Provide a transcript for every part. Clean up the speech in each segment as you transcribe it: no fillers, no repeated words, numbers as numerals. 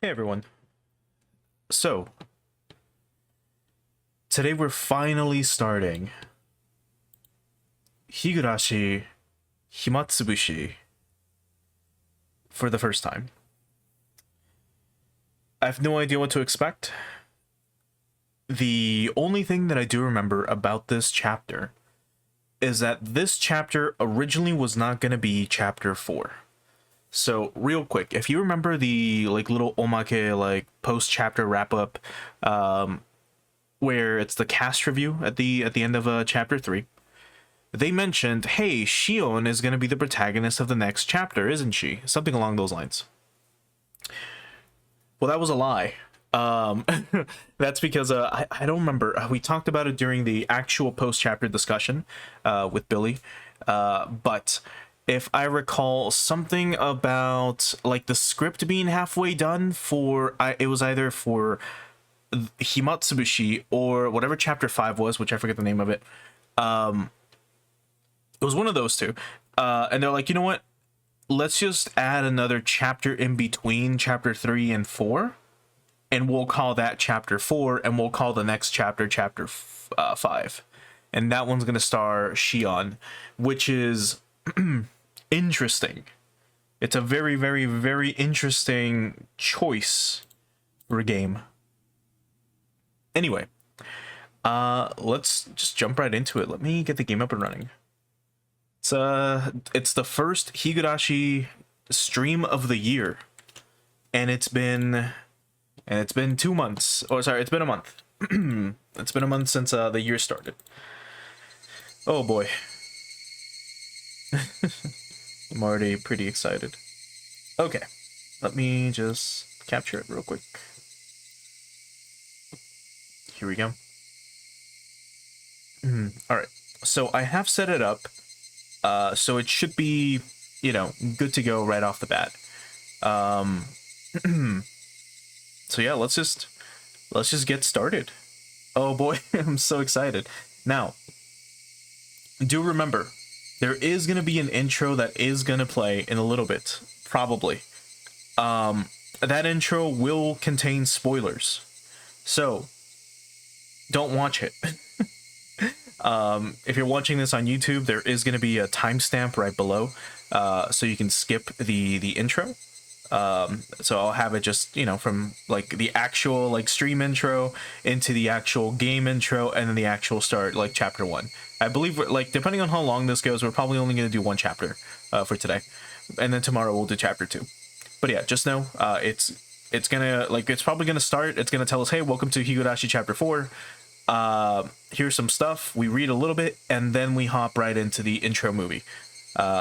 Hey everyone. So, today we're finally starting Higurashi Himatsubushi for the first time. I have no idea what to expect. The only thing that I do remember about this chapter is that this chapter originally was not going to be chapter 4. So, real quick, if you remember the little omake post chapter wrap up where it's the cast review at the end of chapter 3, they mentioned, hey, Shion is going to be the protagonist of the next chapter, isn't she? Something along those lines. Well, that was a lie. That's because I don't remember. We talked about it during the actual post chapter discussion with Billy, but if I recall, something about the script being halfway done for it was either for Himatsubushi or whatever chapter 5 was, which I forget the name of it. It was one of those two. And they're like, you know what? Let's just add another chapter in between chapter 3 and 4. And we'll call that chapter 4. And we'll call the next chapter 5. And that one's going to star Shion, which is interesting. It's a very, very, very interesting choice for a game. Anyway, let's just jump right into it. Let me get the game up and running. It's the first Higurashi stream of the year, and it's been 2 months. Or sorry, it's been a month. It's been a month since the year started. Oh boy. I'm already pretty excited. Okay, let me just capture it real quick. Here we go. All right, so I have set it up. So it should be, good to go right off the bat. So yeah, let's just get started. Oh boy, I'm so excited. Now, do remember, there is going to be an intro that is going to play in a little bit, probably. That intro will contain spoilers. So, don't watch it. If you're watching this on YouTube, there is going to be a timestamp right below, so you can skip the intro. So I'll have it just, from the actual stream intro into the actual game intro and then the actual start, chapter 1. I believe depending on how long this goes, we're probably only going to do one chapter for today, and then tomorrow we'll do chapter 2. But yeah, just know it's gonna it's probably gonna start. It's gonna tell us, hey, welcome to Higurashi chapter 4. Here's some stuff. We read a little bit and then we hop right into the intro movie.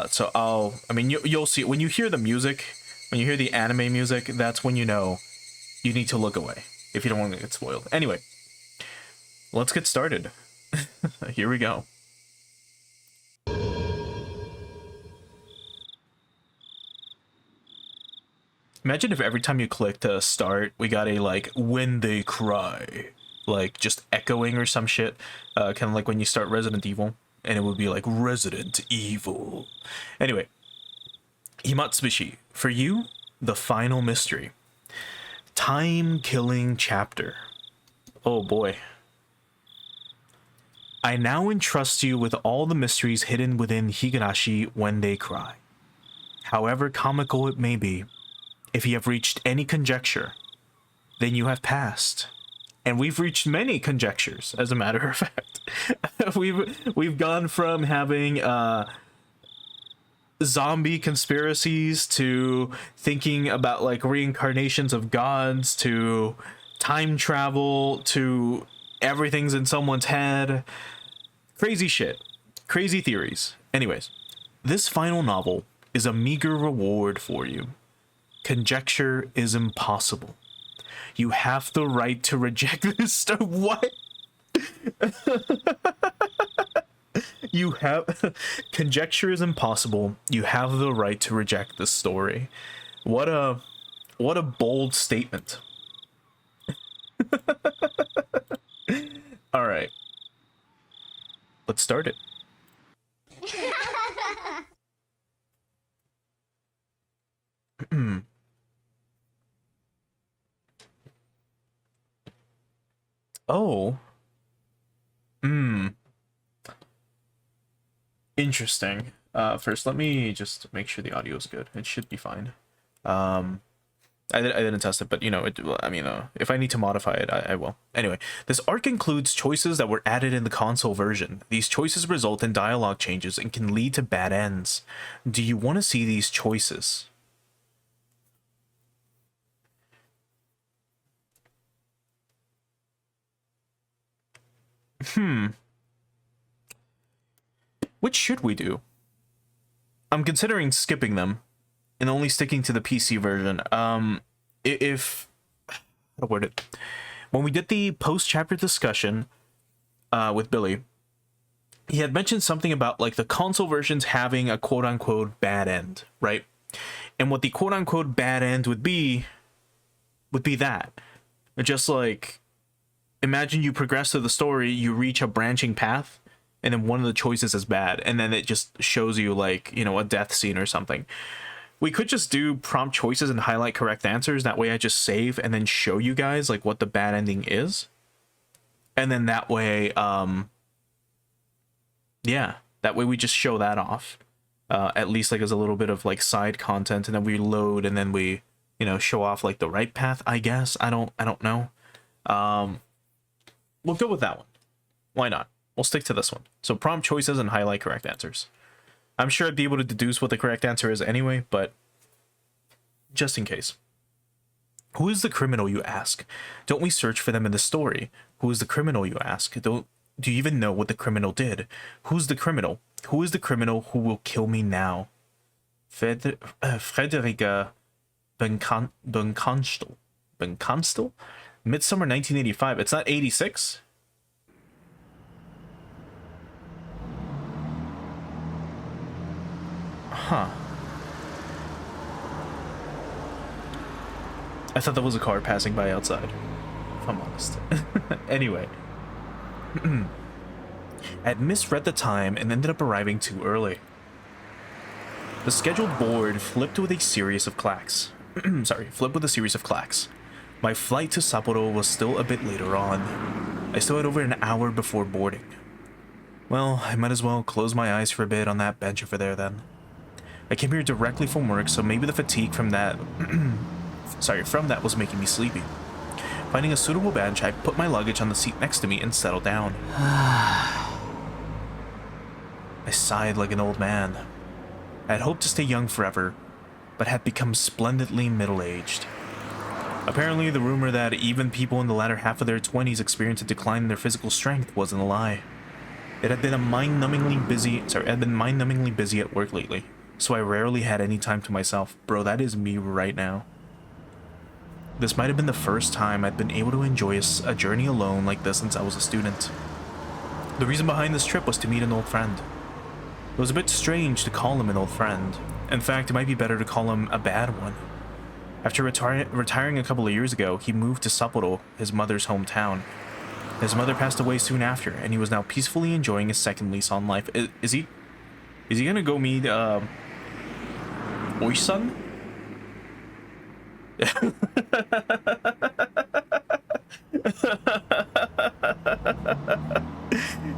So you'll see when you hear the music, when you hear the anime music, that's when you know you need to look away if you don't want to get spoiled. Anyway, let's get started. Here we go. Imagine if every time you click to start, we got a when they cry, just echoing or some shit, kind of like when you start Resident Evil, and it would be like Resident Evil. Anyway, Himatsubushi, for you, the final mystery. Time-killing chapter. Oh boy. I now entrust you with all the mysteries hidden within Higurashi when they cry. However comical it may be, if you have reached any conjecture, then you have passed. And we've reached many conjectures, as a matter of fact. we've gone from having zombie conspiracies to thinking about reincarnations of gods to time travel to everything's in someone's head. Crazy shit. Crazy theories. Anyways, this final novel is a meager reward for you. Conjecture is impossible. You have the right to reject this stuff. What? You have conjecture is impossible. You have the right to reject this story. What a bold statement. All right. Let's start it. Oh. Hmm. Interesting. First, let me just make sure the audio is good. It should be fine. Um, I didn't test it, but you know, well, I mean, if I need to modify it, I will. Anyway, this arc includes choices that were added in the console version. These choices result in dialogue changes and can lead to bad ends. Do you want to see these choices? Which should we do? I'm considering skipping them and only sticking to the PC version. If how word it, when we did the post-chapter discussion with Billy, he had mentioned something about like the console versions having a quote-unquote bad end, right? And what the quote-unquote bad end would be that. Just like, imagine you progress through the story, you reach a branching path, and then one of the choices is bad, and then it just shows you like, you know, a death scene or something. We could just do prompt choices and highlight correct answers. That way I just save and then show you guys like what the bad ending is. And then that way, yeah, that way we just show that off. At least like as a little bit of like side content, and then we load and then we, you know, show off like the right path, I guess. I don't know. We'll go with that one. Why not? We'll stick to this one. So prompt choices and highlight correct answers. I'm sure I'd be able to deduce what the correct answer is anyway, but just in case. Who is the criminal, you ask? Don't we search for them in the story? Who is the criminal, you ask? Do you even know what the criminal did? Who's the criminal? Who is the criminal who will kill me now? Frederica Benkonstel. Benkonstel? Midsummer 1985. It's not 86? Huh. I thought that was a car passing by outside, if I'm honest. Anyway. I'd misread the time and ended up arriving too early. The scheduled board flipped with a series of clacks. Flipped with a series of clacks. My flight to Sapporo was still a bit later on. I still had over an hour before boarding. Well, I might as well close my eyes for a bit on that bench over there then. I came here directly from work, so maybe the fatigue from that was making me sleepy. Finding a suitable bench, I put my luggage on the seat next to me and settled down. I sighed like an old man. I had hoped to stay young forever, but had become splendidly middle-aged. Apparently, the rumor that even people in the latter half of their 20s experience a decline in their physical strength wasn't a lie. It had been mind-numbingly busy at work lately, so I rarely had any time to myself. Bro, that is me right now. This might have been the first time I'd been able to enjoy a journey alone like this since I was a student. The reason behind this trip was to meet an old friend. It was a bit strange to call him an old friend. In fact, it might be better to call him a bad one. After retiring a couple of years ago, he moved to Sapporo, his mother's hometown. His mother passed away soon after, and he was now peacefully enjoying his second lease on life. Is he gonna go meet, Oisan?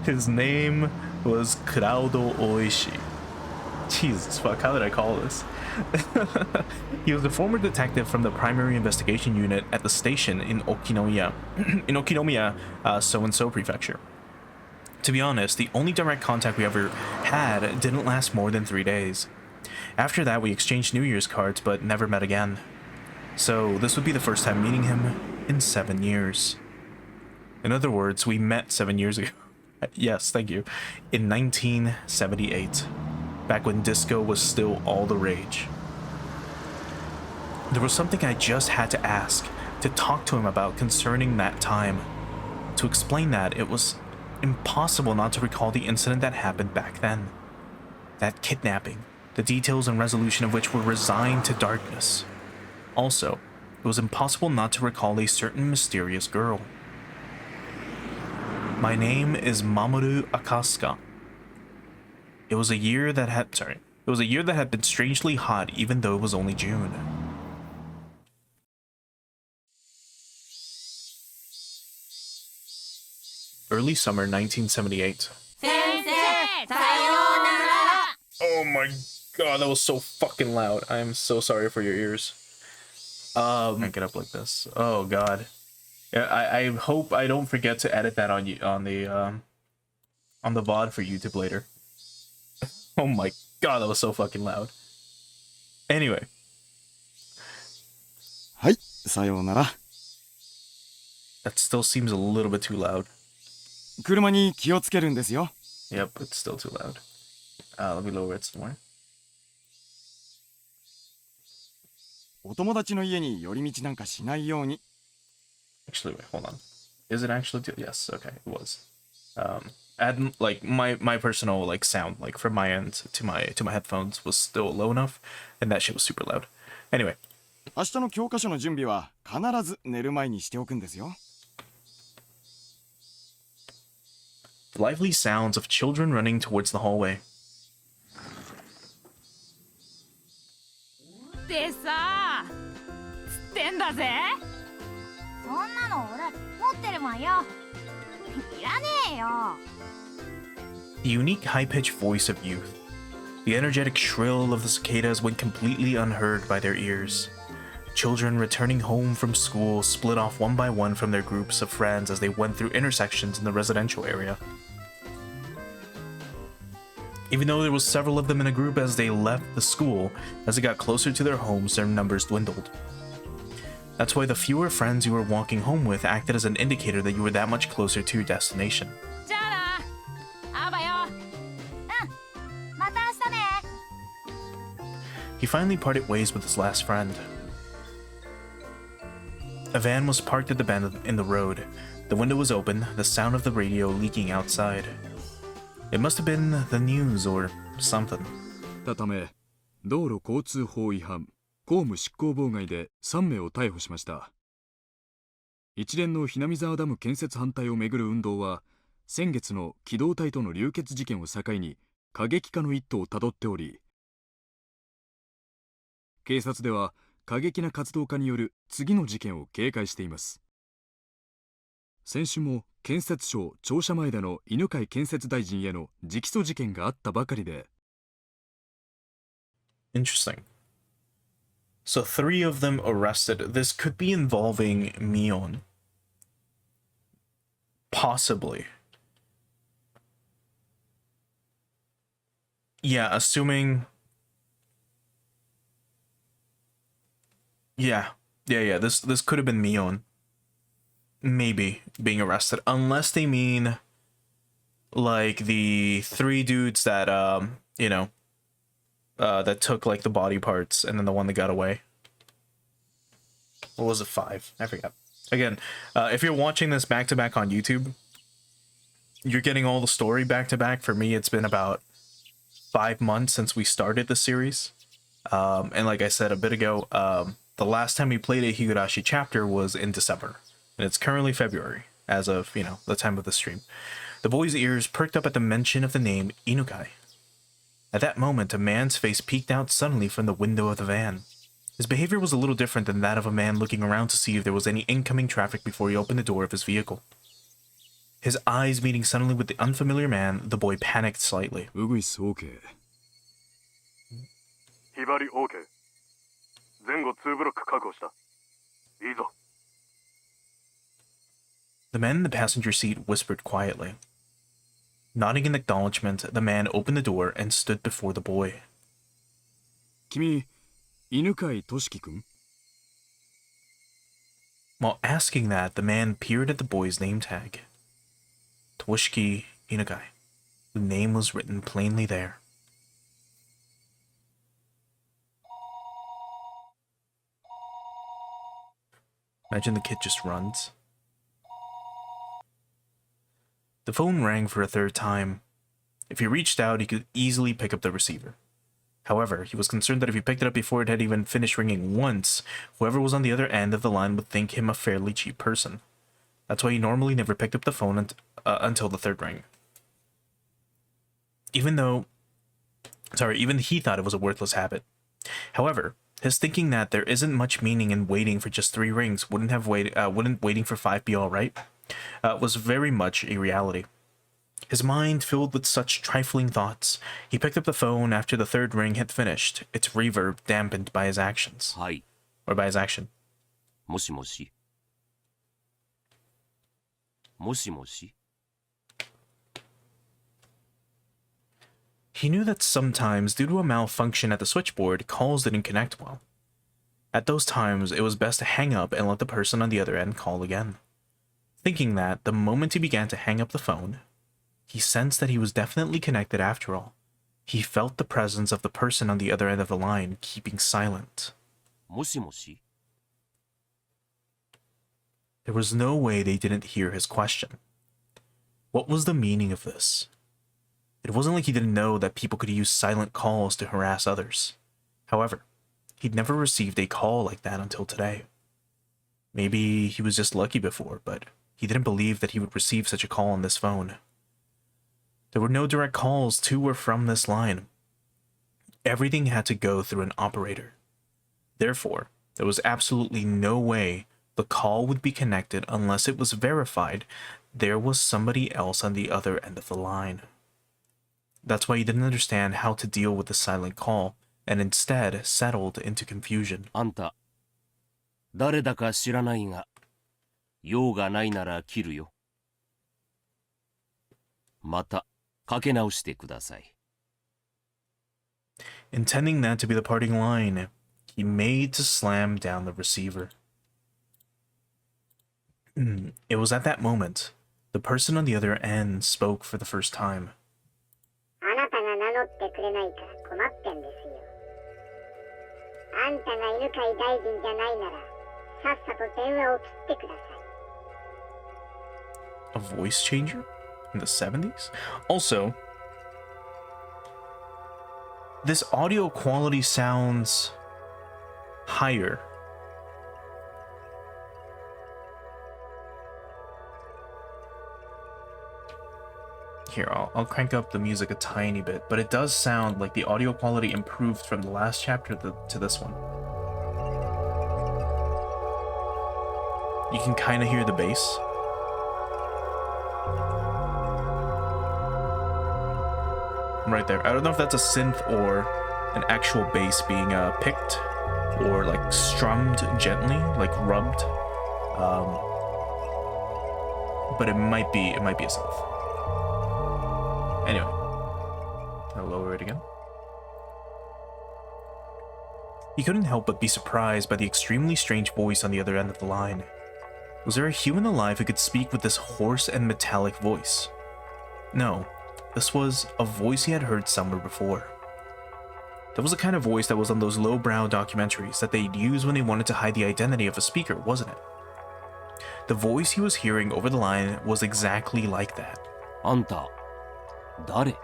His name was Kurado Oishi. Jesus fuck, how did I call this? He was a former detective from the primary investigation unit at the station in Okinomiya, so-and-so prefecture. To be honest, the only direct contact we ever had didn't last more than 3 days. After that, we exchanged New Year's cards, but never met again. So this would be the first time meeting him in 7 years. In other words, we met 7 years ago. Yes, thank you. In 1978. Back when disco was still all the rage. There was something I just had to ask, to talk to him about concerning that time. To explain that, it was impossible not to recall the incident that happened back then. That kidnapping, the details and resolution of which were resigned to darkness. Also, it was impossible not to recall a certain mysterious girl. My name is Mamoru Akasuka. It was a year that had been strangely hot even though it was only June. Early summer 1978. Oh my god, that was so fucking loud. I am so sorry for your ears. Crank it up like this. Oh god. Yeah, I hope I don't forget to edit that on you on the VOD for YouTube later. Oh my god, that was so fucking loud. Anyway. はい、さようなら。 That still seems a little bit too loud. 車に気をつけるんですよ。 Yep, it's still too loud. Let me lower it some more. お友達の家に寄り道なんかしないように。 Actually, wait, hold on. Is it actually too? Yes, okay, it was. Add like my personal like sound like from my end to my headphones was still low enough, and that shit was super loud. Anyway. 明日の教科書の準備は必ず寝る前にしておくんですよ。 Lively sounds of children running towards the hallway. でさ、つってんだぜ。そんなの俺持ってるわよ。いらねえよ。 The unique high-pitched voice of youth. The energetic shrill of the cicadas went completely unheard by their ears. Children returning home from school split off one by one from their groups of friends as they went through intersections in the residential area. Even though there was several of them in a group as they left the school, as they got closer to their homes, their numbers dwindled. That's why the fewer friends you were walking home with acted as an indicator that you were that much closer to your destination. じゃあな、あばよ。また明日ね。 He finally parted ways with his last friend. A van was parked at the bend in the road. The window was open, the sound of the radio leaking outside. It must have been the news or something. たため、道路交通法違反、公務執行妨害で3名を逮捕しました。一連の日並沢ダム建設反対をめぐる運動は、先月の機動隊との流血事件を境に過激化の一途をたどっており、警察では過激な活動家による次の事件を警戒しています。先週も建設省庁舎前での犬飼建設大臣への直訴事件があったばかりで。Interesting. So 3 of them arrested. This could be involving Mion. Possibly. Yeah, assuming... Yeah. This could have been Mion. Maybe being arrested. Unless they mean... like the 3 dudes that, you know... that took like the body parts and then the one that got away. What was it, 5? I forgot. Again, if you're watching this back to back on YouTube, you're getting all the story back to back. For me, it's been about 5 months since we started the series. And like I said a bit ago, the last time we played a Higurashi chapter was in December, and it's currently February as of, you know, the time of the stream. The boy's ears perked up at the mention of the name Inukai. At that moment, a man's face peeked out suddenly from the window of the van. His behavior was a little different than that of a man looking around to see if there was any incoming traffic before he opened the door of his vehicle. His eyes meeting suddenly with the unfamiliar man, the boy panicked slightly. ウグイス OK。ひばり OK。前後2ブロック確保した。いいぞ。The man in the passenger seat whispered quietly. Nodding in acknowledgement, the man opened the door and stood before the boy. 君、犬飼俊樹君？ While asking that, the man peered at the boy's name tag. Toshiki Inukai. The name was written plainly there. Imagine the kid just runs. The phone rang for a 3rd time. If he reached out, he could easily pick up the receiver. However, he was concerned that if he picked it up before it had even finished ringing once, whoever was on the other end of the line would think him a fairly cheap person. That's why he normally never picked up the phone until the 3rd ring. Even he thought it was a worthless habit. However, his thinking that there isn't much meaning in waiting for just 3 rings wouldn't waiting for 5 be alright? was very much a reality. His mind filled with such trifling thoughts, he picked up the phone after the third ring had finished, its reverb dampened by his actions. はい、 Or by his action. もしもし。もしもし。 He knew that sometimes, due to a malfunction at the switchboard, calls didn't connect well. At those times, it was best to hang up and let the person on the other end call again. Thinking that, the moment he began to hang up the phone, he sensed that he was definitely connected after all. He felt the presence of the person on the other end of the line keeping silent. もしもし。 There was no way they didn't hear his question. What was the meaning of this? It wasn't like he didn't know that people could use silent calls to harass others. However, he'd never received a call like that until today. Maybe he was just lucky before, but he didn't believe that he would receive such a call on this phone. There were no direct calls to or from this line. Everything had to go through an operator. Therefore, there was absolutely no way the call would be connected unless it was verified there was somebody else on the other end of the line. That's why he didn't understand how to deal with the silent call, and instead settled into confusion. あんた、誰だか知らないが、用がないなら切るよ。また、かけ直してください。 Intending that to be the parting line, he made to slam down the receiver. It was at that moment, the person on the other end spoke for the first time. あなたが名乗ってくれないから困ってんですよ。あんたが犬飼大臣じゃないなら、さっさと電話を切ってください。 A voice changer? In the 70s? Also, this audio quality sounds higher. Here, I'll crank up the music a tiny bit, but it does sound like the audio quality improved from the last chapter to this one. You can kind of hear the bass. Right there. I don't know if that's a synth or an actual bass being picked or like strummed gently, like rubbed. But it might be a synth. Anyway, I'll lower it again. He couldn't help but be surprised by the extremely strange voice on the other end of the line. Was there a human alive who could speak with this hoarse and metallic voice? No, this was a voice he had heard somewhere before. That was the kind of voice that was on those lowbrow documentaries that they'd use when they wanted to hide the identity of a speaker, wasn't it? The voice he was hearing over the line was exactly like that. あんた、誰？だか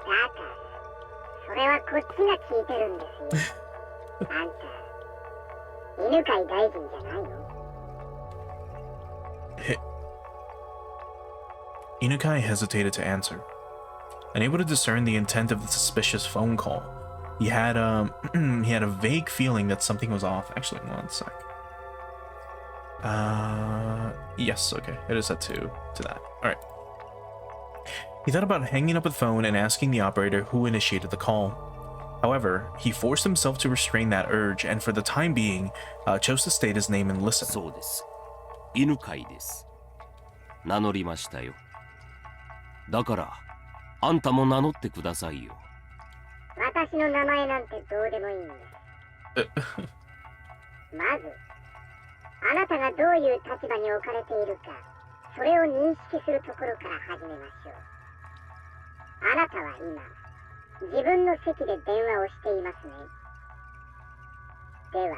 ら、それはこっちが聞いてるんですよ。あんた、犬飼大臣じゃないの？ Inukai hesitated to answer. Unable to discern the intent of the suspicious phone call, he had he had a vague feeling that something was off. Actually, one sec. Yes, okay. It is set to that. All right. He thought about hanging up the phone and asking the operator who initiated the call. However, he forced himself to restrain that urge, and for the time being, chose to state his name and listen. そうです。犬飼です。名乗りましたよ。だから、あんたも名乗ってくださいよ。私の名前なんてどうでもいいんです。まず、あなたがどういう立場に置かれているか、それを認識するところから始めましょう。あなたは今、自分の席で電話をしていますね。では、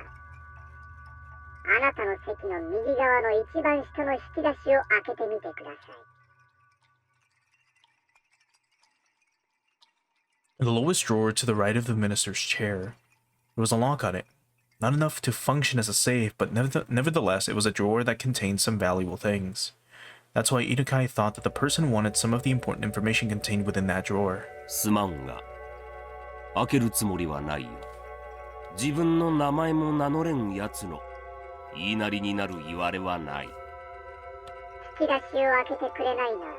あなたの席の右側の一番下の引き出しを開けてみてください。In the lowest drawer to the right of the minister's chair, there was a lock on it. Not enough to function as a safe, but nevertheless, it was a drawer that contained some valuable things. That's why Inukai thought that the person wanted some of the important information contained within that drawer. すまんが、開けるつもりはないよ。自分の名前も名乗れんやつの言いなりになる言われはない。引き出しを開けてくれないなら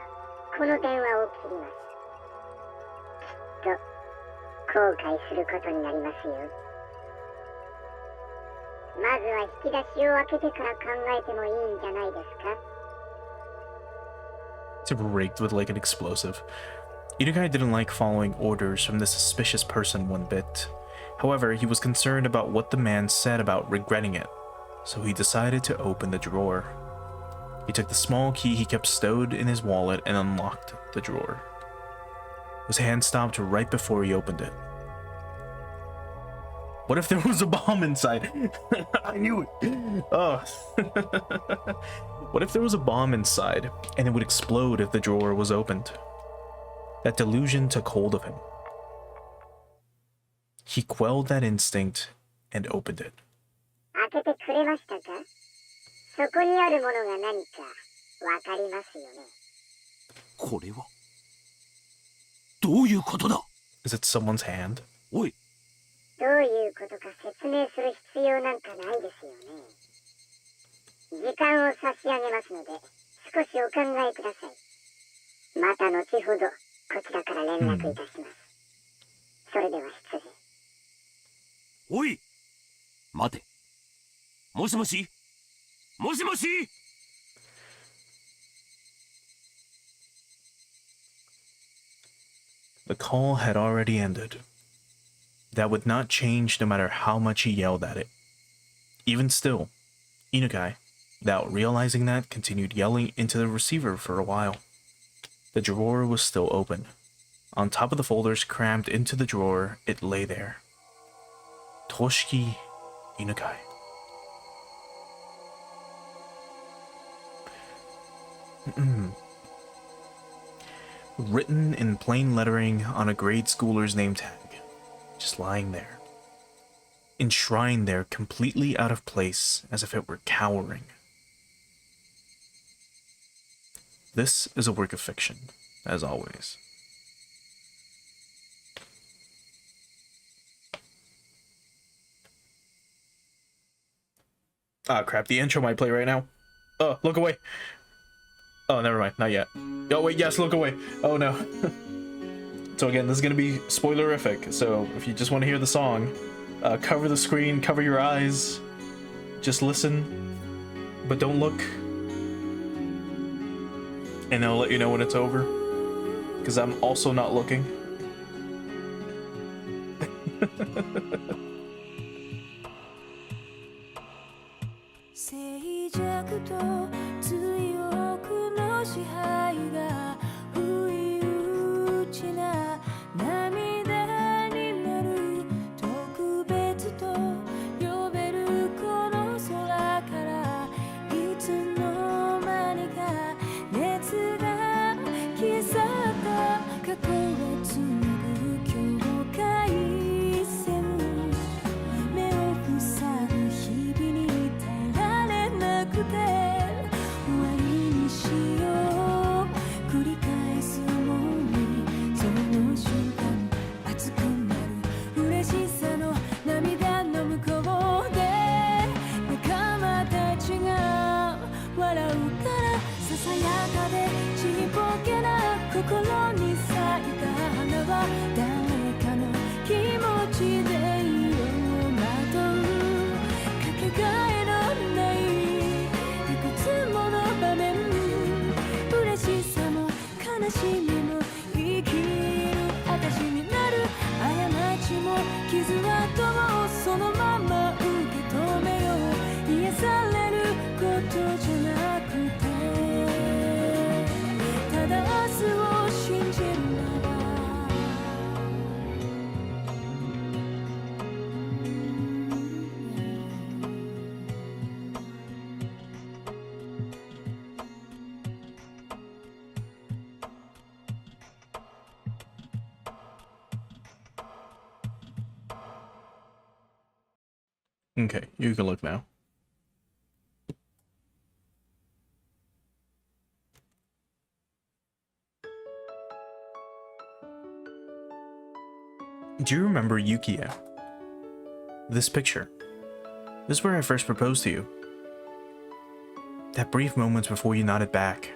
この電話を切ります。きっと後悔することになりますよ。まずは引き出しを開けてから考えてもいいんじゃないですか。 It's rigged with like an explosive. Inukai didn't like following orders from this suspicious person one bit. However, he was concerned about what the man said about regretting it, so he decided to open the drawer. He took the small key he kept stowed in his wallet and unlocked the drawer. His hand stopped right before he opened it. What if there was a bomb inside? I knew it. Oh. What if there was a bomb inside and it would explode if the drawer was opened? That delusion took hold of him. He quelled that instinct and opened it. 開けてくれましたか？そこにあるものが何かわかりますよね。これはどういうことだ？ Is it someone's hand? おい、どういうことか説明する必要なんかないですよね。時間を差し上げますので少しお考えください。また後ほどこちらから連絡いたします。それでは失礼。おい、待て。もしもし？もしもし？ The call had already ended. That would not change no matter how much he yelled at it. Even still, Inukai, without realizing that, continued yelling into the receiver for a while. The drawer was still open. On top of the folders crammed into the drawer, it lay there. Toshiki Inukai. Written in plain lettering on a grade schooler's name tag. Just lying there. Enshrined there completely out of place, as if it were cowering. This is a work of fiction, as always. Ah, crap, the intro might play right now. Oh, look away. Oh, never mind, not yet. Oh, wait, yes, look away. Oh, no. So again, this is going to be spoilerific, so if you just want to hear the song, cover the screen, cover your eyes, just listen, but don't look. And I'll let you know when it's over, because I'm also not looking. Okay, you can look now. Do you remember Yukiya? This picture. This is where I first proposed to you. That brief moment before you nodded back,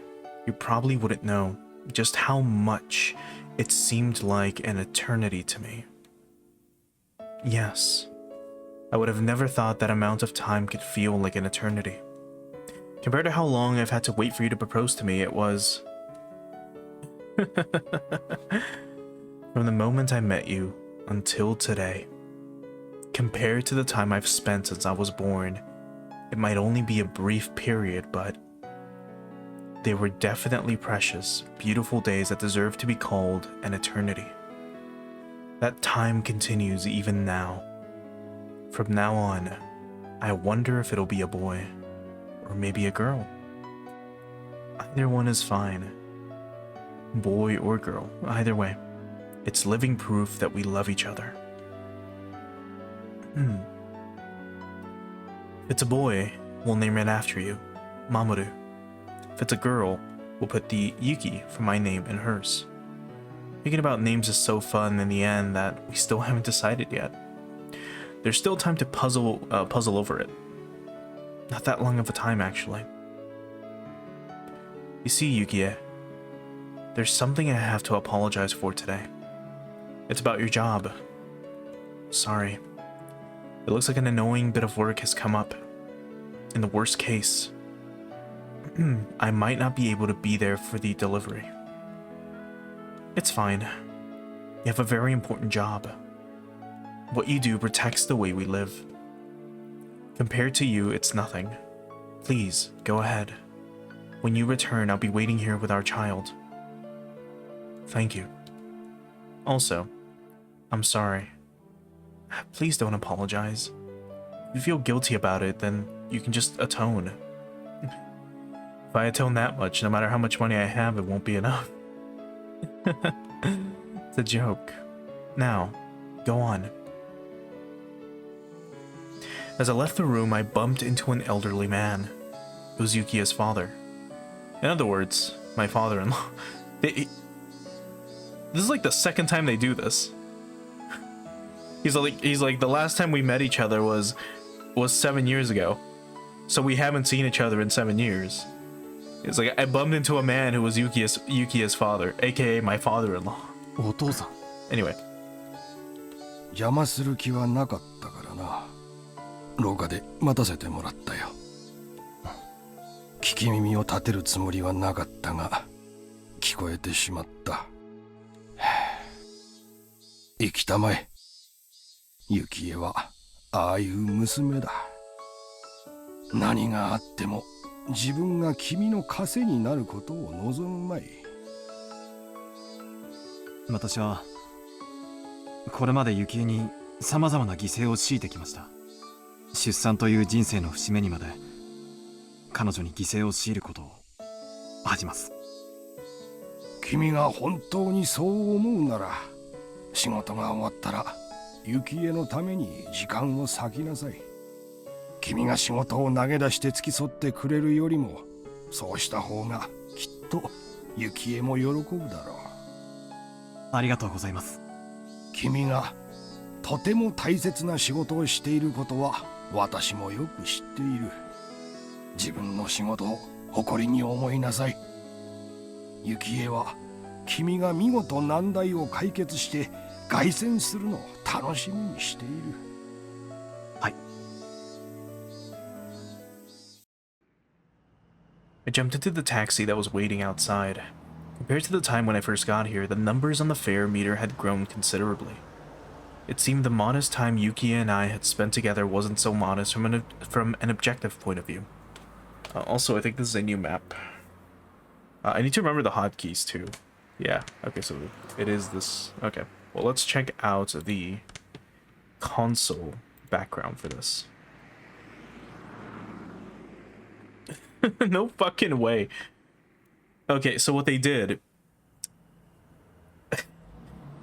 you probably wouldn't know just how much it seemed like an eternity to me. Yes, I would have never thought that amount of time could feel like an eternity. Compared to how long I've had to wait for you to propose to me, it was... From the moment I met you until today, compared to the time I've spent since I was born, it might only be a brief period, but they were definitely precious, beautiful days that deserve to be called an eternity. That time continues even now. From now on, I wonder if it'll be a boy, or maybe a girl. Either one is fine. Boy or girl, either way. It's living proof that we love each other. If it's a boy, we'll name it after you, Mamoru. If it's a girl, we'll put the Yuki for my name and hers. Thinking about names is so fun in the end that we still haven't decided yet. There's still time to puzzle over it. Not that long of a time, actually. You see, Yukie, there's something I have to apologize for today. It's about your job. Sorry. It looks like an annoying bit of work has come up. In the worst case, I might not be able to be there for the delivery. It's fine. You have a very important job. What you do protects the way we live. Compared to you, it's nothing. Please, go ahead. When you return, I'll be waiting here with our child. Thank you. Also, I'm sorry. Please don't apologize. If you feel guilty about it, then you can just atone. If I atone that much, no matter how much money I have, it won't be enough. It's a joke. Now, go on. As I left the room, I bumped into an elderly man. It was Yukia's father. In other words, my father-in-law. This is like the second time they do this. He's like the last time we met each other was 7 years ago. So we haven't seen each other in 7 years. It's like I bumped into a man who was Yukia's father, aka my father-in-law. Anyway. 邪魔する気はなかったからな。廊下で待たせてもらったよ。聞き耳を立てるつもりはなかったが、聞こえてしまった。生きたまえ。幸恵はああいう娘だ。何があっても自分が君の枷になることを望むまい。私はこれまで幸恵にさまざまな犠牲を強いてきました。出産という人生の節目にまで彼女に犠牲を強いることを恥じます。君が本当にそう思うなら、仕事が終わったら幸恵のために時間を割きなさい。君が仕事を投げ出して付き添ってくれるよりも、そうした方がきっと幸恵も喜ぶだろう。ありがとうございます。君がとても大切な仕事をしていることは私もよく知っている。自分の仕事を誇りに思いなさい。幸恵は君が見事難題を解決して凱旋するのを楽しみにしている。はい。I jumped into the taxi that was waiting outside. Compared to the time when I first got here, the numbers on the fare meter had grown considerably. It seemed the modest time Yuki and I had spent together wasn't so modest from an objective point of view. Also, I think this is a new map. I need to remember the hotkeys too. Yeah, okay, so it is this. Okay, well, let's check out the console background for this. No fucking way. Okay, so what they did...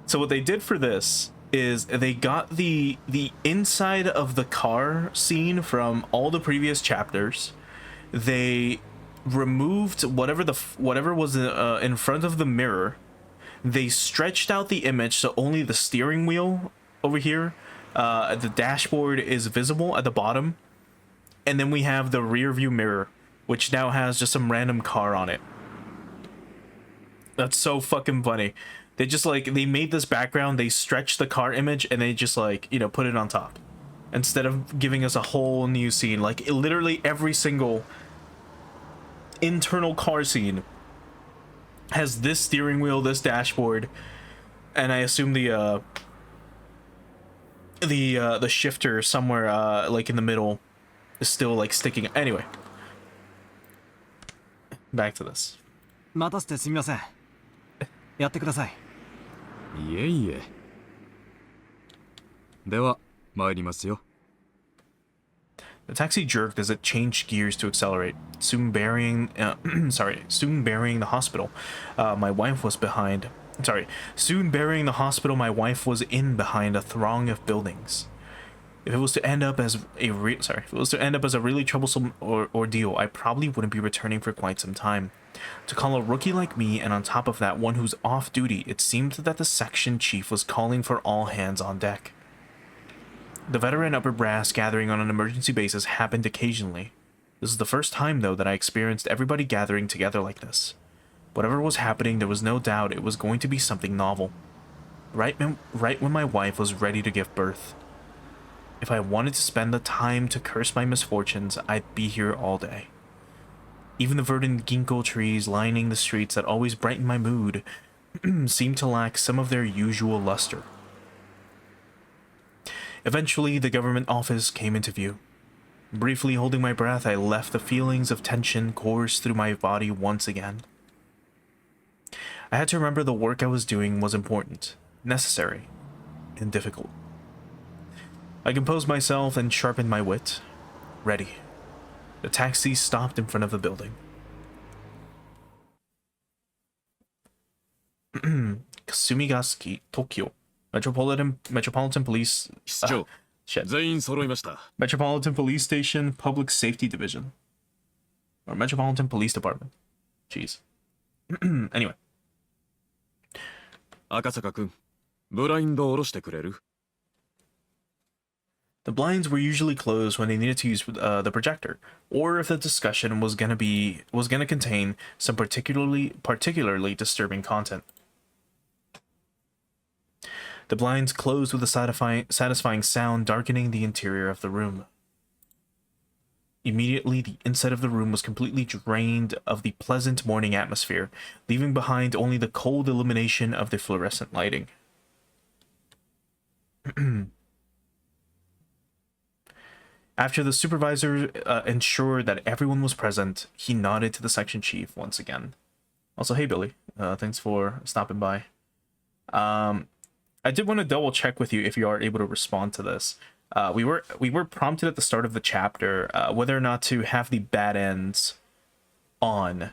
So what they did for this is they got the inside of the car scene from all the previous chapters. They removed whatever was in front of the mirror. They stretched out the image so only the steering wheel over here, the dashboard is visible at the bottom, and then we have the rear view mirror which now has just some random car on it. That's so fucking funny. They just like, they made this background, they stretched the car image, and they just like, you know, put it on top. Instead of giving us a whole new scene. Like, literally every single internal car scene has this steering wheel, this dashboard, and I assume the shifter somewhere like in the middle is still like sticking. Anyway, back to this. 待たせてすみません。やってください。いえいえ。では参りますよ。 The taxi jerked as it changed gears to accelerate, soon burying the hospital. My wife was behind. Soon burying the hospital my wife was in behind a throng of buildings. If it was to end up as a really troublesome ordeal, I probably wouldn't be returning for quite some time. To call a rookie like me, and on top of that one who's off duty, it seemed that the section chief was calling for all hands on deck. The veteran upper brass gathering on an emergency basis happened occasionally. This is the first time, though, that I experienced everybody gathering together like this. Whatever was happening, there was no doubt it was going to be something novel. Right when my wife was ready to give birth. If I wanted to spend the time to curse my misfortunes, I'd be here all day. Even the verdant ginkgo trees lining the streets that always brighten my mood seemed to lack some of their usual luster. Eventually, the government office came into view. Briefly holding my breath, I left the feelings of tension course through my body once again. I had to remember the work I was doing was important, necessary, and difficult. I composed myself and sharpened my wit. Ready. The taxi stopped in front of the building. Kasumigasuki, Tokyo. Metropolitan Police. Metropolitan Police Station, Public Safety Division. Or Metropolitan Police Department. Jeez. Anyway. 赤坂君、ブラインド下ろしてくれる? The blinds were usually closed when they needed to use the projector, or if the discussion was gonna contain some particularly disturbing content. The blinds closed with a satisfying sound darkening the interior of the room. Immediately, the inside of the room was completely drained of the pleasant morning atmosphere, leaving behind only the cold illumination of the fluorescent lighting. After the supervisor ensured that everyone was present, he nodded to the section chief once again. Also, hey Billy, thanks for stopping by. I did want to double check with you if you are able to respond to this. We were prompted at the start of the chapter whether or not to have the bad ends on.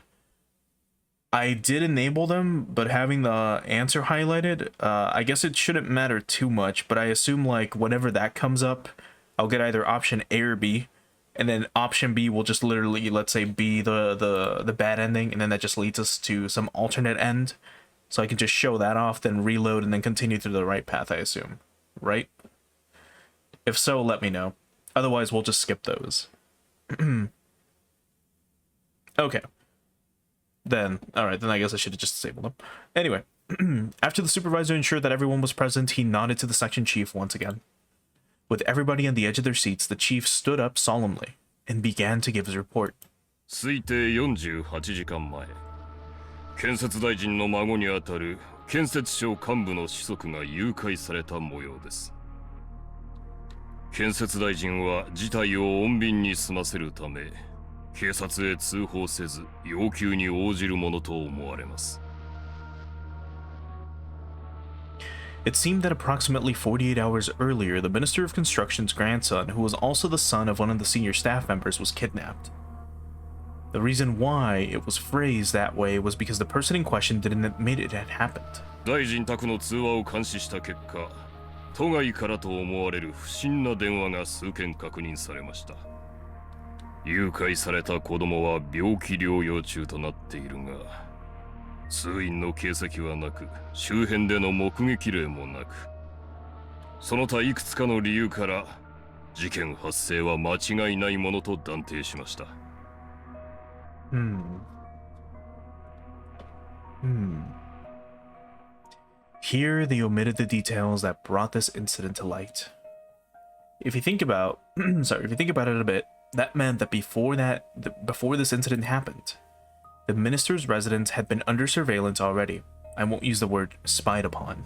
I did enable them, but having the answer highlighted, I guess it shouldn't matter too much, but I assume like whenever that comes up, I'll get either option A or B, and then option B will just literally, let's say, be the bad ending, and then that just leads us to some alternate end. So I can just show that off, then reload, and then continue through the right path, I assume. Right? If so, let me know. Otherwise, we'll just skip those. Okay. Then, alright, then I guess I should have just disabled them. Anyway, after the supervisor ensured that everyone was present, he nodded to the section chief once again. With everybody on the edge of their seats, the chief stood up solemnly and began to give his report. 推定48時間前、建設大臣の孫にあたる建設省幹部の子息が誘拐された模様です。建設大臣は事態を穏便に済ませるため、警察へ通報せず要求に応じるものと思われます。It seemed that approximately 48 hours earlier, the Minister of Construction's grandson, who was also the son of one of the senior staff members, was kidnapped. The reason why it was phrased that way was because the person in question didn't admit it had happened. 大臣宅の通話を監視した結果、都外からと思われる不審な電話が数件確認されました。誘拐された子供は病気療養中となっているが、通院の形跡はなく、周辺での目撃例もなく、その他いくつかの理由から事件発生は間違いないものと断定しました。Hmm. Here they omitted the details that brought this incident to light. If you think about, if you think about it a bit, that meant that before this incident happened, the minister's residence had been under surveillance already. I won't use the word spied upon.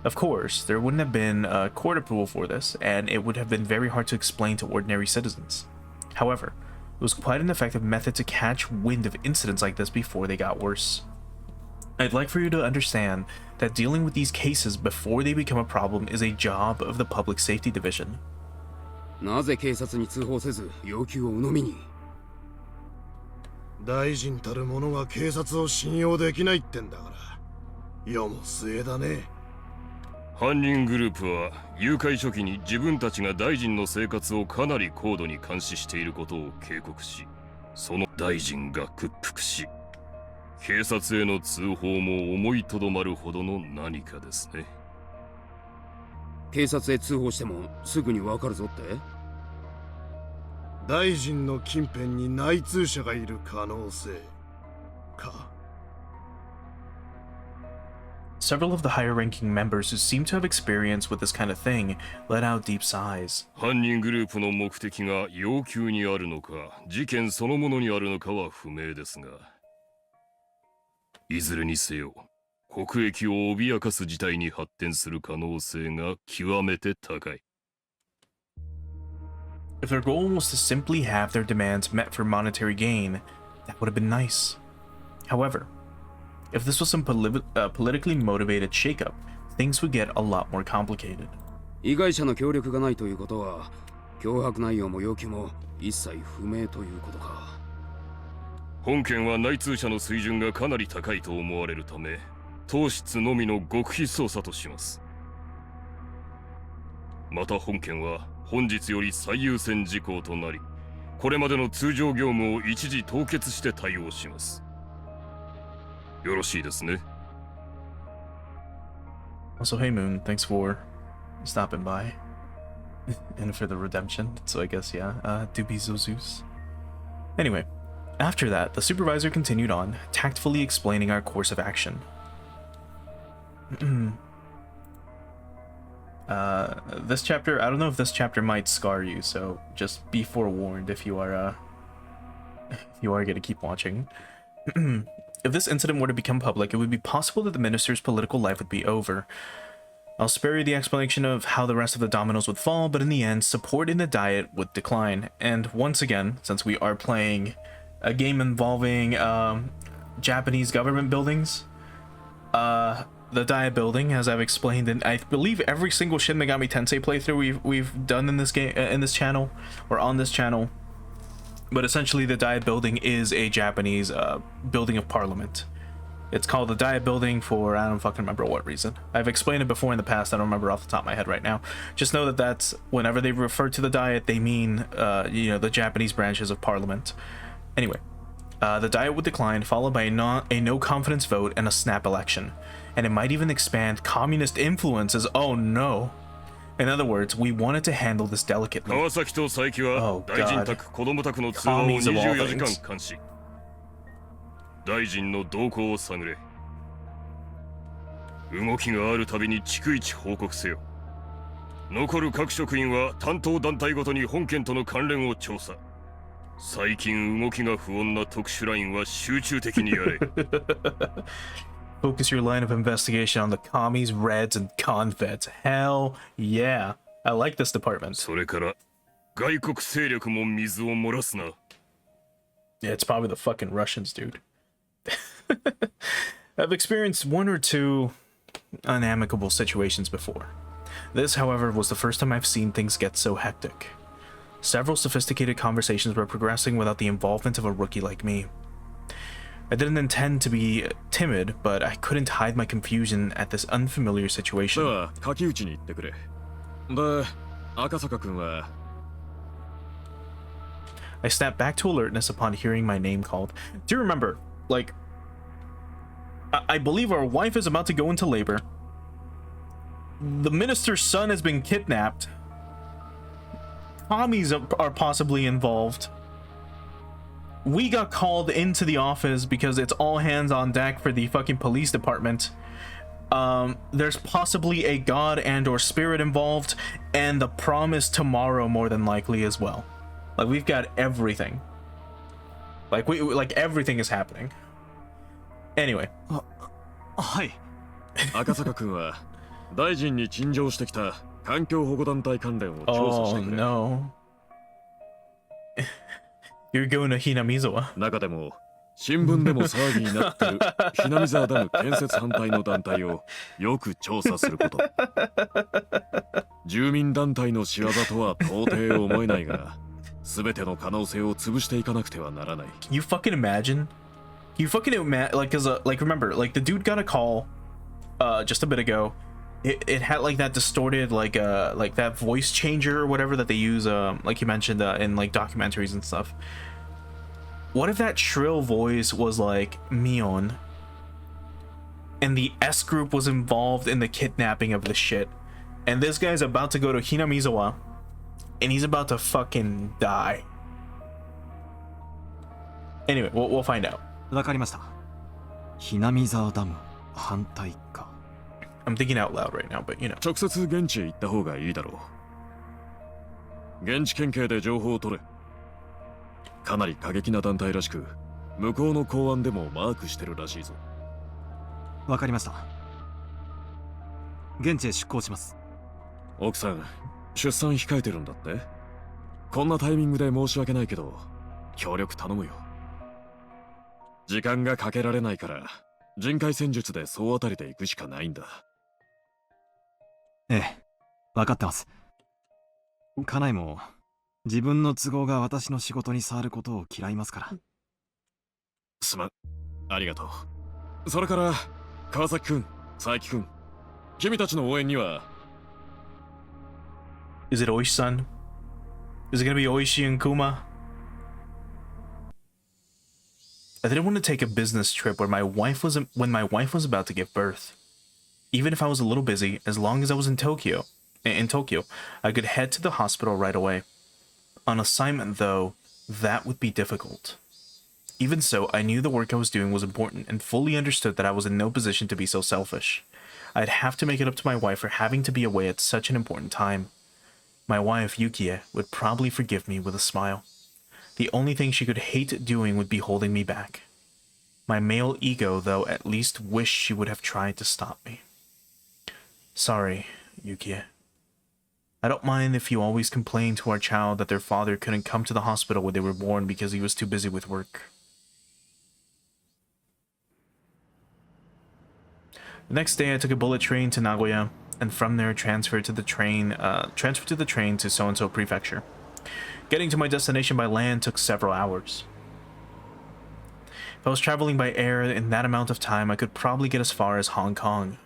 Of course, there wouldn't have been court approval for this, and it would have been very hard to explain to ordinary citizens. However, it was quite an effective method to catch wind of incidents like this before they got worse. I'd like for you to understand that dealing with these cases before they become a problem is a job of the Public Safety Division. なぜ警察に通報せず要求を鵜呑みに？大臣たる者が警察を信用できないってんだから。世も末だね。犯人グループは誘拐初期に自分たちが大臣の生活をかなり高度に監視していることを警告し、その大臣が屈服し、警察への通報も思いとどまるほどの何かですね。警察へ通報してもすぐにわかるぞって？大臣の近辺に内通者がいる可能性か。Several of the higher-ranking members who seem to have experience with this kind of thing let out deep sighs. 犯人グループの目的が要求にあるのか、事件そのものにあるのかは不明ですが、いずれにせよ、国益を脅かす事態に発展する可能性が極めて高い。If their goal was to simply have their demands met for monetary gain, that would have been nice. However, if this was some politically motivated shakeup, things would get a lot more complicated. 被害者の協力がないということは、脅迫内容も要求も一切不明ということか。本件は内通者の水準がかなり高いと思われるため、当室のみの極秘捜査とします。また本件は本日より最優先事項となり、これまでの通常業務を一時凍結して対応します。よろしいですね。Also, hey Moon, thanks for stopping by and for the redemption. So I guess, yeah, Dubi Zozus. Anyway, after that, the supervisor continued on, tactfully explaining our course of action. This chapter, I don't know if this chapter might scar you, so just be forewarned if you are gonna keep watching. If this incident were to become public, it would be possible that the minister's political life would be over. I'll spare you the explanation of how the rest of the dominoes would fall, but in the end, support in the Diet would decline. And once again, since we are playing a game involving Japanese government buildings, the Diet building, as I've explained in I believe every single Shin Megami Tensei playthrough we've done in this game, in this channel, or on this channel. But essentially, the Diet building is a Japanese building of parliament. It's called the Diet building for, I don't fucking remember what reason. I've explained it before in the past, I don't remember off the top of my head right now. Just know that that's, whenever they refer to the Diet, they mean, you know, the Japanese branches of parliament. Anyway, the Diet would decline, followed by a no-confidence vote and a snap election. And it might even expand communist influences. Oh no. In other words, we wanted to handle this delicately. Oh god. Commies of all things. 大臣の動向を探れ。動きがあるたびに逐一報告せよ。残る各職員は担当団体ごとに本件との関連を調査。最近動きが不穏な特殊ラインは集中的にやれ。Focus your line of investigation on the commies, reds, and convets. Hell yeah. I like this department. それから外国勢力も水を漏らすな。Yeah, it's probably the fucking Russians, dude. I've experienced one or two unamicable situations before. This, however, was the first time I've seen things get so hectic. Several sophisticated conversations were progressing without the involvement of a rookie like me. I didn't intend to be timid, but I couldn't hide my confusion at this unfamiliar situation. I snapped back to alertness upon hearing my name called. Do you remember, like, I believe our wife is about to go into labor. The minister's son has been kidnapped. Commies are possibly involved. We got called into the office because it's all hands on deck for the fucking police department. There's possibly a god and or spirit involved, and the prom is tomorrow more than likely as well. Like, we've got everything. Like everything is happening. Anyway. はい。赤坂君は大臣に陳情してきた環境保護団体関連を調査してくれ。Oh no. You're going to Hinamizawa. 中でも新聞でも騒ぎになってるひなみ沢ダム建設反対の団体をよく調査すること。住民団体の仕業とは到底思えないが、全ての可能性を潰していかなくてはならない。Can you fucking imagine? You fucking imagine, like, like, remember, like, the dude got a call, just a bit ago. It had like that distorted, like that voice changer or whatever that they use, like you mentioned, in like documentaries and stuff. What if that shrill voice was like Mion, and the S group was involved in the kidnapping of the shit, and this guy's about to go to Hinamizawa, and he's about to fucking die. Anyway, we'll find out. わかりました。ひなみ沢ダム反対か。I'm thinking out loud right now, but you know. 直接現地へ行った方がいいだろう。現地県警で情報を取れ。かなり過激な団体らしく、向こうの公安でもマークしてるらしいぞ。わかりました。現地へ出向します。奥さん、出産控えてるんだって？こんなタイミングで申し訳ないけど、協力頼むよ。時間がかけられないから、人海戦術で総当たりで行くしかないんだ。ええ、分かってます。家内も自分の都合が私の仕事に触ることを嫌いますから。すまん、ありがとう。それから川崎くん、佐伯くん、君たちの応援には。Is it Oishi-san? Is it gonna be Oishi and Kuma? I didn't want to take a business trip when my wife was about to give birth. Even if I was a little busy, as long as I was in Tokyo, I could head to the hospital right away. On assignment, though, that would be difficult. Even so, I knew the work I was doing was important and fully understood that I was in no position to be so selfish. I'd have to make it up to my wife for having to be away at such an important time. My wife, Yukie, would probably forgive me with a smile. The only thing she could hate doing would be holding me back. My male ego, though, at least wished she would have tried to stop me. Sorry, Yukie. I don't mind if you always complain to our child that their father couldn't come to the hospital when they were born because he was too busy with work. The next day, I took a bullet train to Nagoya, and from there transferred to the train to so-and-so prefecture. Getting to my destination by land took several hours. If I was traveling by air in that amount of time, I could probably get as far as Hong Kong.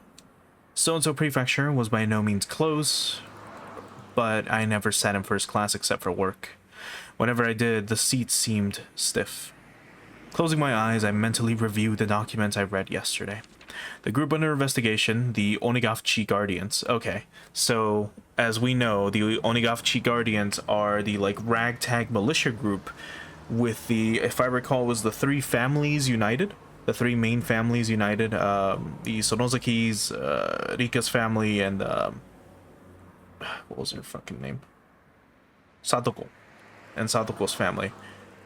So-and-so prefecture was by no means close, but I never sat in first class except for work. Whenever I did, the seats seemed stiff. Closing my eyes, I mentally reviewed the documents I read yesterday. The group under investigation, the Onigafchi Guardians. Okay, so as we know, the Onigafchi Guardians are the like ragtag militia group with the, if I recall, was the three families united. The three main families united, the Sonozakis, Rika's family, and what was her fucking name? Sadoko, and Sadoko's family.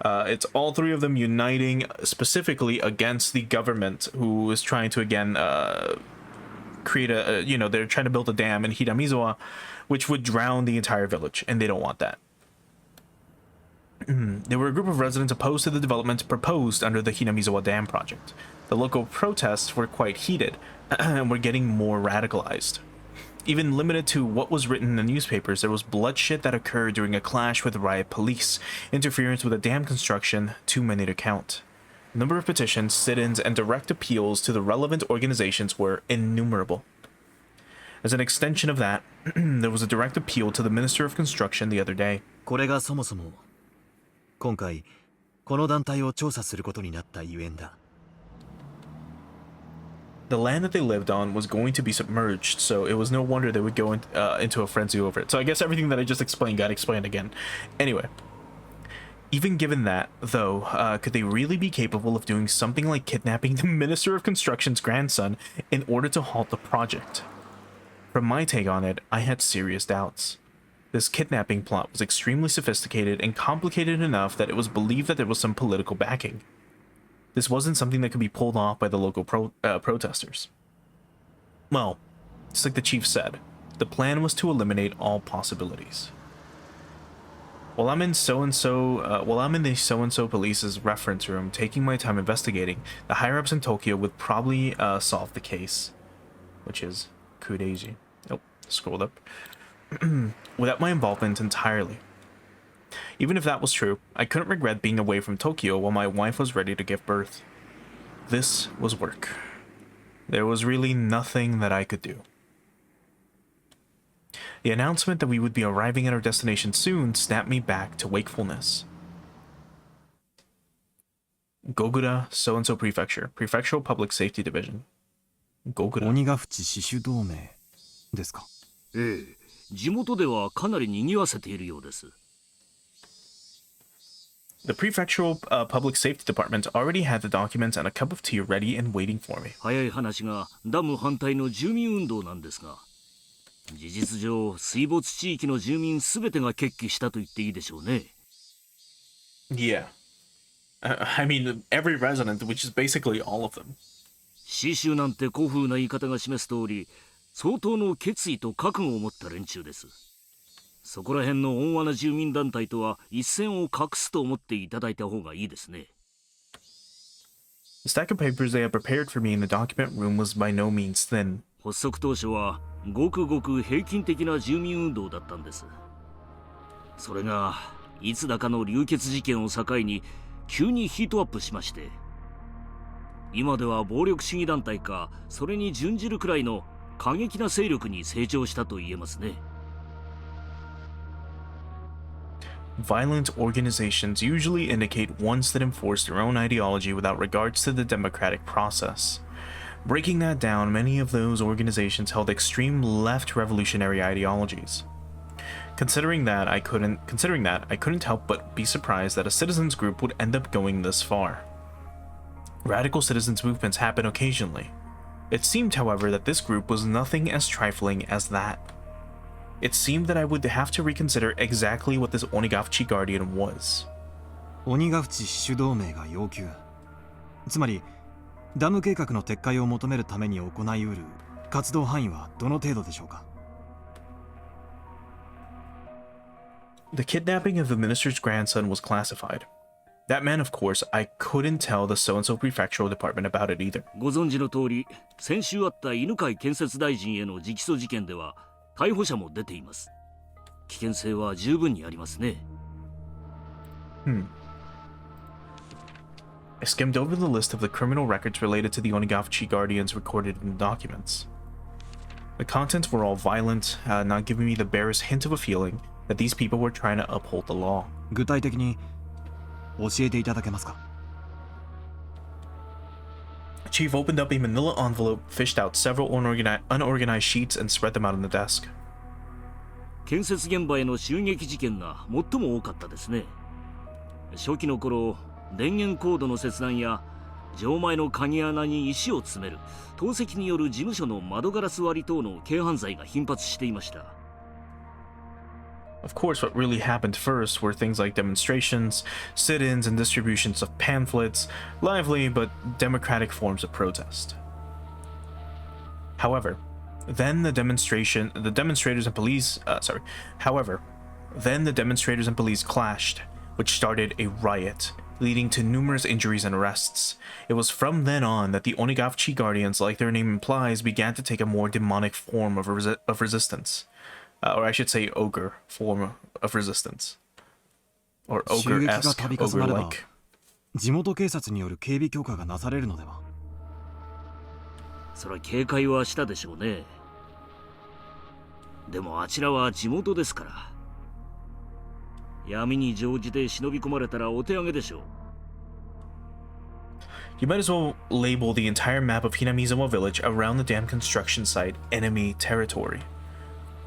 It's all three of them uniting specifically against the government, who is trying to again create a they're trying to build a dam in Hinamizawa, which would drown the entire village, and they don't want that. There were a group of residents opposed to the development proposed under the Hinamizawa Dam project. The local protests were quite heated, and were getting more radicalized. Even limited to what was written in the newspapers, there was bloodshed that occurred during a clash with riot police, interference with a dam construction, too many to count. The number of petitions, sit-ins, and direct appeals to the relevant organizations were innumerable. As an extension of that, there was a direct appeal to the Minister of Construction the other day. これがそもそも今回この団体を調査することになったゆえんだ。The land that they lived on was going to be submerged, so it was no wonder they would go into a frenzy over it. So I guess everything that I just explained got explained again. Anyway, Even given that, though, could they really be capable of doing something like kidnapping the Minister of Construction's grandson in order to halt the project? From my take on it, I had serious doubts. This kidnapping plot was extremely sophisticated and complicated enough that it was believed that there was some political backing. This wasn't something that could be pulled off by the local protesters. Well, just like the chief said, the plan was to eliminate all possibilities. While I'm in the so-and-so police's reference room taking my time investigating, the higher-ups in Tokyo would probably solve the case, which is Kudeji. Oh, scrolled up. Without my involvement entirely. Even if that was true, I couldn't regret being away from Tokyo while my wife was ready to give birth. This was work. There was really nothing that I could do. The announcement that we would be arriving at our destination soon snapped me back to wakefulness. Gogura, so-and-so Prefecture, Prefectural Public Safety Division. Gogura. 鬼ヶ淵死守同盟ですか。ええ、地元ではかなり賑わせているようです。The Prefectural Public Safety Department already had the documents and a cup of tea ready and waiting for me. 早い話がダム反対の住民運動なんですが、事実上水没地域の住民すべてが決起したと言っていいでしょうね。Yeah. I mean, every resident, which is basically all of them. 死守なんて古風な言い方が示す通り、相当の決意と覚悟を持った連中です。そこら辺の温和な住民団体とは一線を画すと思っていただいた方がいいですね。The stack of papers they had prepared for me in the document room was by no means thin. 発足当初はごくごく平均的な住民運動だったんです。それがいつだかの流血事件を境に急にヒートアップしまして、今では暴力主義団体かそれに準じるくらいの過激な勢力に成長したと言えますね。Violent organizations usually indicate ones that enforce their own ideology without regards to the democratic process. Breaking that down, many of those organizations held extreme left revolutionary ideologies. Considering that, I couldn't help but be surprised that a citizens group would end up going this far. Radical citizens movements happen occasionally. It seemed, however, that this group was nothing as trifling as that. It seemed that I would have to reconsider exactly what this Onigavachi Guardian was. 鬼ヶ淵死守同盟が要求。つまり、ダム計画の撤回を求めるために行いうる活動範囲はどの程度でしょうか。The kidnapping of the minister's grandson was classified. That meant, of course, I couldn't tell the so-and-so prefectural department about it either. ご存知の通り、先週あった犬飼建設大臣への直訴事件では逮捕者も出ています。危険性は十分にありますね。I skimmed over the list of the criminal records related to the Onigavachi Guardians recorded in the documents. The contents were all violent, not giving me the barest hint of a feeling that these people were trying to uphold the law. 具体的に教えていただけますか。Chief opened up a manila envelope, fished out several unorganized sheets, and spread them out on the desk. 建設現場への襲撃事件が最も多かったですね。初期の頃、電源コードの切断や錠前の鍵穴に石を詰める、投石による事務所の窓ガラス割り等の軽犯罪が頻発していました。Of course, what really happened first were things like demonstrations, sit-ins, and distributions of pamphlets, lively but democratic forms of protest. However, then the demonstrators and police clashed, which started a riot, leading to numerous injuries and arrests. It was from then on that the Onigavachi Guardians, like their name implies, began to take a more demonic form of resistance. Or I should say ogre form of resistance. Or ogre-esque, ogre-like. 地元警察による警備強化がなされるのでは。それは警戒はしたでしょうね。でもあちらは地元ですから。闇に乗じて忍び込まれたらお手上げでしょう。You might as well label the entire map of Hinamizawa village around the dam construction site enemy territory.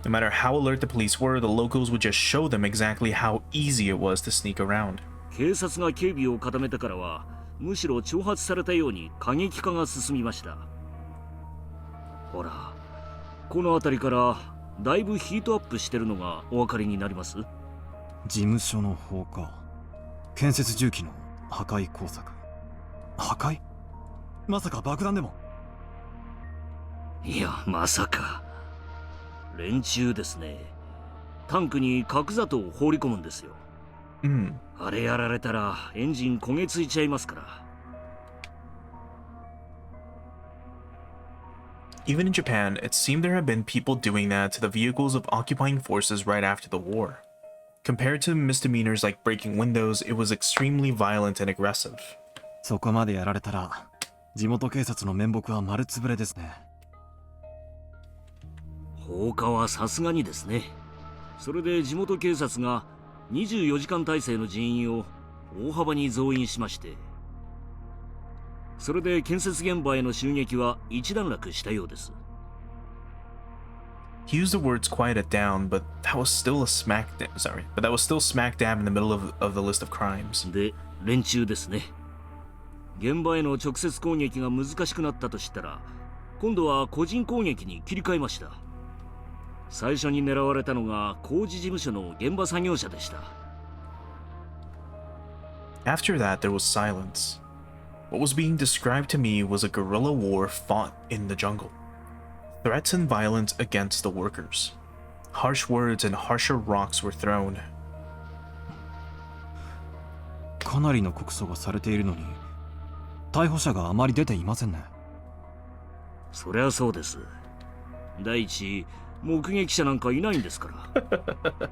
No matter how alert the police were, the locals would just show them exactly how easy it was to sneak around. 警察が警備を固めてからはむしろ挑発されたように過激化が進みました。ほら、この辺りからだいぶヒートアップしてるのがお分かりになります？事務所の放火、建設重機の破壊工作。破壊？まさか爆弾でも？いや、まさか。連中ですね。タンクに角砂糖を放り込むんですよ。あれやられたらエンジン焦げついちゃいますから。Even in Japan, it seemed there had been people doing that to the vehicles of occupying forces right after the war. Compared to misdemeanors like breaking windows, it was extremely violent and aggressive. そこまでやられたら、地元警察の面目は丸つぶれですね。放火はさすがにですね。それで地元警察が24時間体制の人員を大幅に増員しまして、それで建設現場への襲撃は一段落したようです。He used the words quiet it down, but that was still smack dab in the middle of the list of crimes. で、連中ですね。現場への直接攻撃が難しくなったと知ったら、今度は個人攻撃に切り替えました。最初に狙われたのが工事事務所の現場作業者でした。After that, there was silence. What was being described to me was a guerrilla war fought in the jungle. Threats and violence against the workers. Harsh words and harsher rocks were thrown. かなりの告訴がされているのに、逮捕者があまり出ていませんね。そりゃそうです。第一、目撃者なんかいないんですから。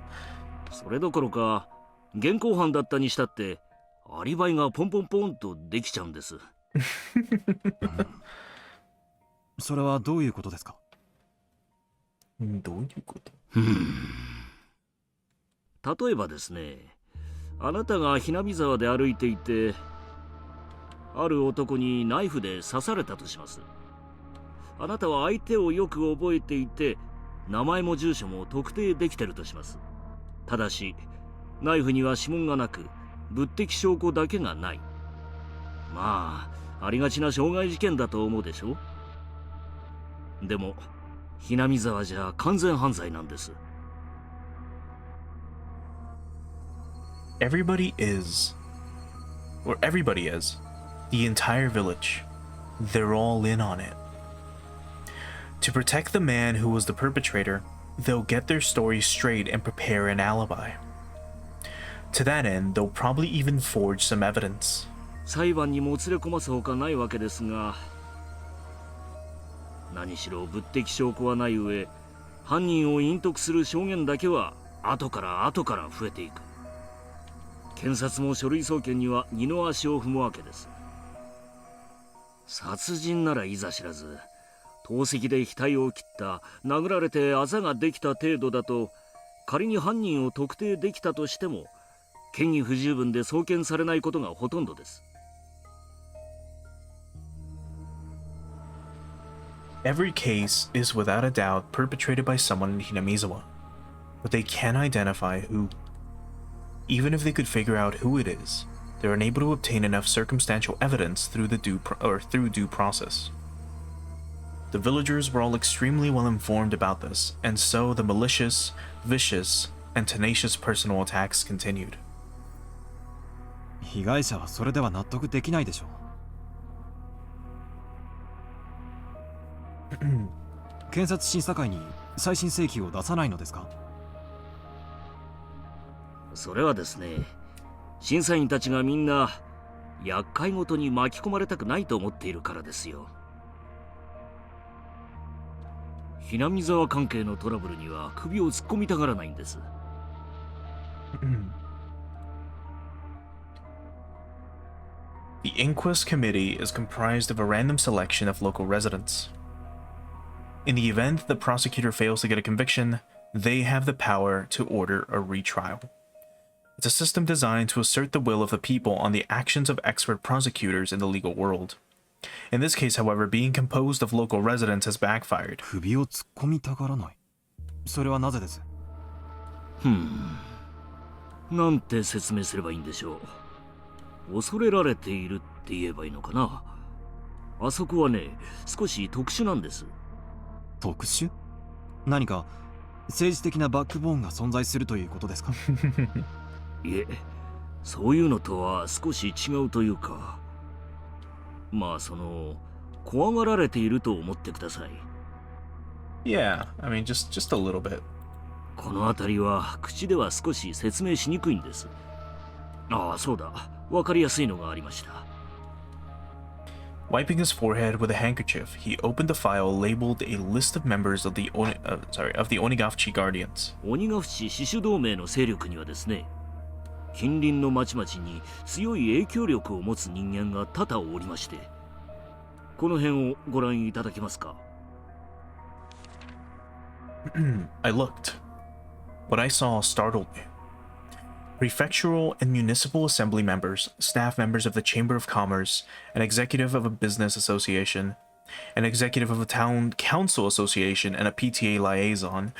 それどころか、現行犯だったにしたって、アリバイがポンポンポンとできちゃうんです。それはどういうことですか？どういうこと？例えばですね、あなたがひなみ沢で歩いていて、ある男にナイフで刺されたとします。あなたは相手をよく覚えていて、名前も住所も特定できてるとします。ただし、ナイフには指紋がなく、物的証拠だけがない。まあ、ありがちな傷害事件だと思うでしょ？でも、ひなみ沢じゃ完全犯罪なんです。Everybody is. The entire village. They're all in on it. To protect the man who was the perpetrator, they'll get their story straight and prepare an alibi. To that end, they'll probably even forge some evidence. 裁判にもつれ込ますほかないわけですが、何しろ物的証拠はない上、犯人を隠匿する証言だけは後から増えていく。検察も書類送検には二の足を踏むわけです。殺人ならいざ知らず、投石で額を切った、殴られてあざができた程度だと、仮に犯人を特定できたとしても、嫌疑不十分で送検されないことがほとんどです。Every case is without a doubt perpetrated by someone in Hinamizawa, but they can't identify who. Even if they could figure out who it is, they're unable to obtain enough circumstantial evidence through due process. The villagers were all extremely well informed about this, and so the malicious, vicious, and tenacious personal attacks continued. 被害者はそれでは納得できないでしょう。検察審査会に再審請求を出さないのですか？それはですね、審査員たちがみんな厄介ごとに巻き込まれたくないと思っているからですよ。ひなみ沢関係のトラブルには首を突っ込みたがらないんです。The inquest committee is comprised of a random selection of local residents. In the event the prosecutor fails to get a conviction, they have the power to order a retrial. It's a system designed to assert the will of the people on the actions of expert prosecutors in the legal world. In this case, however, being composed of local residents has backfired. 首を突っ込みたがらない。それはなぜです？なんて説明すればいいんでしょう。恐れられているって言えばいいのかな。あそこはね、少し特殊なんです。特殊？何か政治的なバックボーンが存在するということですか？いえ、そういうのとは少し違うというか、まあ怖がられていると思ってください。Yeah, I mean, just a little bit. この辺りは口では少し説明しにくいんです。ああ、そうだ。わかりやすいのがありました。Wiping his forehead with a handkerchief, he opened a file labeled a list of members of the Onigafchi Guardians. 鬼ヶ淵死守同盟の勢力にはですね、近隣の町々に強い影響力を持つ人間が多々おりまして、この辺をご覧いただけますか？I looked. What I saw startled me. Prefectural and municipal assembly members, staff members of the Chamber of Commerce, an executive of a business association, an executive of a town council association, and a PTA liaison.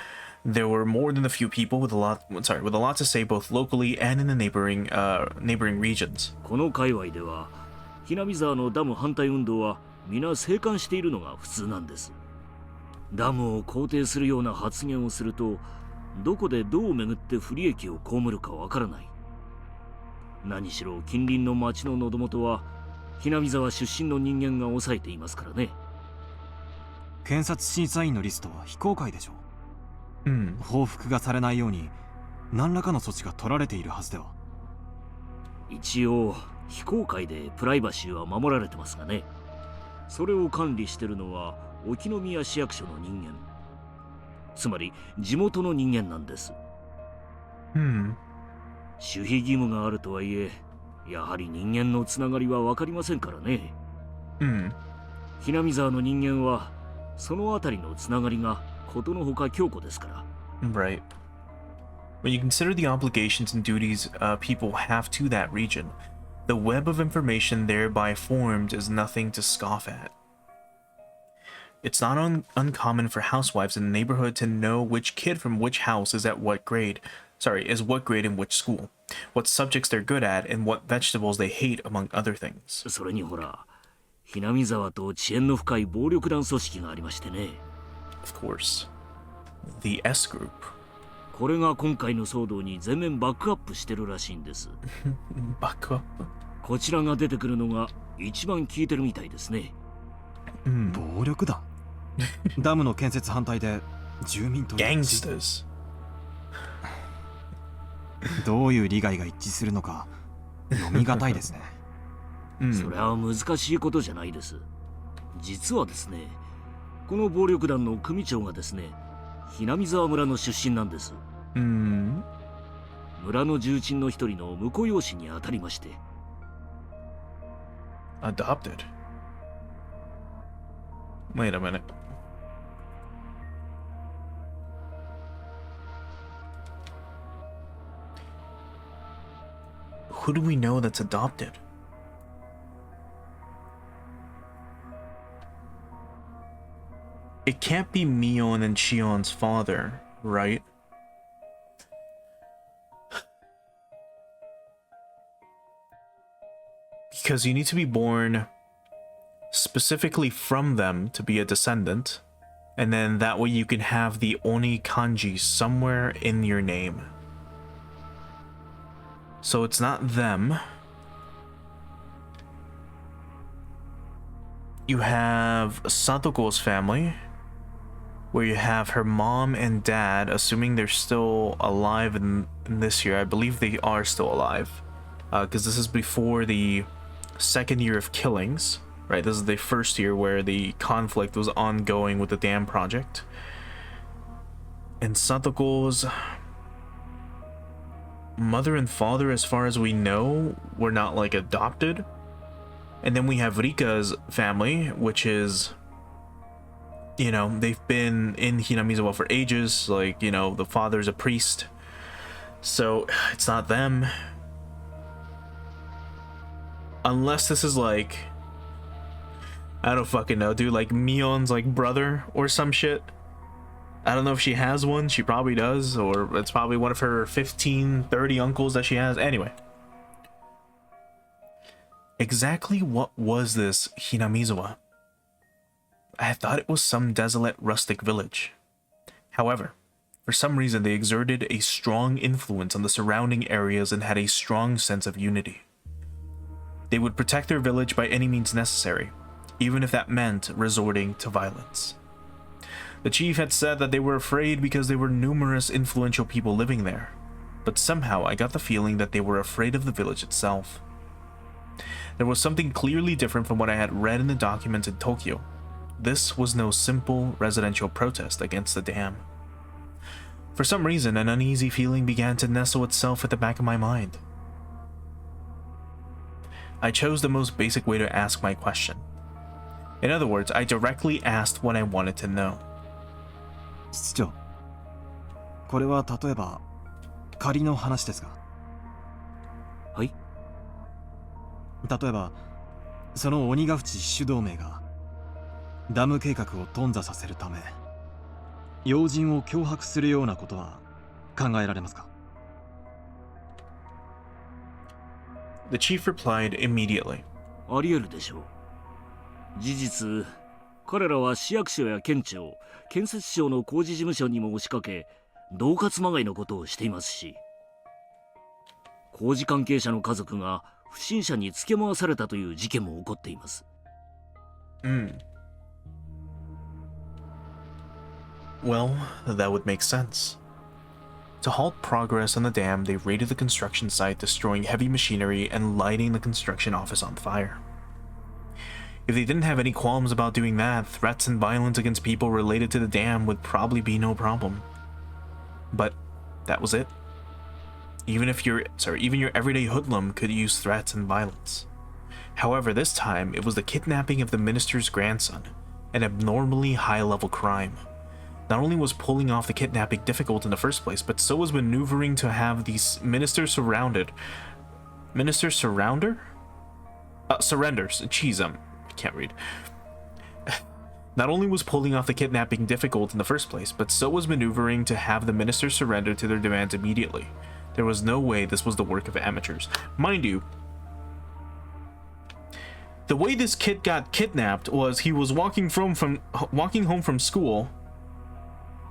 There were more than a few people with a lot to say both locally and in the neighboring regions. この界隈では、ひなみ沢のダム反対運動は皆静観しているのが普通なんです。ダムを肯定するような発言をすると、どこでどう巡って不利益を被るかわからない。何しろ近隣の町の喉元はひなみ沢出身の人間が抑えていますからね。検察審査員のリストは非公開でしょう。報復がされないように何らかの措置が取られているはずでは。一応非公開でプライバシーは守られてますがね。それを管理してるのは沖宮市役所の人間、つまり地元の人間なんです。守秘義務があるとはいえ、やはり人間のつながりは分かりませんからね。ひなみ沢の人間はそのあたりのつながりがことのほか強固ですから。Right. When you consider the obligations and duties people have to that region, the web of information thereby formed is nothing to scoff at. It's not uncommon for housewives in the neighborhood to know which kid from which house is what grade in which school, what subjects they're good at, and what vegetables they hate, among other things. それにほら、ひなみ沢と遅延の深い暴力団組織がありましてね。Of course. The S Group. これが今回の騒動に全面バックアップしてるらしいんです。バックアップ？こちらが出てくるのが一番効いてるみたいですね。暴力団？ダムの建設反対で住民とGangsters。どういう利害が一致するのか読み難いですね。それは難しいことじゃないです。実はですね、この暴力団の組長がですね、ひなみ沢村の出身なんです。村の重鎮の一人の婿養子にあたりまして。Adopted? Wait a minute. Who do we know that's adopted? It can't be Mion and Shion's father, right? Because you need to be born specifically from them to be a descendant, and then that way you can have the Oni kanji somewhere in your name. So it's not them. You have Satoko's family, where you have her mom and dad, assuming they're still alive in this year. I believe they are still alive, because this is before the second year of killings, right? This is the first year where the conflict was ongoing with the dam project. And Satoko's mother and father, as far as we know, were not like adopted. And then we have Rika's family, which is, you know, they've been in Hinamizawa for ages. Like, you know, the father's a priest. So it's not them. Unless this is like, I don't fucking know, dude, like Mion's like brother or some shit. I don't know if she has one. She probably does. Or it's probably one of her 15, 30 uncles that she has. Anyway. Exactly what was this Hinamizawa? I thought it was some desolate rustic village. However, for some reason they exerted a strong influence on the surrounding areas and had a strong sense of unity. They would protect their village by any means necessary, even if that meant resorting to violence. The chief had said that they were afraid because there were numerous influential people living there, but somehow I got the feeling that they were afraid of the village itself. There was something clearly different from what I had read in the documents in Tokyo. This was no simple residential protest against the dam. For some reason, an uneasy feeling began to nestle itself at the back of my mind. I chose the most basic way to ask my question. In other words, I directly asked what I wanted to know. 室長、これは例えば仮の話ですが。はい。例えば、その鬼ヶ淵主導名がダム計画を頓挫させるため、要人を脅迫するようなことは考えられますか？ The chief replied immediately. あり得るでしょう。事実、彼らは市役所や県庁、建設省の工事事務所にも押しかけ、恫喝まがいのことをしていますし、工事関係者の家族が不審者につけ回されたという事件も起こっています。Well, that would make sense. To halt progress on the dam, they raided the construction site, destroying heavy machinery and lighting the construction office on fire. If they didn't have any qualms about doing that, threats and violence against people related to the dam would probably be no problem. But that was it. Even your everyday hoodlum could use threats and violence. However, this time it was the kidnapping of the minister's grandson, an abnormally high-level crime. Not only was pulling off the kidnapping difficult in the first place, but so was maneuvering to have these ministers surrounded. Minister surrounder? Surrenders. Jeez, I can't read. Not only was pulling off the kidnapping difficult in the first place, but so was maneuvering to have the ministers surrender to their demands immediately. There was no way this was the work of amateurs. Mind you, the way this kid got kidnapped was he was walking home from school.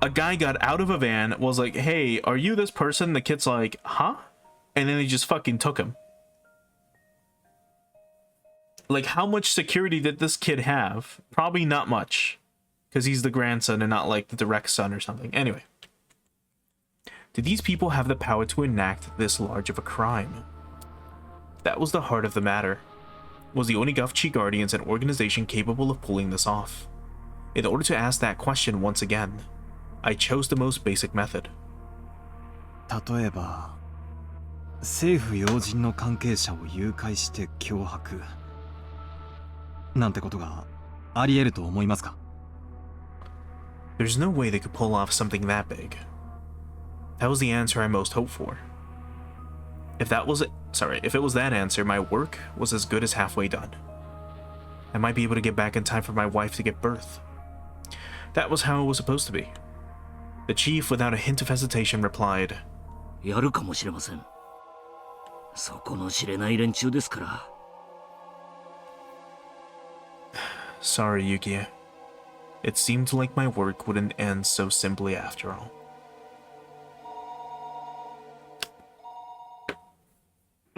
A guy got out of a van, was like, "Hey, are you this person?" The kid's like, "Huh?" And then they just fucking took him. Like, how much security did this kid have? Probably not much. Because he's the grandson and not like the direct son or something. Anyway. Did these people have the power to enact this large of a crime? That was the heart of the matter. Was the Onigashiki Guardians an organization capable of pulling this off? In order to ask that question once again, I chose the most basic method. 例えば、政府要人の関係者を誘拐して脅迫なんてことがあり得ると思いますか？ There's no way they could pull off something that big. That was the answer I most hoped for. If it was that answer, my work was as good as halfway done. I might be able to get back in time for my wife to give birth. That was how it was supposed to be. The chief, without a hint of hesitation, replied, やるかもしれません。そこの知れない連中ですから。Sorry, Yukiya. It seemed like my work wouldn't end so simply after all.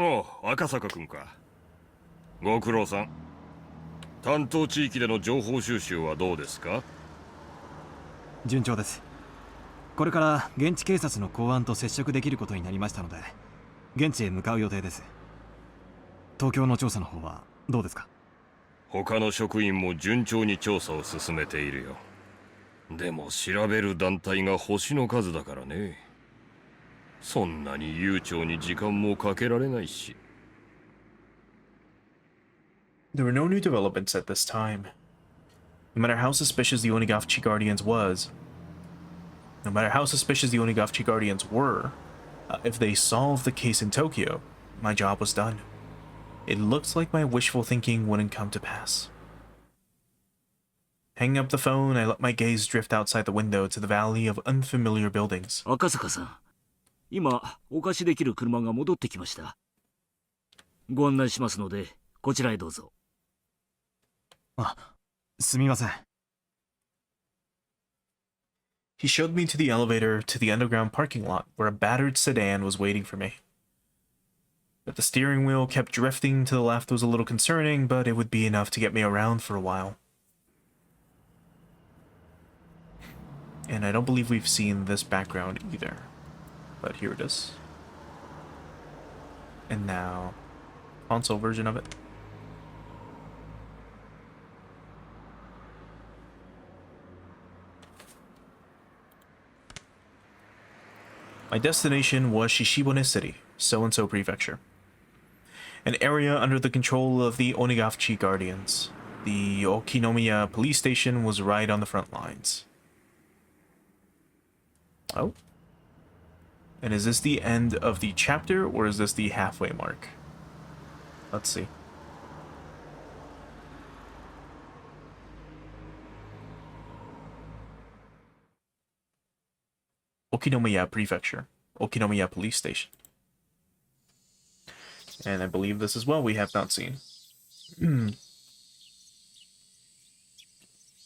おう、赤坂君か。ご苦労さん。担当地域での情報収集はどうですか？順調です。これから現地警察の公安と接触できることになりましたので、現地へ向かう予定です。東京の調査の方はどうですか？他の職員も順調に調査を進めているよ。でも調べる団体が星の数だからね。そんなに悠長に時間もかけられないし。There were no new developments at this time. No matter how suspicious the Onigashiki Guardians were, if they solved the case in Tokyo, my job was done. It looked like my wishful thinking wouldn't come to pass. Hanging up the phone, I let my gaze drift outside the window to the valley of unfamiliar buildings. 赤坂さん、今お貸しできる車が戻ってきました。ご案内しますので、こちらへどうぞ。あ、すみません。He showed me to the elevator to the underground parking lot where a battered sedan was waiting for me. That the steering wheel kept drifting to the left was a little concerning, but it would be enough to get me around for a while. And I don't believe we've seen this background either. But here it is. And now, console version of it. My destination was Shishibone City, so-and-so prefecture. An area under the control of the Onigafchi Guardians. The Okinomiya police station was right on the front lines. Oh. And is this the end of the chapter, or is this the halfway mark? Let's see. Okinomiya Prefecture. Okinomiya Police Station. And I believe this as well we have not seen.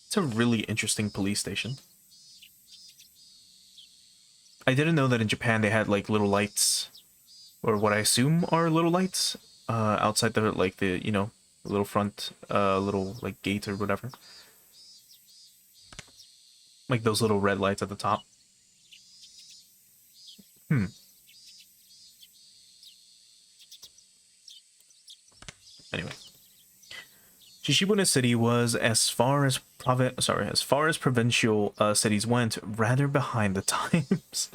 It's a really interesting police station. I didn't know that in Japan they had like little lights, or what I assume are little lights, outside the like the, you know, little front little like gate or whatever. Like those little red lights at the top. Anyway, Shishibune City was as far as provincial cities went, rather behind the times.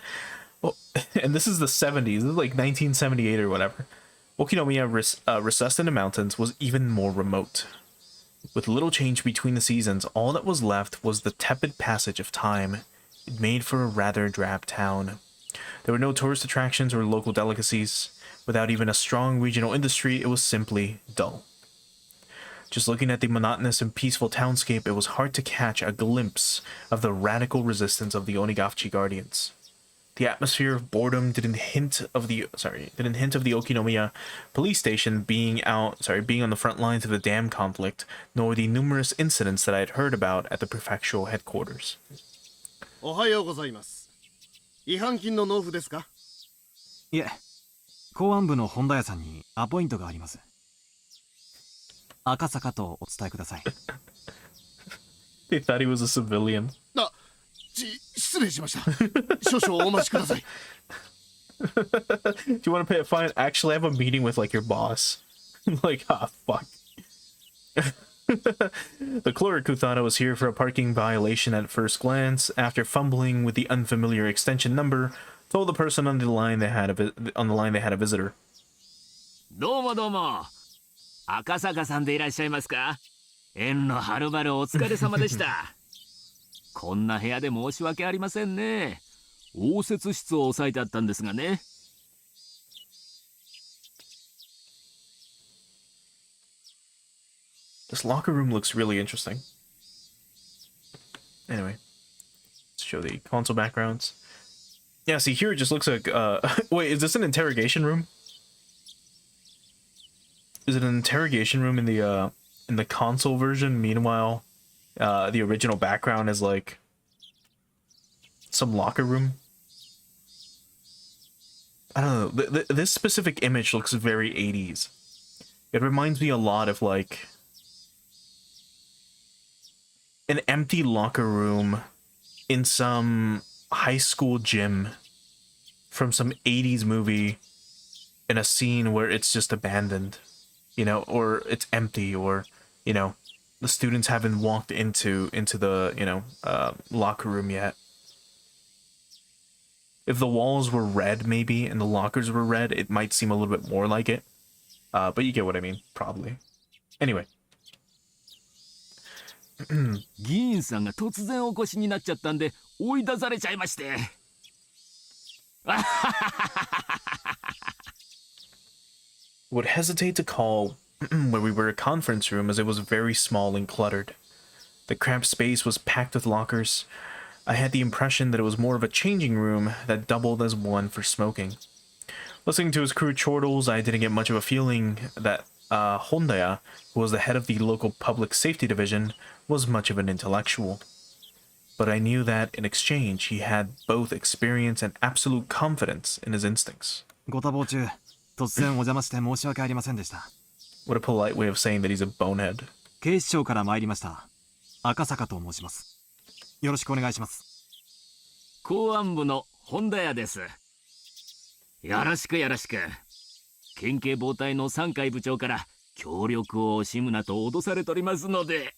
Well, and this is the 70s. This is like 1978 or whatever. Okinomiya, recessed in the mountains, was even more remote. With little change between the seasons, all that was left was the tepid passage of time. It made for a rather drab town. There were no tourist attractions or local delicacies. Without even a strong regional industry, it was simply dull. Just looking at the monotonous and peaceful townscape, it was hard to catch a glimpse of the radical resistance of the Onigafchi Guardians. The atmosphere of boredom didn't hint of the Okinomiya police station being on the front lines of the dam conflict, nor the numerous incidents that I had heard about at the prefectural headquarters. おはようございます。違反金の納付ですか？いえ、公安部の本田屋さんにアポイントがあります。赤坂とお伝えください。They thought he was a civilian. 失礼しました。少々お待ちください。Do you want to pay a fine? Actually, I have a meeting with like your boss. Like, fuck. The clerk, who thought I was here for a parking violation at first glance, after fumbling with the unfamiliar extension number, told the person on the line they had a visitor. どうもどうも。赤坂さんでいらっしゃいますか？縁のはるばるお疲れ様でした。こんな部屋で申し訳ありませんね。応接室を押さえてあったんですがね。This locker room looks really interesting. Anyway, let's show the console backgrounds. Yeah, see, here it just looks like, wait, is this an interrogation room? Is it an interrogation room in the console version? Meanwhile, the original background is like some locker room. I don't know. This specific image looks very 80s. It reminds me a lot of like an empty locker room in some high school gym from some 80s movie in a scene where it's just abandoned, you know, or it's empty, or, you know, the students haven't walked into the, you know, locker room yet. If the walls were red, maybe, and the lockers were red, it might seem a little bit more like it. But you get what I mean, probably. Anyway. 議員さんが突然お越しになっちゃったんで追い出されちゃいまして。Would hesitate to call where we were a conference room, as it was very small and cluttered. The cramped space was packed with lockers. I had the impression that it was more of a changing room that doubled as one for smoking. Listening to his crude chortles, I didn't get much of a feeling that Hondaya, who was the head of the local public safety division, was much of an intellectual. But I knew that in exchange he had both experience and absolute confidence in his instincts. ご多忙中、突然お邪魔して申し訳ありませんでした。What a polite way of saying that he's a bonehead. 警視庁から参りました。赤坂と申します。よろしくお願いします。公安部の本田屋です。よろしくよろしく。県警防隊の3階部長から協力を惜しむなと脅されておりますので。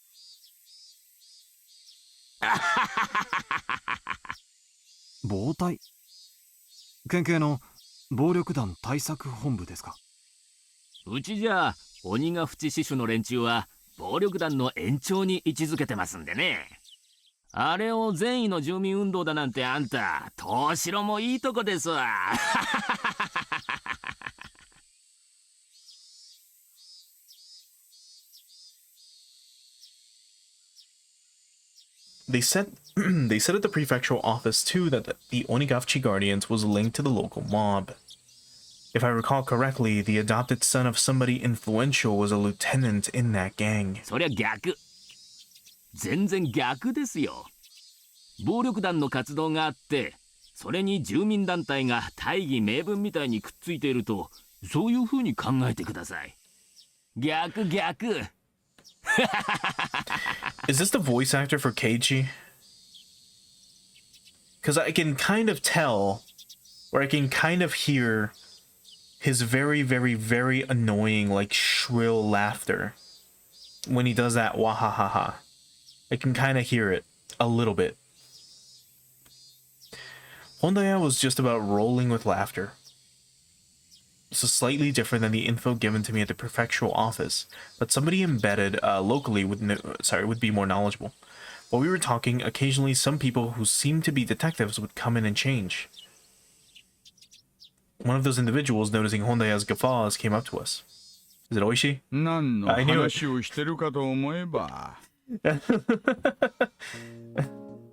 防隊？県警の暴力団対策本部ですか？うちじゃ鬼ヶ淵支所の連中は暴力団の延長に位置づけてますんでね。あれを善意の住民運動だなんてあんた、東城もいいとこですわ。They said they said at the prefectural office too that the Onigafchi Guardians was linked to the local mob. If I recall correctly, the adopted son of somebody influential was a lieutenant in that gang. そりゃ逆。全然逆ですよ。暴力団の活動があって、それに住民団体が大義名分みたいにくっついていると、そういう風に考えてください。逆。Is this the voice actor for Keiichi? Because I can kind of tell, or I can kind of hear his very, very, very annoying, like, shrill laughter when he does that wahahaha. I can kind of hear it a little bit. Hondaya was just about rolling with laughter. This is slightly different than the info given to me at the prefectural office, but somebody embedded locally would be more knowledgeable. While we were talking, occasionally some people who seemed to be detectives would come in and change. One of those individuals, noticing Hondaya's guffaws, came up to us. Is it Oishi? I knew it.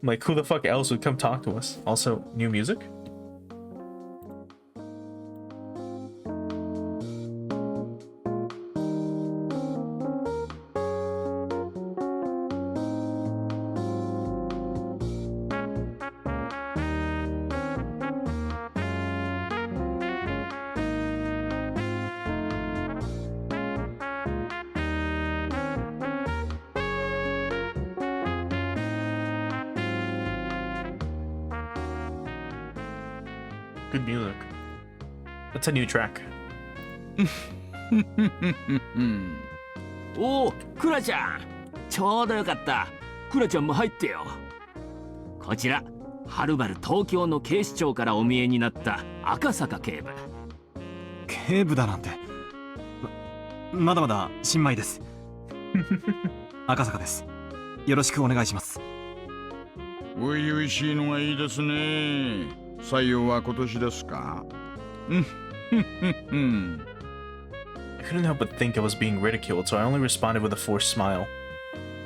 Like, who the fuck else would come talk to us? Also, new music? Good music. That's a new track. おお、クラちゃん。ちょうどよかった。クラちゃんも入ってよ。こちら、はるばる東京の警視庁からお見えになった赤坂警部。警部だなんて。まだまだ新米です。赤坂です。よろしくお願いします。初々しいのがいいですね。採用は今年ですか？I couldn't help but think I was being ridiculed, so I only responded with a forced smile.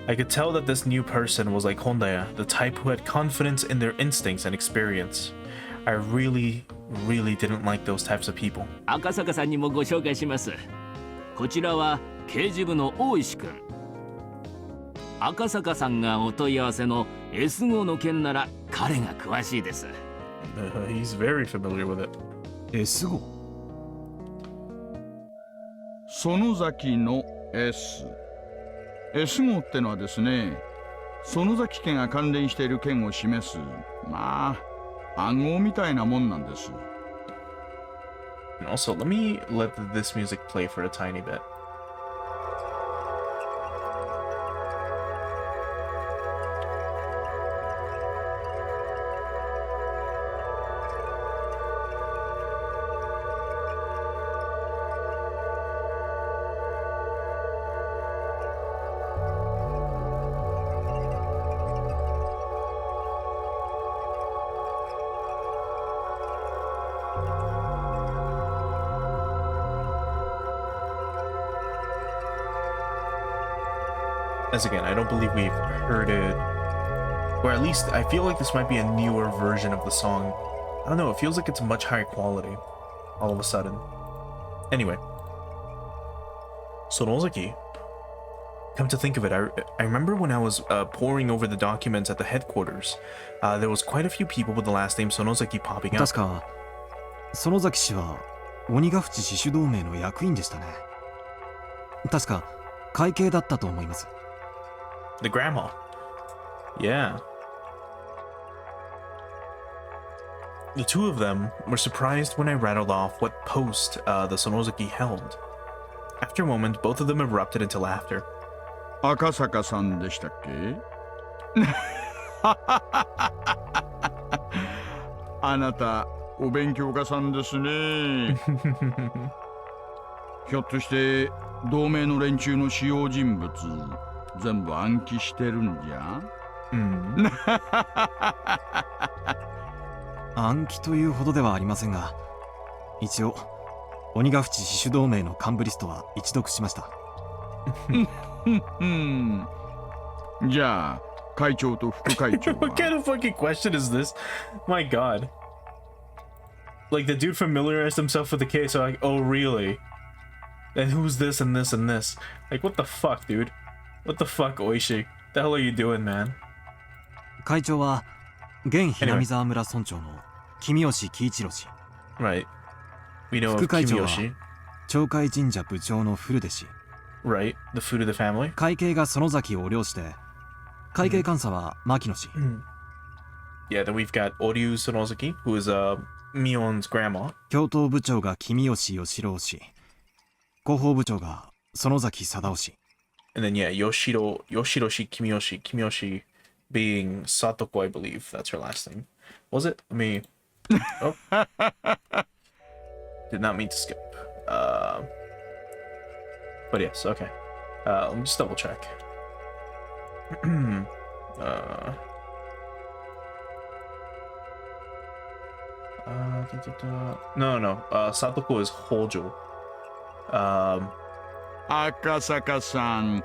I could tell that this new person was like Hondaya, the type who had confidence in their instincts and experience. I really didn't like those types of people. 赤坂さんにもご紹介します。こちらは刑事部の大石くん。赤坂さんがお問い合わせの S 号の件なら彼が詳しいです。He's very familiar with it. S 号？園崎の S 号ってのはですね、園崎家が関連している件を示す、まあ暗号みたいなもんなんです。And also, let me let this music play for a tiny bit. As again, I don't believe we've heard it, or at least I feel like this might be a newer version of the song. I don't know, it feels like it's much higher quality all of a sudden. Anyway, Sonozaki. Come to think of it, I remember when I was poring over the documents at the headquarters, there was quite a few people with the last name Sonozaki popping up. 確か園崎氏は鬼ヶ淵獅子同盟の役員でしたね。確か会計だったと思います。 The grandma. Yeah. The two of them were surprised when I rattled off what post the Sonozaki held. After a moment, both of them erupted into laughter. 赤坂さんでしたっけ？あなたお勉強家さんですね。ひょっとして同盟の連中の主要人物全部暗記してるんじゃ？暗記というほどではありませんが、一応鬼ヶ淵獅子同盟の幹部リストは一読しました。じゃあ会長と副会長は What kind of fucking question is this? My god. Like the dude familiarized himself with the case, so like, oh really? And who's this and this and this? Like what the fuck, dude? What the fuck, Oishi? The hell are you doing, man? 会長は現比南沢村村長の君吉喜一郎氏。Right. We know of 副会長は Kimiyoshi. 町会神社部長の古出氏。Right. The food of the family. 会計が園崎を領して、会計監査は牧野氏。Yeah, then we've got Oryu Sonozaki, who is Mion's grandma. 教頭部長が君吉義郎氏。広報部長が園崎貞夫氏。And then yeah, Yoshiroshi Kimiyoshi being Satoko, I believe. That's her last name. Was it? Let me... Oh. Did not mean to skip. But yes, okay. Let me just double check. No. Satoko is Hojo. 赤坂さん、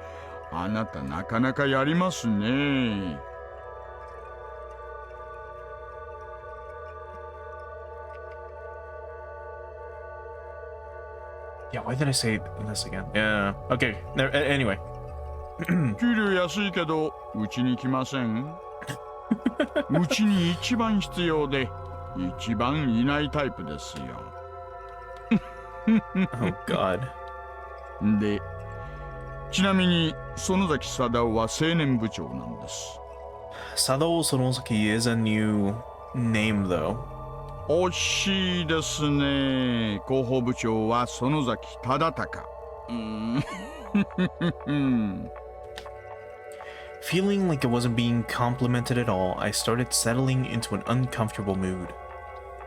あなたなかなかやりますね。Yeah, why did I say this again? Yeah, okay. Anyway. 給料安いけど、うちに来ません？うちに一番必要で、一番いないタイプですよ。Oh God. で、ちなみに園崎貞夫は青年部長なんです。Sadao Sonozaki is a new name, though. 惜しいですね。広報部長は園崎忠孝。Feeling like it wasn't being complimented at all, I started settling into an uncomfortable mood.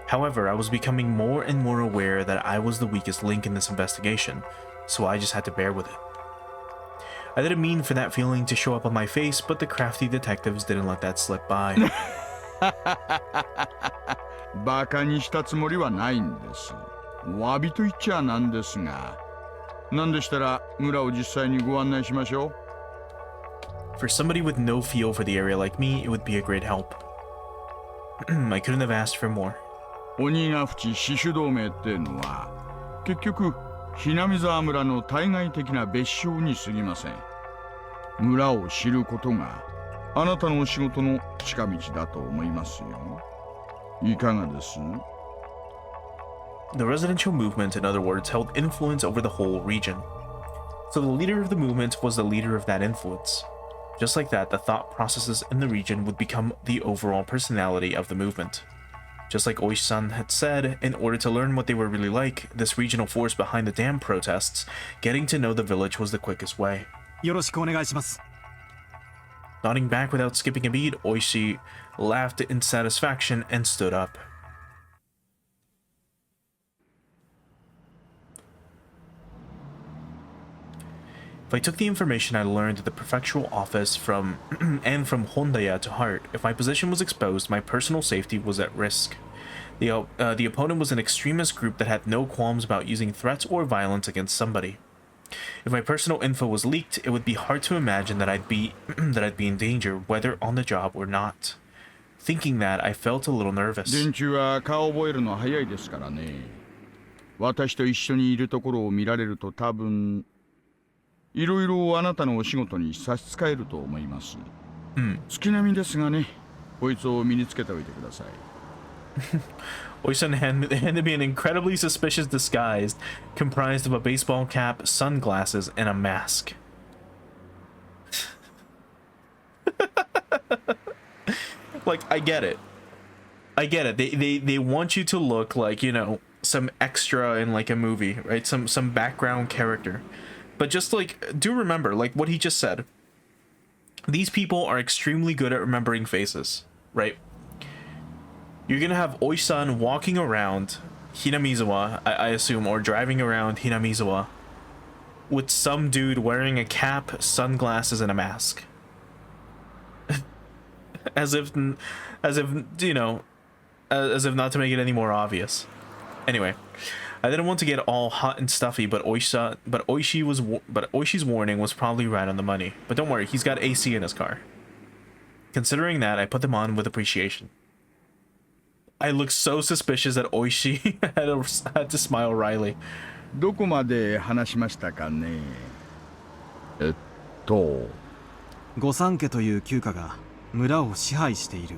However, I was becoming more and more aware that I was the weakest link in this investigation, so I just had to bear with it. I didn't mean for that feeling to show up on my face, but the crafty detectives didn't let that slip by. バカにしたつもりはないんです。お詫びと言っちゃなんですが、なんでしたら村を実際にご案内しましょう。For somebody with no feel for the area like me, it would be a great help. I couldn't have asked for more. 鬼ヶ淵獅子同盟っていうのは、結局ひなみ沢村の対外的な別称に過ぎません。村を知ることがあなたのお仕事の近道だと思いますよ。いかがです？ The residential movement, in other words, held influence over the whole region. So the leader of the movement was the leader of that influence. Just like that, the thought processes in the region would become the overall personality of the movement. Just like Oishi-san had said, in order to learn what they were really like, this regional force behind the dam protests, getting to know the village was the quickest way. よろしくお願いします。 Nodding back without skipping a beat, Oishi laughed in satisfaction and stood up. If I took the information I learned at the prefectural office from and from Hondaya to heart, if my position was exposed, my personal safety was at risk. The opponent was an extremist group that had no qualms about using threats or violence against somebody. If my personal info was leaked, it would be hard to imagine that I'd be in danger, whether on the job or not. Thinking that, I felt a little nervous. 連中は顔覚えるの早いですからね。私と一緒にいるところを見られると多分いろいろあなたのお仕事に差し支えると思います。月並みですがね、こいつを身につけておいてください。Oisan handed me an incredibly suspicious disguise comprised of a baseball cap, sunglasses, and a mask. Like, I get it. I get it. They want you to look like, you know, some extra in like a movie, right? Some background character. But just like, do remember, like what he just said. These people are extremely good at remembering faces, right? You're gonna have Oisan walking around Hinamizawa, I assume, or driving around Hinamizawa with some dude wearing a cap, sunglasses, and a mask. as if, you know, as if not to make it any more obvious. Anyway, I didn't want to get all hot and stuffy, but Oishi's warning was probably right on the money. But don't worry, he's got AC in his car. Considering that, I put them on with appreciation. I look so suspicious that Oishi had to smile wryly. どこまで話しましたかね。御三家という旧家が村を支配している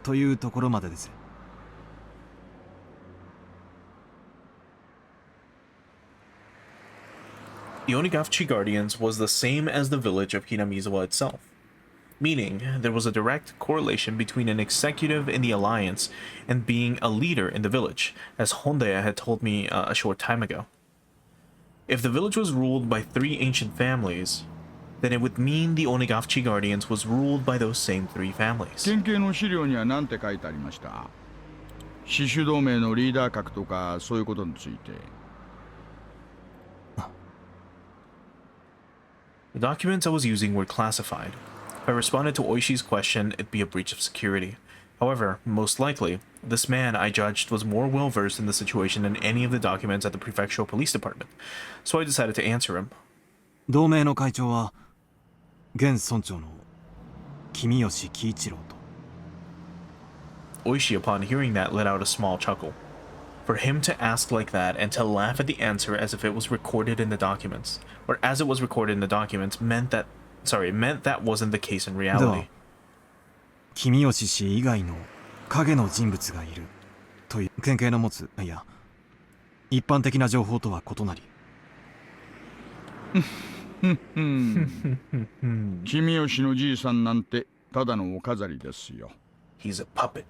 というところまでです。The Onigashiki Guardians was the same as the village of Hinamizawa itself, meaning there was a direct correlation between an executive in the alliance and being a leader in the village, as Hondeya had told me a short time ago. If the village was ruled by 3 ancient families, then it would mean the Onigashiki Guardians was ruled by those same 3 families. 県警の資料には何て書いてありました？死守同盟のリーダー格とかそういうことについて。The documents I was using were classified. If I responded to Oishi's question, it'd be a breach of security. However, most likely, this man I judged was more well-versed in the situation than any of the documents at the prefectural police department, so I decided to answer him. 同盟の会長は現村長の君吉喜一郎と。Oishi, upon hearing that, let out a small chuckle. For him to ask like that and to laugh at the answer as if it was recorded in the documents, or as it was recorded in the documents, meant that wasn't the case in reality. 君吉氏以外の影の人物がいるという県警の持つ、いや、一般的な情報とは異なり。君吉のじいさんなんてただのお飾りですよ。He's a puppet.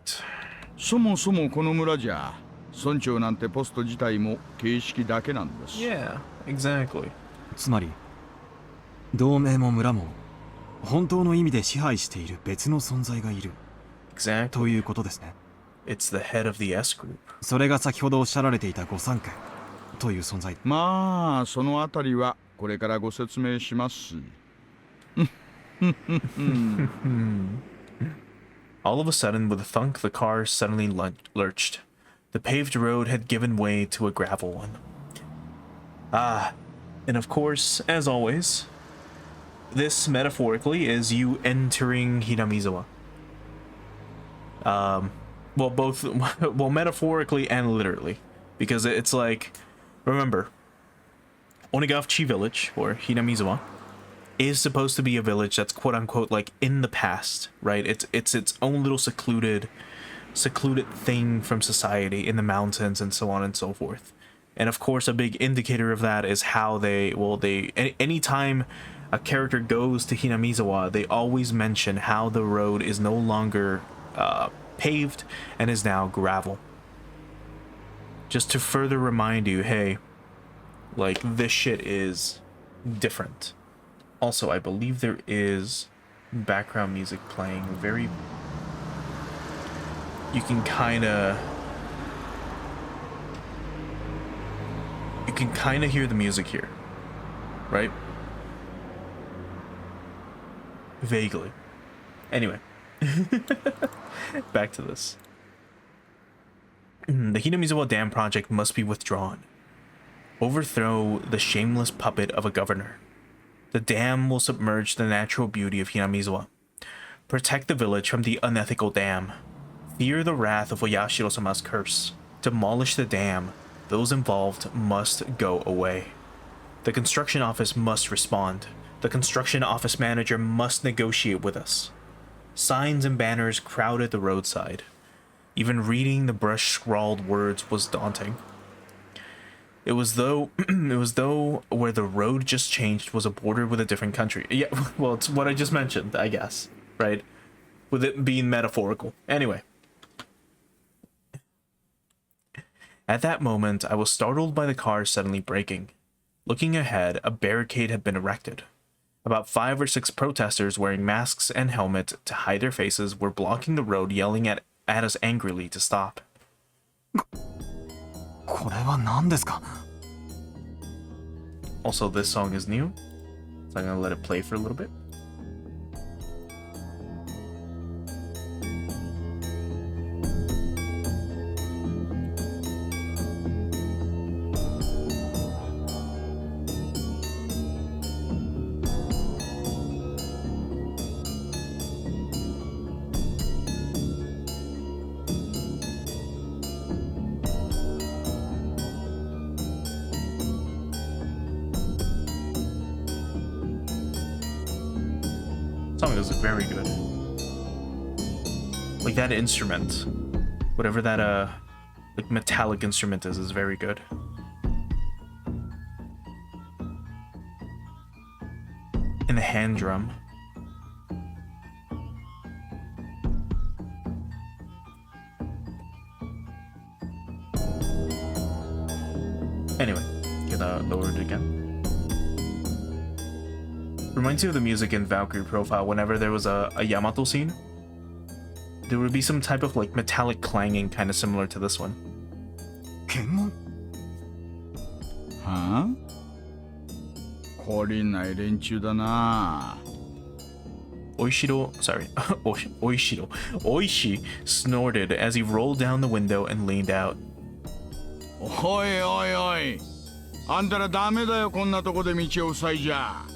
そもそもこの村じゃ村長なんてポスト自体も形式だけなんです。Yeah, exactly. つまり同盟も村も本当の意味で支配している別の存在がいる。Exactly. ということですね。It's the head of the S group. それが先ほどおっしゃられていた御三家という存在。まあそのあたりはこれからご説明します。All of a sudden, with a thunk, the car suddenly lurched. The paved road had given way to a gravel one. Ah, and of course, as always, this metaphorically is you entering Hinamizawa. Well, metaphorically and literally, because it's like, remember, Onigashiki Village, or Hinamizawa, is supposed to be a village that's quote unquote like in the past, right? It's its own little secluded thing from society in the mountains and so on and so forth. And of course, a big indicator of that is how anytime a character goes to Hinamizawa, they always mention how the road is no longer paved and is now gravel. Just to further remind you, hey, like this shit is different. Also, I believe there is background music playing very... You can kind of hear the music here, right? Vaguely. Anyway, back to this. The Hinamizawa Dam project must be withdrawn. Overthrow the shameless puppet of a governor. The dam will submerge the natural beauty of Hinamizawa. Protect the village from the unethical dam. Fear the wrath of Oyashiro-sama's curse. Demolish the dam. Those involved must go away. The construction office must respond. The construction office manager must negotiate with us. Signs and banners crowded the roadside. Even reading the brush-scrawled words was daunting. It was though where the road just changed was a border with a different country. Yeah, well, it's what I just mentioned, I guess, right? With it being metaphorical. Anyway. At that moment, I was startled by the car suddenly braking. Looking ahead, a barricade had been erected. About 5 or 6 protesters wearing masks and helmets to hide their faces were blocking the road, yelling at us angrily to stop. これは何ですか? Also, this song is new, so I'm gonna let it play for a little bit. Song is very good. Like that instrument, whatever that like metallic instrument is very good. And the hand drum. Anyway, get lowered again. Reminds you of the music in Valkyrie Profile. Whenever there was a Yamato scene, there would be some type of like metallic clanging, kind of similar to this one. Huh? 懲りない連中だな。Oishiro snorted as he rolled down the window and leaned out. おいおいおい。あんたらダメだよ、こんなとこで道を塞いじゃ。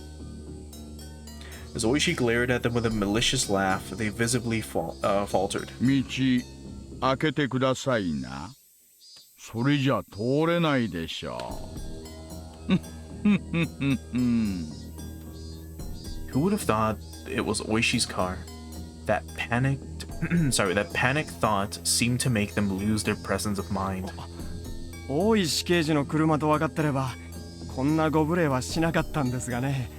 As Oishi glared at them with a malicious laugh, they visibly faltered. 道開けてくださいな。それじゃ通れないでしょう。Who would have thought it was Oishi's car? That panic thought seemed to make them lose their presence of mind. 大石刑事の車と分かってればこんなご無礼はしなかったんですがね。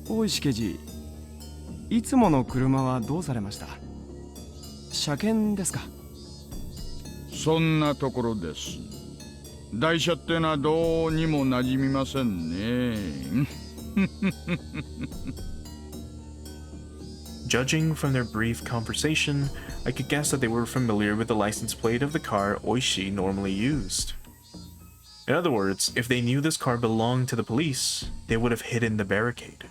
大石刑事、いつもの車はどうされました？車検ですか？そんなところです。台車ってのはどうにも馴染みませんね。Judging from their brief conversation, I could guess that they were familiar with the license plate of the car Oishi normally used. In other words, if they knew this car belonged to the police, they would have hidden the barricade.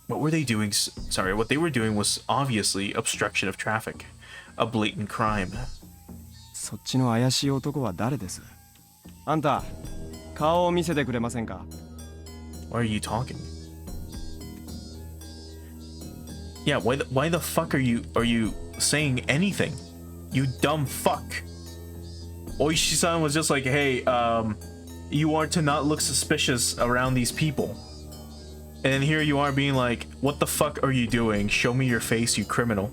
What were they doing? Sorry, what they were doing was obviously obstruction of traffic, a blatant crime. そっちの怪しい男は誰です？あんた、顔を見せてくれませんか？ Why are you talking? Yeah, why the fuck are you saying anything? You dumb fuck. Oishi-san was just like, hey, you are to not look suspicious around these people. And then here you are being like, what the fuck are you doing? Show me your face, you criminal.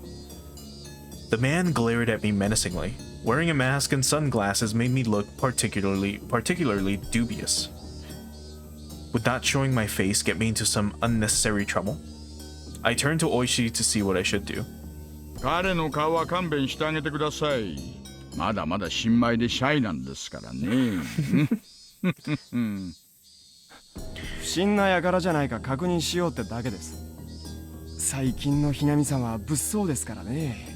The man glared at me menacingly. Wearing a mask and sunglasses made me look particularly dubious. Would not showing my face get me into some unnecessary trouble? I turned to Oishi to see what I should do. 彼の顔は勘弁してあげてください。まだまだ新米でシャイなんですからね。不審な輩じゃないか確認しようってだけです。最近のひなみさんは物騒ですからね。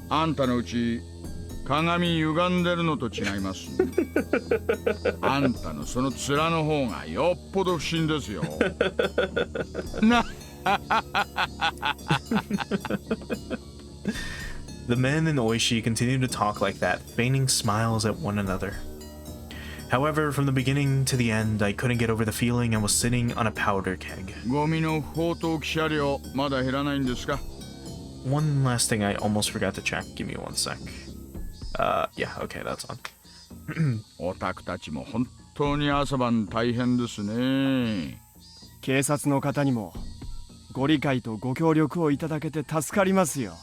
あんたのうち鏡歪んでるのと違います。あんたのその面の方がよっぽど不審ですよ。な。The men and Oishi continued to talk like that, feigning smiles at one another. However, from the beginning to the end, I couldn't get over the feeling I was sitting on a powder keg. ゴミの不法投棄車両まだ減らないんですか？ One last thing I almost forgot to check. Give me one sec. Yeah, okay, that's on. オタクたちも本当に朝晩大変ですね。警察の方にもご理解とご協力をいただけて助かりますよ。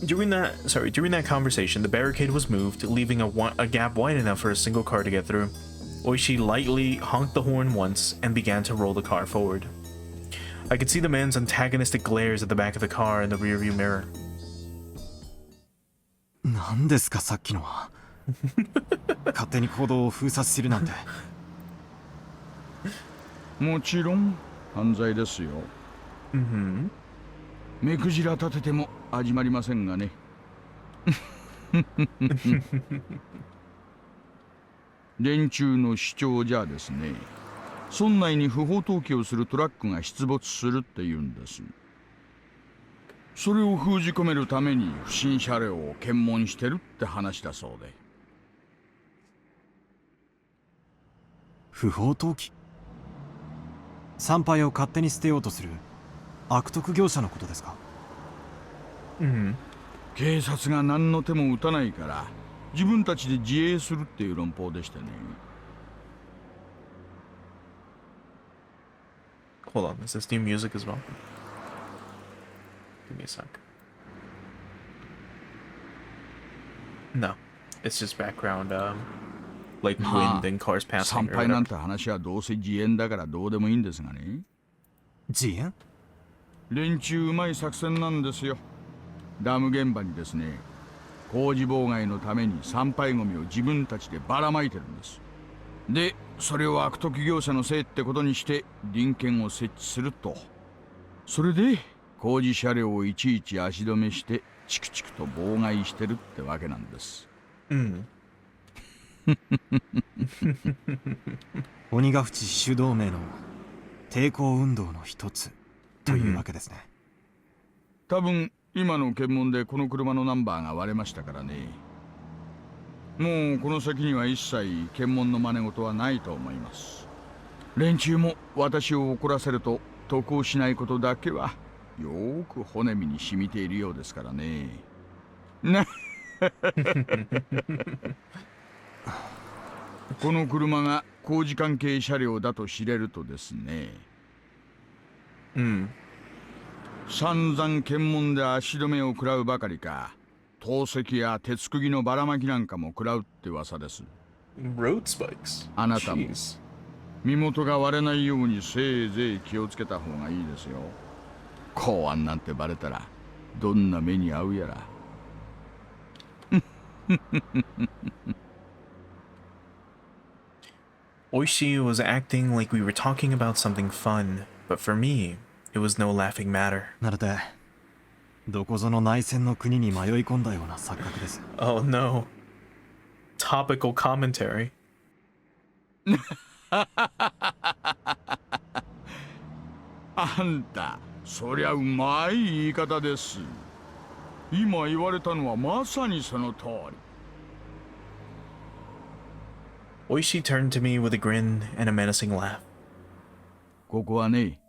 During that conversation, the barricade was moved, leaving a gap wide enough for a single car to get through. Oishi lightly honked the horn once and began to roll the car forward. I could see the man's antagonistic glares at the back of the car in the rearview mirror. 何ですかさっきのは。勝手に行動を封殺するなんて。もちろん犯罪ですよ。目くじら立てても始まりませんがね。連中の主張じゃですね、村内に不法投棄をするトラックが出没するって言うんです。それを封じ込めるために不審車両を検問してるって話だそうで。不法投棄？参拝を勝手に捨てようとする悪徳業者のことですか？警察が何の手も打たないから自分たちで自衛するっていう論法でしてね。Hold on, is this new music as well? Give me a sec. No, it's just background, like wind and cars passing. 参拝なんて話はどうせ自演だからどうでもいいんですがね。自演？連中うまい作戦なんですよ。ダム現場にですね、工事妨害のために参拝ゴミを自分たちでばらまいてるんです。で、それを悪徳業者のせいってことにして臨検を設置すると。それで工事車両をいちいち足止めしてチクチクと妨害してるってわけなんです。鬼ヶ淵死守同盟の抵抗運動の一つというわけですね。多分今の検問でこの車のナンバーが割れましたからね。もうこの先には一切検問の真似事はないと思います。連中も私を怒らせると得をしないことだけはよーく骨身に染みているようですからね。この車が工事関係車両だと知れるとですね。散々検問で足止めを食らうばかりか、投石や鉄釘のばらまきなんかも食らうって噂です。Road spikes. あなたも身元が割れないようにせいぜい気をつけた方がいいですよ。公安なんてバレたらどんな目に遭うやら。Oishi was acting like we were talking about something fun, but for me, it was no laughing matter. なるで、どこぞの内戦の国に迷い込んだような錯覚です。Oh no. Topical commentary. あんた、そりゃうまい言い方です。今言われたのはまさにその通り。Oishi turned to me with a grin and a menacing laugh. ここはね、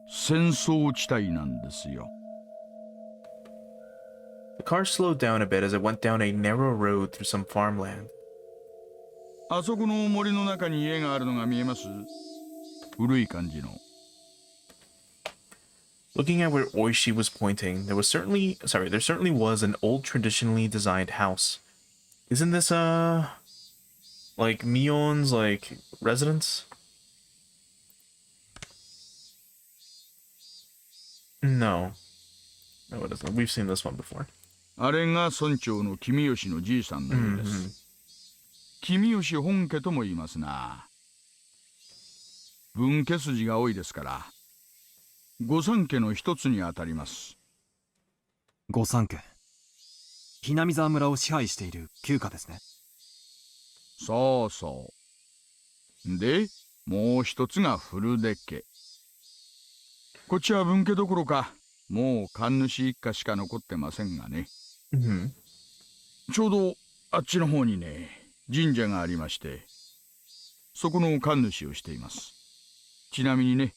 戦争地帯なんですよ。The car slowed down a bit as it went down a narrow road through some farmland. あそこの森の中に家があるのが見えます？古い感じの。Looking at where Oishi was pointing, there certainly was an old traditionally designed house. Isn't this, like Mion's, like, residence? No. No, it isn't. We've seen this one before. あれが村長の君吉のじいさんのようです。君吉本家とも言いますな。分家筋が多いですから、御三家の一つにあたります。御三家。ひなみ沢村を支配している旧家ですね。そうそう。で、もう一つが古出家。こっちは分家どころか、もう神主一家しか残ってませんがね。ちょうどあっちの方にね、神社がありまして、そこの神主をしています。ちなみにね、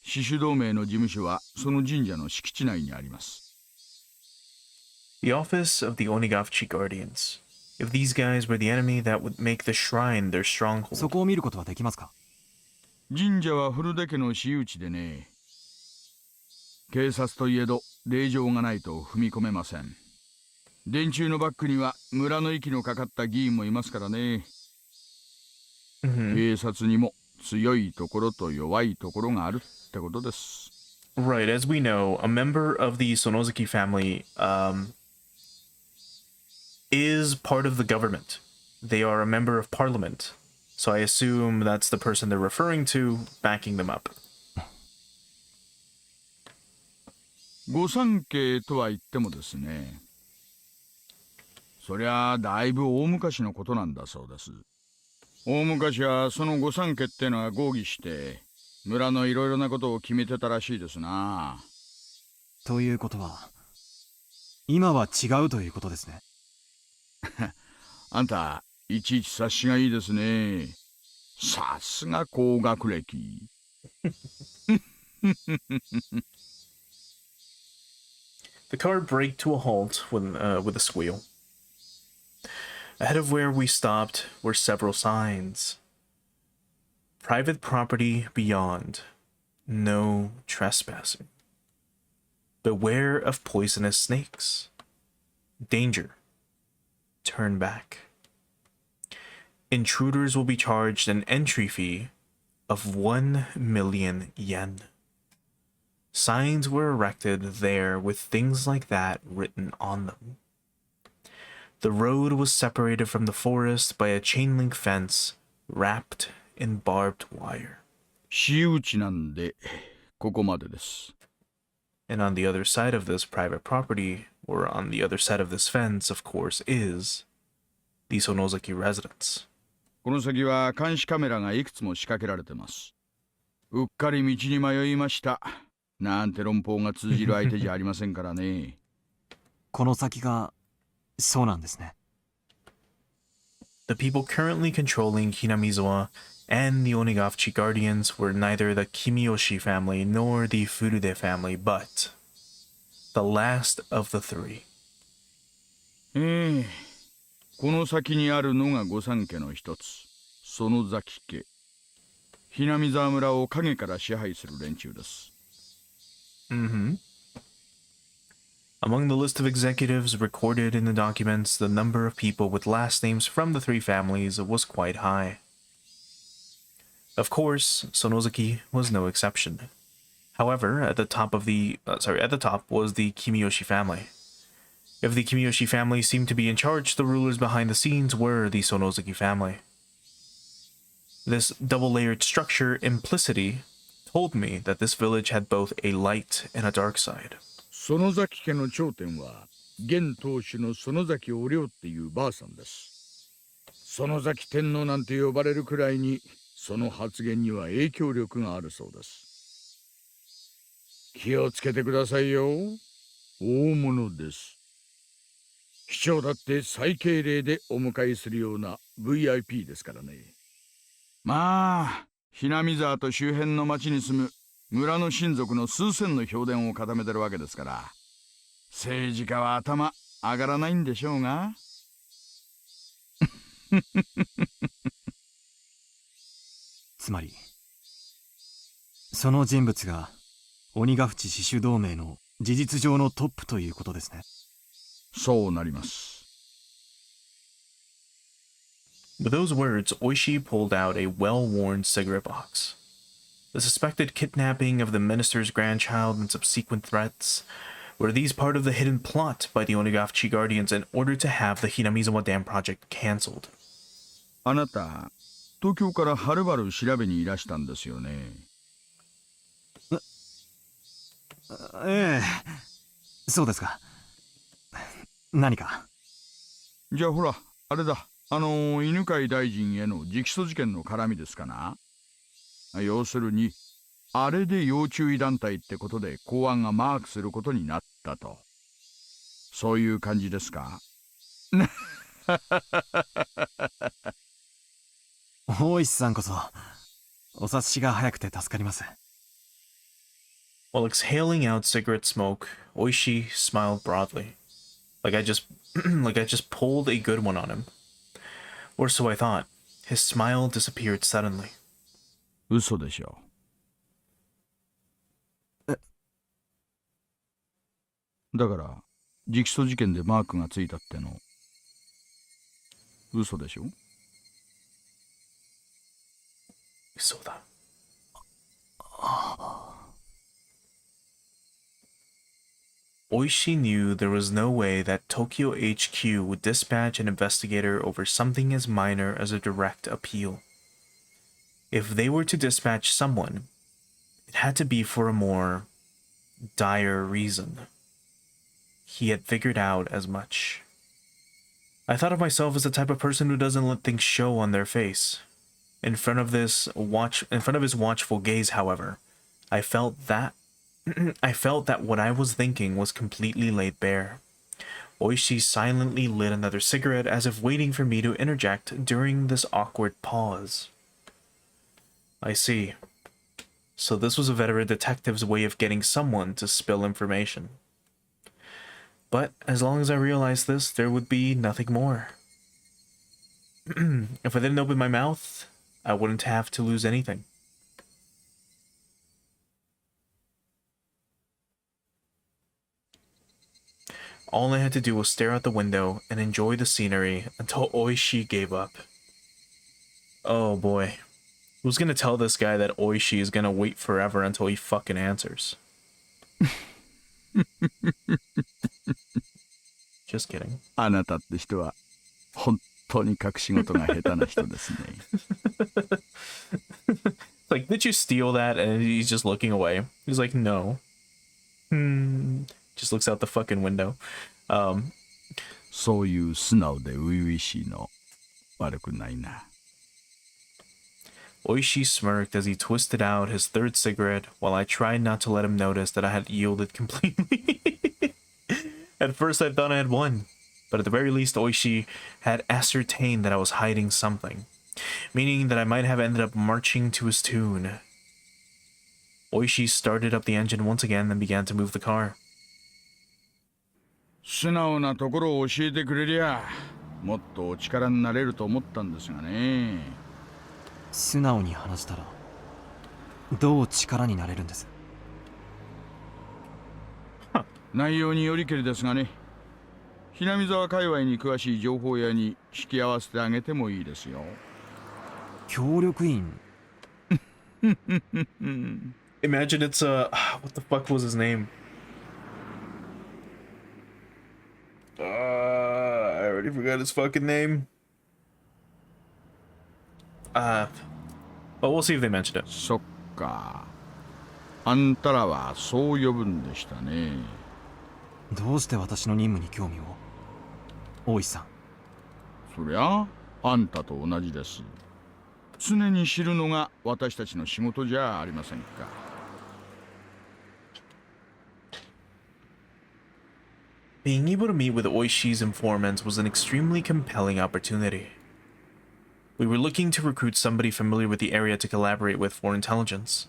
死守同盟の事務所はその神社の敷地内にあります。The office of the Onigashiki Guardians. If these guys were the enemy, that would make the shrine their stronghold. そこを見ることはできますか？神社は古出家の私有地でね。警察といえど令状がないと踏み込めません。電柱のバックには村の息のかかった議員もいますからね。警察にも強いところと弱いところがあるってことです。Right, as we know, a member of the Sonozuki family is part of the government. They are a member of parliament. So I assume that's the person they're referring to, backing them up. 御三家とは言ってもですね、そりゃあだいぶ大昔のことなんだそうです。大昔はその御三家ってのは合議して村のいろいろなことを決めてたらしいですな。ということは今は違うということですね。あんたいちいち察しがいいですね。さすが高学歴。The car braked to a halt with a squeal. Ahead of where we stopped were several signs. Private property beyond. No trespassing. Beware of poisonous snakes. Danger. Turn back. Intruders will be charged an entry fee of 1 million yen. Signs were erected there with things like that written on them. The road was separated from the forest by a chain link fence wrapped in barbed wire. 私有地なんでここまでです。And on the other side of this private property, or on the other side of this fence, of course, is the Sonozaki residence. この先は監視カメラがいくつも仕掛けられてます。うっかり道に迷いましたなんて論法が通じる相手じゃありませんからね。この先がそうなんですね。The people currently controlling Hinamizawa and the Onigashiki Guardians were neither the Kimiyoshi family nor the Furude family, but the last of the three. この先にあるのが御三家の一つ、園崎家。南沢村を影から支配する連中です。Among the list of executives recorded in the documents, the number of people with last names from the three families was quite high. Of course, Sonozaki was no exception. However, at the top was the Kimiyoshi family. If the Kimiyoshi family seemed to be in charge, the rulers behind the scenes were the Sonozaki family. This double-layered structure implicitly told me that this village had both a light and a dark side. 園崎家の頂点は現当主の園崎お涼っていうばあさんです。園崎天皇なんて呼ばれるくらいにその発言には影響力があるそうです。気をつけてくださいよ。大物です。市長だって最敬礼でお迎えするような VIP ですからね。まあ南沢と周辺の町に住む村の親族の数千の評伝を固めてるわけですから、政治家は頭上がらないんでしょうが。つまりその人物が鬼ヶ淵死守同盟の事実上のトップということですね。そうなります。With those words, Oishi pulled out a well-worn cigarette box. The suspected kidnapping of the minister's grandchild and subsequent threats, were these part of the hidden plot by the Onigashiki Guardians in order to have the Hinamizawa Dam project cancelled? あなた、東京からはるばる調べにいらしたんですよね。ええ、そうですか。何か。じゃあほら、あれだ、犬飼大臣への直訴事件の絡みですかな。要するに、あれで要注意団体ってことで公安がマークすることになったと。そういう感じですか。大石さんこそお察しが早くて助かります。While exhaling out cigarette smoke, Oishi smiled broadly. Like I just like I just pulled a good one on him. Or so I thought. His smile disappeared suddenly. 嘘でしょ。だから、直訴事件でマークがついたっての、嘘でしょ？嘘だ。Oishi knew there was no way that Tokyo HQ would dispatch an investigator over something as minor as a direct appeal. If they were to dispatch someone, it had to be for a more dire reason. He had figured out as much. I thought of myself as the type of person who doesn't let things show on their face. In front of his watchful gaze, however, I felt that what I was thinking was completely laid bare. Oishi silently lit another cigarette as if waiting for me to interject during this awkward pause. I see. So this was a veteran detective's way of getting someone to spill information. But as long as I realized this, there would be nothing more. If I didn't open my mouth, I wouldn't have to lose anything. All I had to do was stare out the window and enjoy the scenery until Oishi gave up. Oh boy. Who's gonna tell this guy that Oishi is gonna wait forever until he fucking answers? Just kidding. あなたって人は本当に隠し事が下手な人ですね。Like, did you steal that? And he's just looking away. He's like, no. Just looks out the fucking window. そういう素直で初々しいの悪くないな。Oishi smirked as he twisted out his third cigarette while I tried not to let him notice that I had yielded completely. At first I thought I had won, but at the very least Oishi had ascertained that I was hiding something, meaning that I might have ended up marching to his tune. Oishi started up the engine once again and began to move the car. 素直なところを教えてくれりゃもっとお力になれると思ったんですがね。素直に話したらどう力になれるんです？内容によりけりですがね。ひなみ沢界隈に詳しい情報屋に引き合わせてあげてもいいですよ。協力員。Imagine it's what the fuck was his name? I already forgot his fucking name. But we'll see if they mention it. そっか。あんたらはそう呼ぶんでしたね。どうして私の任務に興味を？大石さん。そりゃあんたと同じです。常に知るのが私たちの仕事じゃありませんか。Being able to meet with Oishi's informants was an extremely compelling opportunity. We were looking to recruit somebody familiar with the area to collaborate with for intelligence.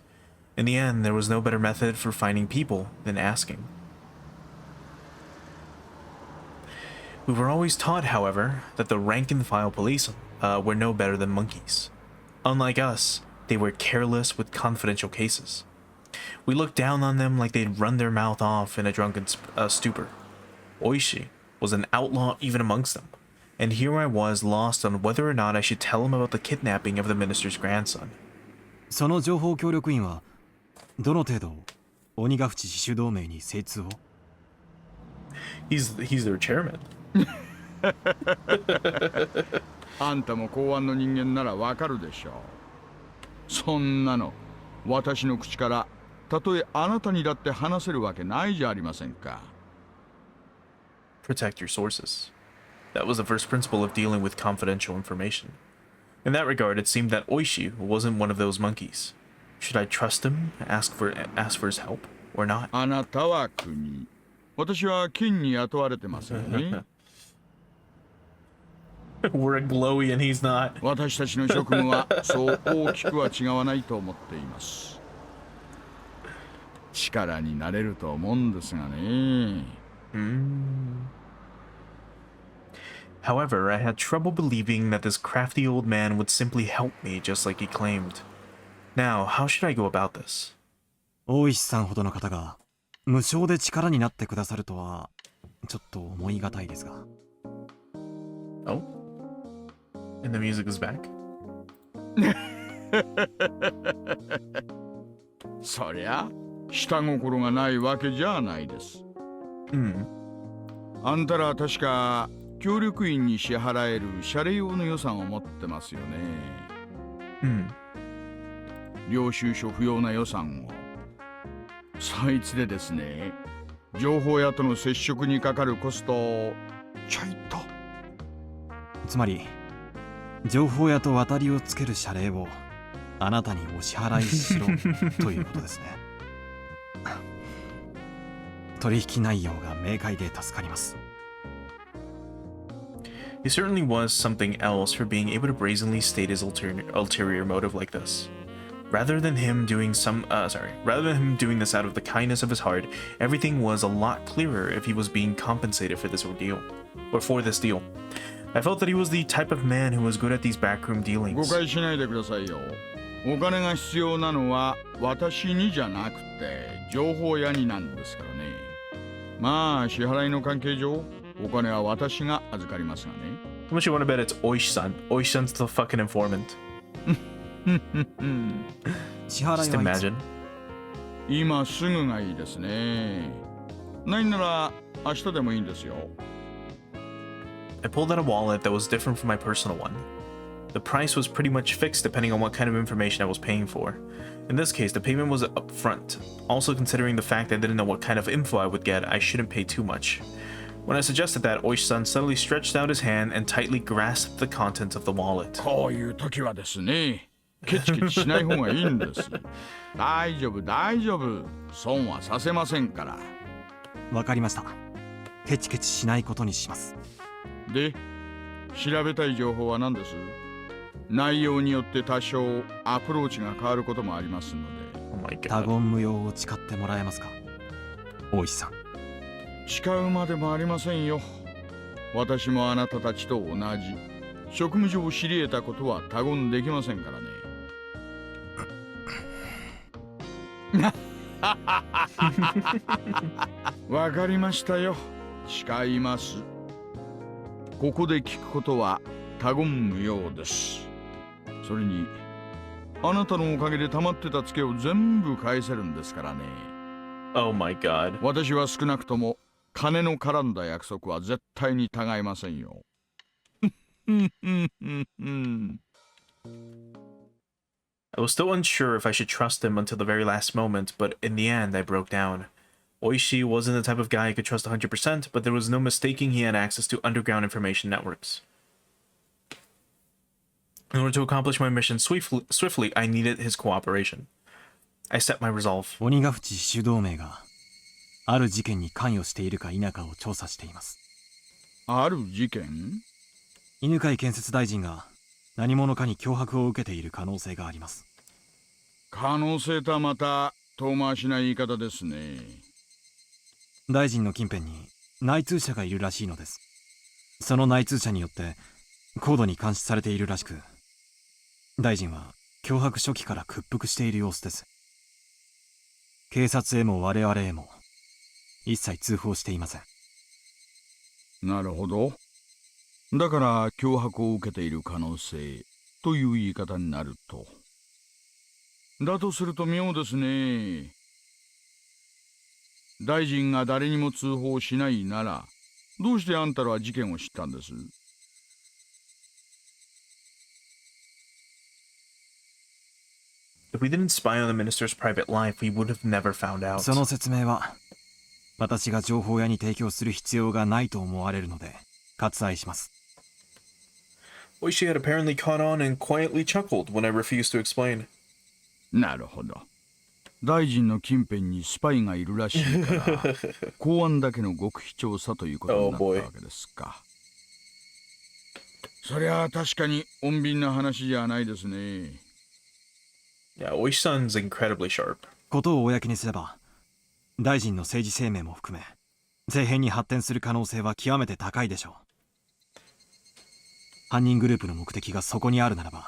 In the end, there was no better method for finding people than asking. We were always taught, however, that the rank-and-file police were no better than monkeys. Unlike us, they were careless with confidential cases. We looked down on them like they'd run their mouth off in a drunken stupor. Oishi was an outlaw even amongst them, and here I was lost on whether or not I should tell him about the kidnapping of the minister's grandson. その情報協力員はどの程度鬼ヶ淵自主同盟に精通を？ He's their chairman. あんたも公安の人間ならわかるでしょう。そんなの私の口からたとえあなたにだって話せるわけないじゃありませんか。Protect your sources. That was the first principle of dealing with confidential information. In that regard, it seemed that Oishi wasn't one of those monkeys. Should I trust him, ask for his help, or not? あなたは国、私は金に雇われてますよね。We're a glowy and he's not. 私たちの職務はそう大きくは違わないと思っています。力になれると思うんですがね。However, I had trouble believing that this crafty old man would simply help me just like he claimed. Now, how should I go about this? 大石さんほどの方が無償で力になってくださるとはちょっと思いがたいですが。Oh? And the music is back? そりゃ下心がないわけじゃないです。あんたら確か協力員に支払える謝礼用の予算を持ってますよね。領収書不要な予算を。そいつでですね、情報屋との接触にかかるコストをちょいと。つまり情報屋と渡りをつける謝礼をあなたにお支払いしろということですね。取引内容が明快で助かります。He certainly was something else for being able to brazenly state his ulterior motive like this. Rather than him doing this out of the kindness of his heart, everything was a lot clearer if he was being compensated for this ordeal, or for this deal. I felt that he was the type of man who was good at these backroom dealings. 誤解しないでくださいよ。お金が必要なのは私にじゃなくて情報屋になんですからね。まあ支払いの関係上、お金は私が預かりますがね。How much you want to bet it's Oish-san? Oish-san's the fucking informant. 支払いは Just imagine. 今すぐがいいですね。ないなら明日でもいいんですよ。I pulled out a wallet that was different from my personal one. The price was pretty much fixed depending on what kind of information I was paying for. In this case, the payment was upfront. Also, considering the fact I didn't know what kind of info I would get, I shouldn't pay too much. When I suggested that, Oish-san suddenly stretched out his hand and tightly grasped the contents of the wallet. こういう時はですね、ケチケチしない方がいいんです。大丈夫、大丈夫。損はさせませんから。わかりました。ケチケチしないことにします。で、調べたい情報は何です？内容によって多少アプローチが変わることもありますので。他言無用を誓ってもらえますか、大石さん。誓うまでもありませんよ。私もあなたたちと同じ。職務上知り得たことは他言できませんからね。わかりましたよ。誓います。ここで聞くことは他言無用です。それにあなたのおかげで溜まってたツケを全部返せるんですからね。Oh my god. 私は少なくとも金の絡んだ約束は絶対に違いませんよ。I was still unsure if I should trust him until the very last moment, but in the end I broke down. Oishi wasn't the type of guy I could trust 100%, but there was no mistaking he had access to underground information networks. In order to accomplish my mission swiftly, I needed his cooperation. I set my resolve. 鬼ヶ淵主導名がある事件に関与しているか否かを調査しています。ある事件？犬飼建設大臣が何者かに脅迫を受けている可能性があります。可能性とはまた遠回しな言い方ですね。大臣の近辺に内通者がいるらしいのです。その内通者によって高度に監視されているらしく、大臣は脅迫初期から屈服している様子です。警察へも我々へも一切通報していません。なるほど。だから脅迫を受けている可能性という言い方になると。だとすると妙ですね。大臣が誰にも通報しないなら、どうしてあんたらは事件を知ったんです？If we didn't spy on the minister's private life, we would have never found out. その説明は私が情報屋に提供する必要がないと思われるので割愛します。Oishi had apparently caught on and quietly chuckled when I refused to explain. なるほど。大臣の近辺にスパイがいるらしいから公安だけの極秘調査ということになったわけですか。そりゃあ確かに穏便な話じゃないですね。Yeah, Oishi-san's incredibly sharp. ことを公にすれば大臣の政治生命も含め政変に発展する可能性は極めて高いでしょう。犯人グループの目的がそこにあるならば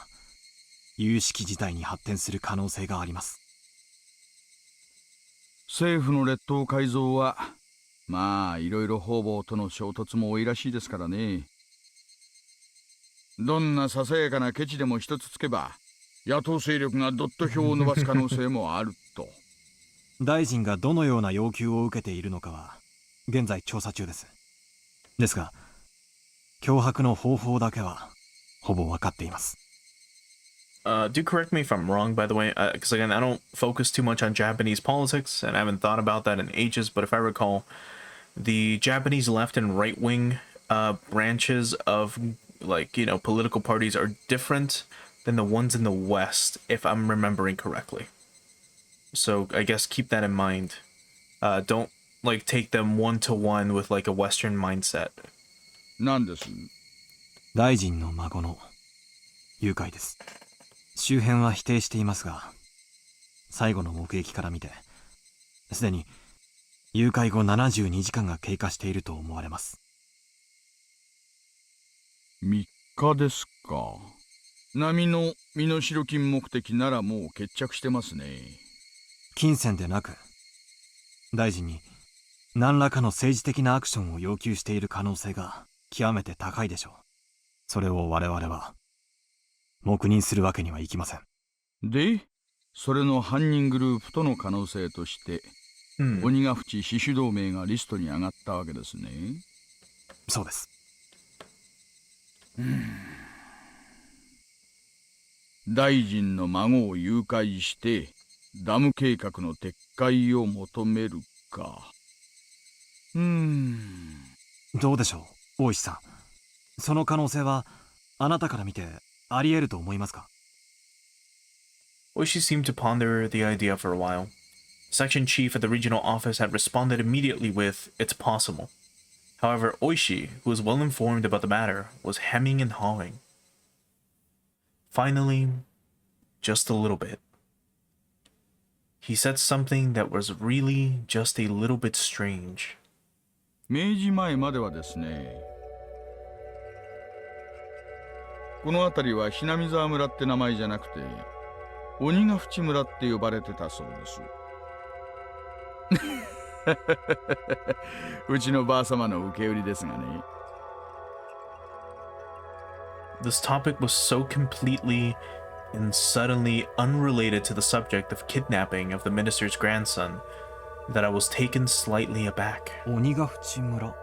有識事態に発展する可能性があります。政府の列島改造はまあいろいろ方々との衝突も多いらしいですからね。どんなささやかなケチでも一つつけば野党勢力がどっと票を伸ばす可能性もあると。大臣がどのような要求を受けているのかは現在調査中です。ですが脅迫の方法だけはほぼ分かっています。Do correct me if I'm wrong, by the way, because again, I don't focus too much on Japanese politics, and I haven't thought about that in ages, but if I recall, the Japanese left and right-wing branches of, like, you know, political parties are different than the ones in the West, if I'm remembering correctly. So I guess keep that in mind. Don't, like, take them one-to-one with, like, a Western mindset. なんです？大臣の孫の誘拐です。周辺は否定していますが、最後の目撃から見て、すでに誘拐後72時間が経過していると思われます。3日ですか。波の身代金目的ならもう決着してますね。金銭でなく、大臣に何らかの政治的なアクションを要求している可能性が極めて高いでしょう。それを我々は黙認するわけにはいきません。で、それの犯人グループとの可能性として、鬼ヶ淵死守同盟がリストに上がったわけですね。そうです。大臣の孫を誘拐してダム計画の撤回を求めるか。どうでしょう、大石さん。その可能性はあなたから見てあり得ると思いますか？ Oishi seemed to ponder the idea for a while. Section chief at the regional office had responded immediately with, "It's possible." However, Oishi, who was well informed about the matter, was hemming and hawing. Finally, just a little bit. He said something that was really just a little bit strange. 明治前まではですね、この辺りはひなみ沢村って名前じゃなくて鬼ヶ淵村って呼ばれてたそうです。うちのばあ様の受け売りですがね。This topic was so completely and suddenly unrelated to the subject of kidnapping of the minister's grandson that I was taken slightly aback. 鬼ヶ淵村。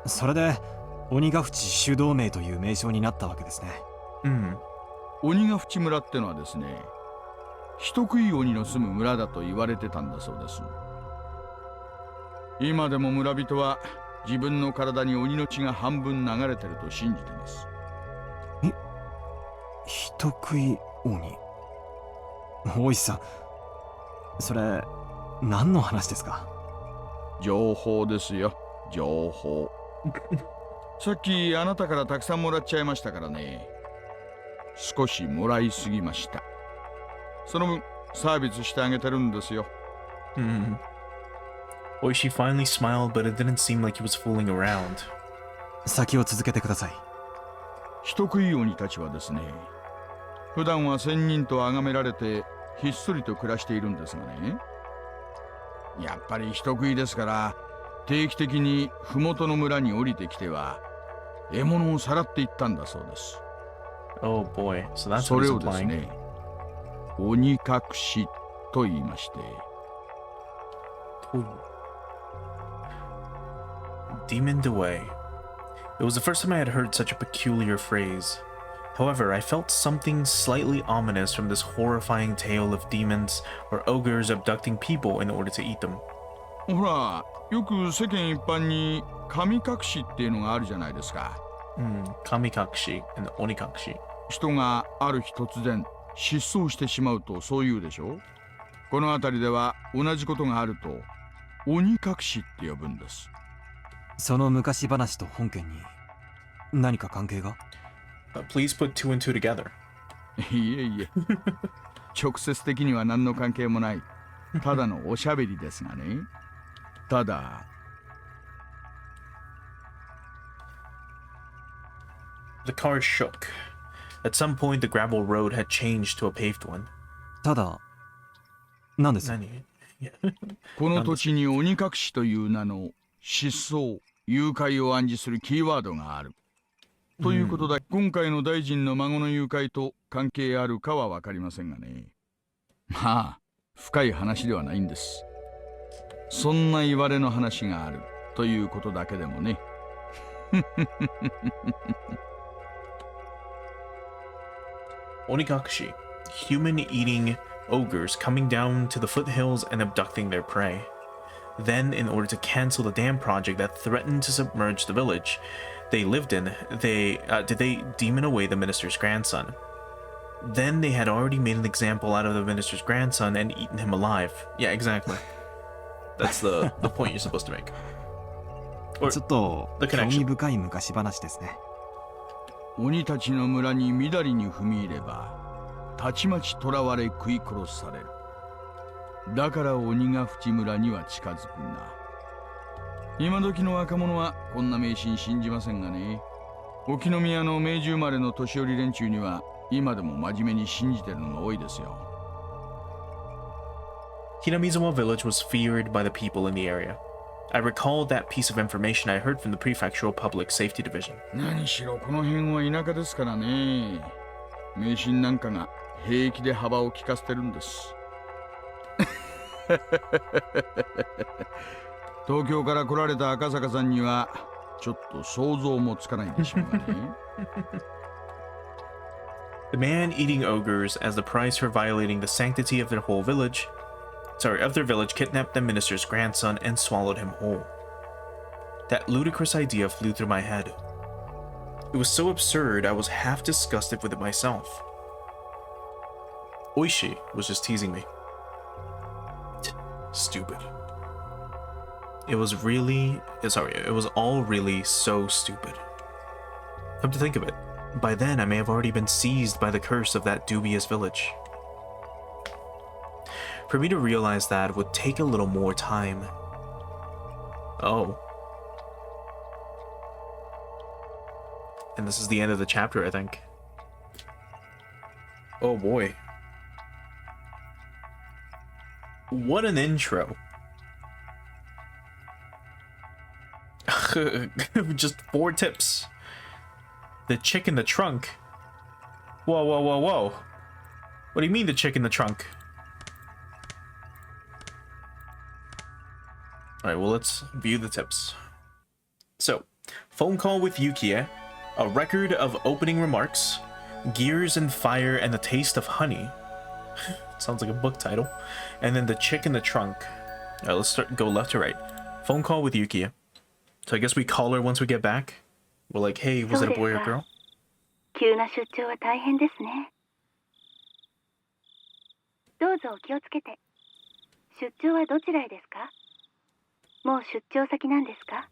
それで鬼ヶ淵死守同盟という名称になったわけですね。鬼ヶ淵村ってのはですね、人食い鬼の住む村だと言われてたんだそうです。今でも村人は自分の体に鬼の血が半分流れてると信じてます。人食い鬼。大石さん、それ何の話ですか？情報ですよ、情報。さっきあなたからたくさんもらっちゃいましたからね。少しもらいすぎました。その分サービスしてあげてるんですよ。Oishi finally smiled, but it didn't seem like he was fooling around. 先を続けてください。人食い鬼たちはですね、普段は仙人と崇められてひっそりと暮らしているんですがね、やっぱり人食いですから定期的に麓の村に降りてきては獲物をさらっていったんだそうです。Oh boy, so that's そ what れ he's をです implying. ね、鬼隠しと言いまして。Demoned away. It was the first time I had heard such a peculiar phrase. However, I felt something slightly ominous from this horrifying tale of demons or ogres abducting people in order to eat them. ほら、よく世間一般に神隠しっていうのがあるじゃないですか。Kamikakushi and Onikakushi. 人がある日突然失踪してしまうとそう言うでしょ。この辺りでは同じことがあると鬼隠しって呼ぶんです。その昔話と本件に何か関係が？ Please put two and two together. いえいえ。直接的には何の関係もない。ただのおしゃべりですがね。ただ The car shook. At some point, the gravel road had changed to a paved one. ただ、何です？この土地に鬼隠しという名の失踪、誘拐を暗示するキーワードがある。ということだ、今回の大臣の孫の誘拐と関係あるかは分かりませんがね。まあ、深い話ではないんです。そんな言われの話があるということだけでもね。Onikakushi, human-eating ogres coming down to the foothills and abducting their prey. Then, in order to cancel the dam project that threatened to submerge the village they lived in, they demon away the minister's grandson. Then they had already made an example out of the minister's grandson and eaten him alive. Yeah, exactly. That's the point you're supposed to make. ちょっと興味深い昔話ですね。鬼たちの村にみだりに踏み入ればたちまち囚われ食い殺される。だから鬼が淵村には近づくんだ。今時の若者はこんな迷信信じませんがね。沖宮の明治生まれの年寄り連中には今でも真面目に信じてるのが多いですよ。Hinamizawa village was feared by the people in the area. I recalled that piece of information I heard from the prefectural public safety division. 何しろこの辺は田舎ですからね。迷信なんかが平気で幅を利かせてるんです。東京から来られた赤坂さんにはちょっと想像もつかないでしょうがね。The man-eating ogres, as the price for violating the sanctity of their village, kidnapped the minister's grandson and swallowed him whole. That ludicrous idea flew through my head. It was so absurd I was half disgusted with it myself. Oishi was just teasing me. Stupid. It was all really so stupid. Come to think of it, by then I may have already been seized by the curse of that dubious village. For me to realize that would take a little more time. Oh. And this is the end of the chapter, I think. Oh boy. What an intro. Just 4 tips. The chick in the trunk. Whoa, whoa, whoa, whoa. What do you mean the chick in the trunk? Alright, well, let's view the tips. So, phone call with Yukie, a record of opening remarks, gears and fire and the taste of honey. Sounds like a book title. And then the chick in the trunk. Alright, let's go left to right. Phone call with Yukie. So I guess we call her once we get back. We're like, hey, was it a boy or girl? 急な出張は大変ですね。どうぞお気をつけて。出張はどちらへですか？もう出張先なんですか？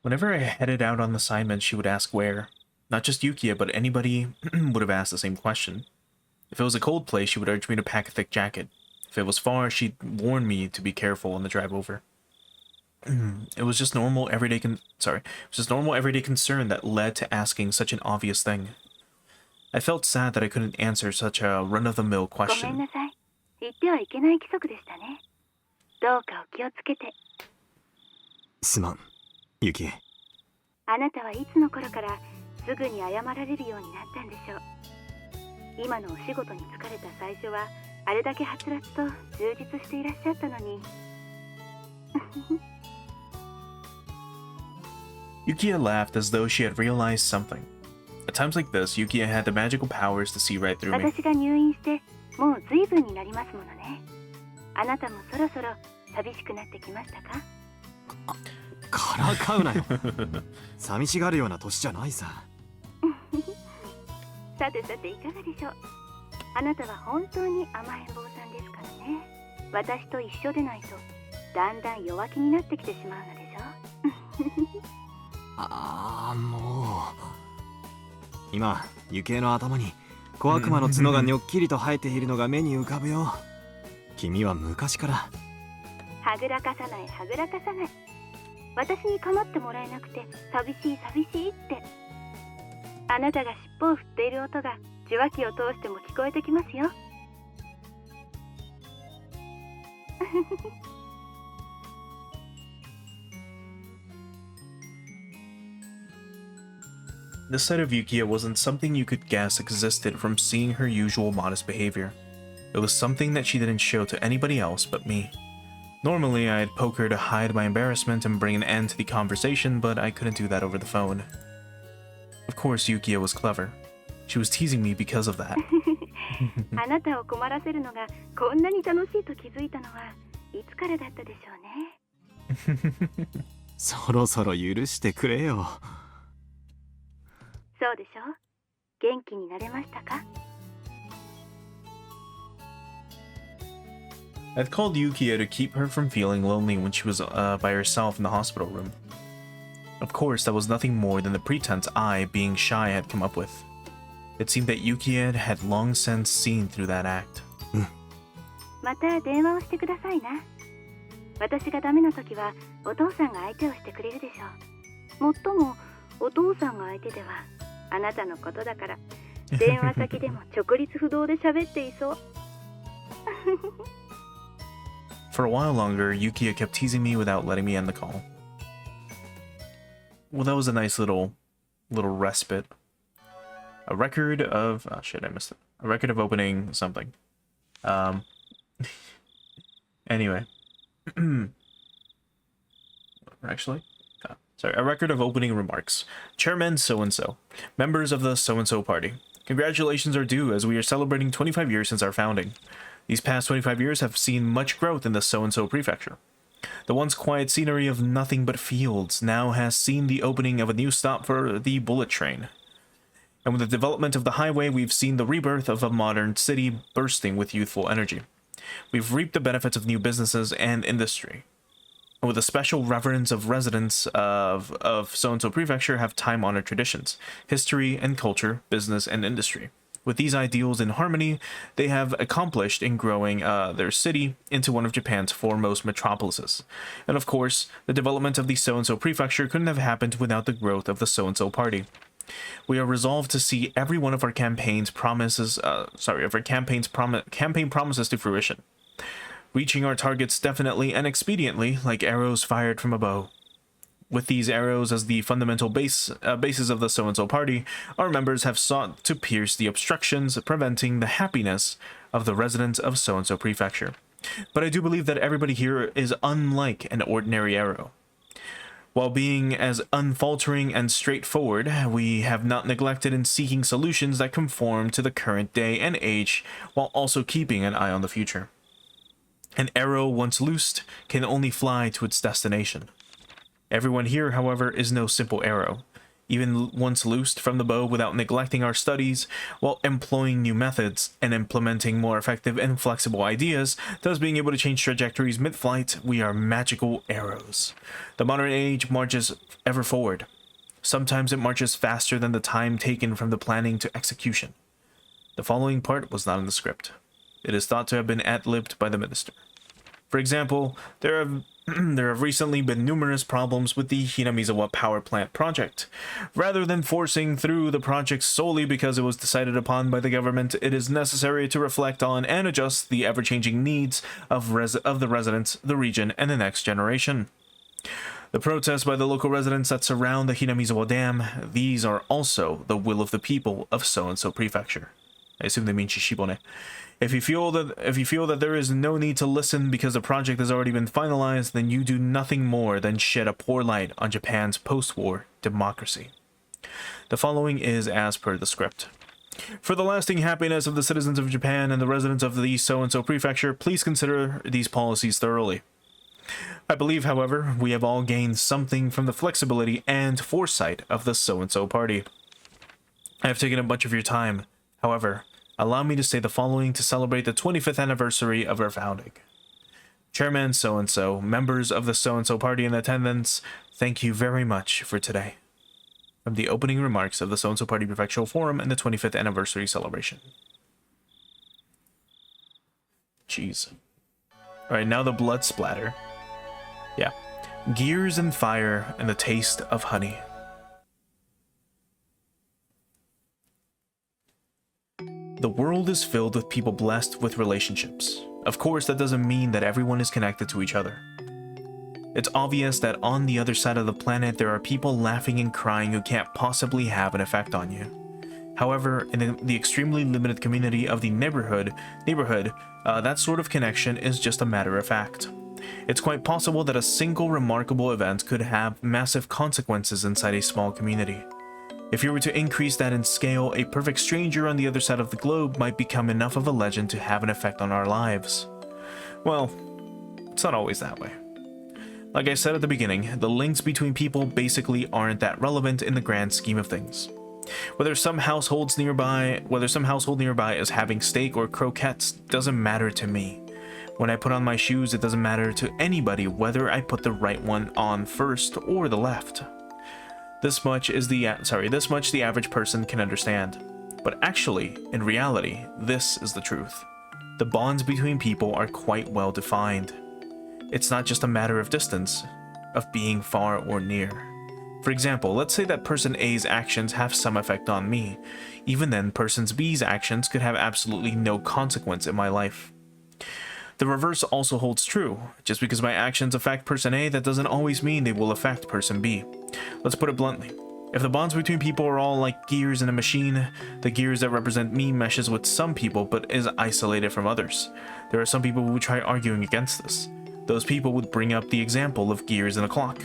Whenever I headed out on assignment, she would ask where. Not just Yukie, but anybody would have asked the same question. If it was a cold place, she would urge me to pack a thick jacket. If it was far, she'd warn me to be careful on the drive over. It was just normal everyday concern that led to asking such an obvious thing. I felt sad that I couldn't answer such a run-of-the-mill ごめん question. なさい。言ってはいけない規則でしたね。どうかお気をつけて。すまん、ユキ。あなたはいつの頃からすぐに謝られるようになったんでしょう。今のお仕事に疲れた最初はあれだけはつらつと充実していらっしゃったのに。Yukia laughed as though she had realized something. At times like this, Yukia had the magical powers to see right through me. 私が入院してもう随分になりますものね。あなたもそろそろ寂しくなってきましたか？からかうなよ。寂しがるような年じゃないさ。さてさていかがでしょう。あなたは本当に甘えん坊さんですからね。私と一緒でないとだんだん弱気になってきてしまうのでしょ。ああ、もう今ユキエの頭に小悪魔の角がにょっきりと生えているのが目に浮かぶよ。君は昔から。はぐらかさないはぐらかさない。私に構ってもらえなくて寂しい寂しいって。あなたが尻尾を振っている音が受話器を通しても聞こえてきますよ。This side of Yukiya wasn't something you could guess existed from seeing her usual modest behavior. It was something that she didn't show to anybody else but me. Normally, I'd poke her to hide my embarrassment and bring an end to the conversation, but I couldn't do that over the phone. Of course, Yukiya was clever. She was teasing me because of that. あなたを困らせるのがこんなに楽しいと気づいたのはいつからだったでしょうね。そろそろ許してくれよ。そうでしょ。元気になれましたか？ I'd called Yukiya to keep her from feeling lonely when she was by herself in the hospital room. Of course, that was nothing more than the pretense I, being shy, had come up with. It seemed that Yukiya had long since seen through that act. また電話をしてくださいな。私がダメな時はお父さんが相手をしてくれるでしょう。もっともお父さんが相手ではあなたのことだから電話先でも直立不動で喋っていそう。For a while longer, Yukiya kept teasing me without letting me end the call. Well, that was a nice little respite. A record of... Oh shit, I missed it. A record of opening something. Anyway. Actually... Sorry, a record of opening remarks. Chairman so-and-so. Members of the so-and-so party. Congratulations are due as we are celebrating 25 years since our founding. These past 25 years have seen much growth in the so-and-so prefecture. The once quiet scenery of nothing but fields now has seen the opening of a new stop for the bullet train. And with the development of the highway, we've seen the rebirth of a modern city bursting with youthful energy. We've reaped the benefits of new businesses and industry. And with a special reverence of residents of so-and-so prefecture have time-honored traditions, history and culture, business and industry. With these ideals in harmony, they have accomplished in growing their city into one of Japan's foremost metropolises. And of course, the development of the so-and-so prefecture couldn't have happened without the growth of the so-and-so party. We are resolved to see every one of our campaign promises to fruition, reaching our targets definitely and expediently like arrows fired from a bow. With these arrows as the fundamental basis of the so-and-so party, our members have sought to pierce the obstructions preventing the happiness of the residents of so-and-so prefecture. But I do believe that everybody here is unlike an ordinary arrow. While being as unfaltering and straightforward, we have not neglected in seeking solutions that conform to the current day and age while also keeping an eye on the future. An arrow once loosed can only fly to its destination. Everyone here, however, is no simple arrow. Even once loosed from the bow without neglecting our studies, while employing new methods and implementing more effective and flexible ideas, thus being able to change trajectories mid-flight, we are magical arrows. The modern age marches ever forward. Sometimes it marches faster than the time taken from the planning to execution. The following part was not in the script. It is thought to have been ad-libbed by the minister. For example, there have recently been numerous problems with the Hinamizawa power plant project. Rather than forcing through the project solely because it was decided upon by the government, it is necessary to reflect on and adjust the ever-changing needs of the residents, the region, and the next generation. The protests by the local residents that surround the Hinamizawa Dam, these are also the will of the people of so-and-so prefecture. I assume they mean Shishibone. If you feel that there is no need to listen because the project has already been finalized, then you do nothing more than shed a poor light on Japan's post-war democracy. The following is as per the script. For the lasting happiness of the citizens of Japan and the residents of the so-and-so prefecture, please consider these policies thoroughly. I believe, however, we have all gained something from the flexibility and foresight of the so-and-so party. I have taken a bunch of your time. However, allow me to say the following to celebrate the 25th anniversary of our founding. Chairman so-and-so, members of the so-and-so party in attendance, thank you very much for today. from the opening remarks of the So-and-so Party Prefectural Forum and the 25th anniversary celebration. Jeez. Alright, now the blood splatter. Yeah. Gears and fire and the taste of honey. The world is filled with people blessed with relationships. Of course, that doesn't mean that everyone is connected to each other. It's obvious that on the other side of the planet, there are people laughing and crying who can't possibly have an effect on you. However, in the extremely limited community of the neighborhood, that sort of connection is just a matter of fact. It's quite possible that a single remarkable event could have massive consequences inside a small community. If you were to increase that in scale, a perfect stranger on the other side of the globe might become enough of a legend to have an effect on our lives. Well, it's not always that way. Like I said at the beginning, the links between people basically aren't that relevant in the grand scheme of things. Whether some household nearby is having steak or croquettes doesn't matter to me. When I put on my shoes, it doesn't matter to anybody whether I put the right one on first or the left. This much the average person can understand. But actually, in reality, this is the truth. The bonds between people are quite well defined. It's not just a matter of distance, of being far or near. For example, let's say that person A's actions have some effect on me. Even then, person B's actions could have absolutely no consequence in my life. The reverse also holds true. Just because my actions affect person A, that doesn't always mean they will affect person B. Let's put it bluntly. If the bonds between people are all like gears in a machine, the gears that represent me meshes with some people but is isolated from others. There are some people who would try arguing against this. Those people would bring up the example of gears in a clock.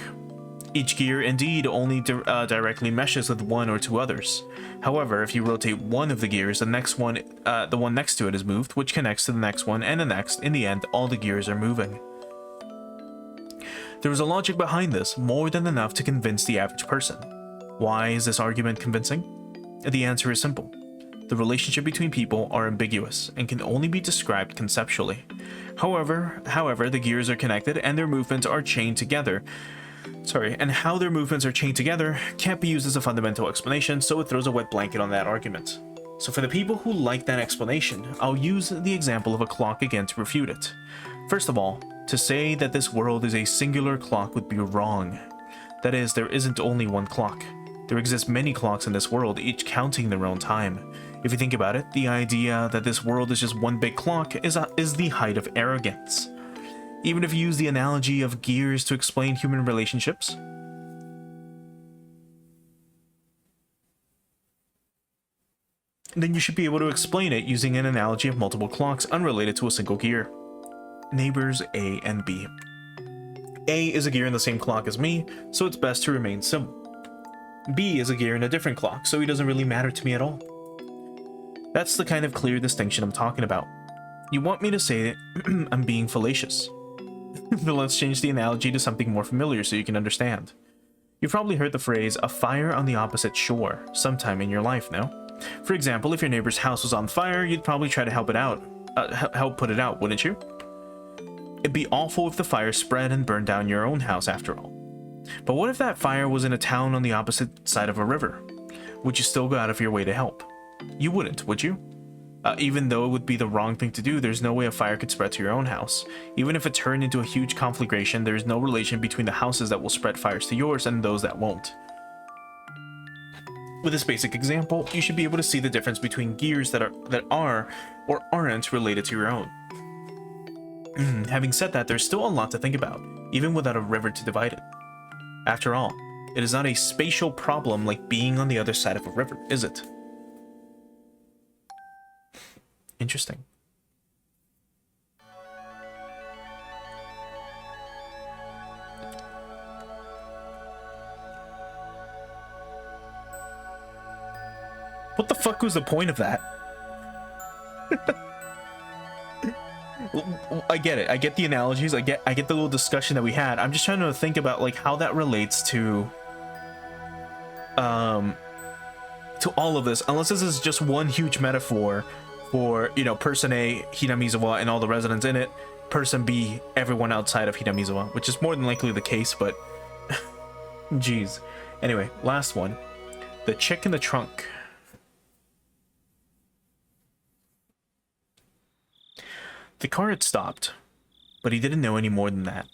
Each gear indeed only directly meshes with one or two others. However, if you rotate one of the gears, the one next to it is moved, which connects to the next one and the next. In the end, all the gears are moving. There is a logic behind this, more than enough to convince the average person. Why is this argument convincing? The answer is simple. The relationship between people are ambiguous and can only be described conceptually. However, the gears are connected and their movements are chained together. And how their movements are chained together can't be used as a fundamental explanation, so it throws a wet blanket on that argument. So for the people who like that explanation, I'll use the example of a clock again to refute it. First of all, to say that this world is a singular clock would be wrong. That is, there isn't only one clock. There exist many clocks in this world, each counting their own time. If you think about it, the idea that this world is just one big clock is the height of arrogance. Even if you use the analogy of gears to explain human relationships, then you should be able to explain it using an analogy of multiple clocks unrelated to a single gear. Neighbors A and B. A is a gear in the same clock as me, so it's best to remain simple. B is a gear in a different clock, so he doesn't really matter to me at all. That's the kind of clear distinction I'm talking about. You want me to say that I'm being fallacious. But let's change the analogy to something more familiar so you can understand. You've probably heard the phrase, a fire on the opposite shore, sometime in your life, no? For example, if your neighbor's house was on fire, you'd probably try to help put it out, wouldn't you? It'd be awful if the fire spread and burned down your own house after all. But what if that fire was in a town on the opposite side of a river? Would you still go out of your way to help? You wouldn't, would you? Even though it would be the wrong thing to do, there's no way a fire could spread to your own house. Even if it turned into a huge conflagration, there's no relation between the houses that will spread fires to yours and those that won't. With this basic example, you should be able to see the difference between gears that are or aren't related to your own. Having said that, there's still a lot to think about, even without a river to divide it. After all, it is not a spatial problem like being on the other side of a river, is it? Interesting. What the fuck was the point of that? I get it. I get the analogies. I get the little discussion that we had. I'm just trying to think about like how that relates to all of this. Unless this is just one huge metaphor for, you know, person A, Hinamizawa, and all the residents in it. Person B, everyone outside of Hinamizawa, which is more than likely the case, but jeez. Anyway, last one. The chick in the trunk. The car had stopped, but he didn't know any more than that.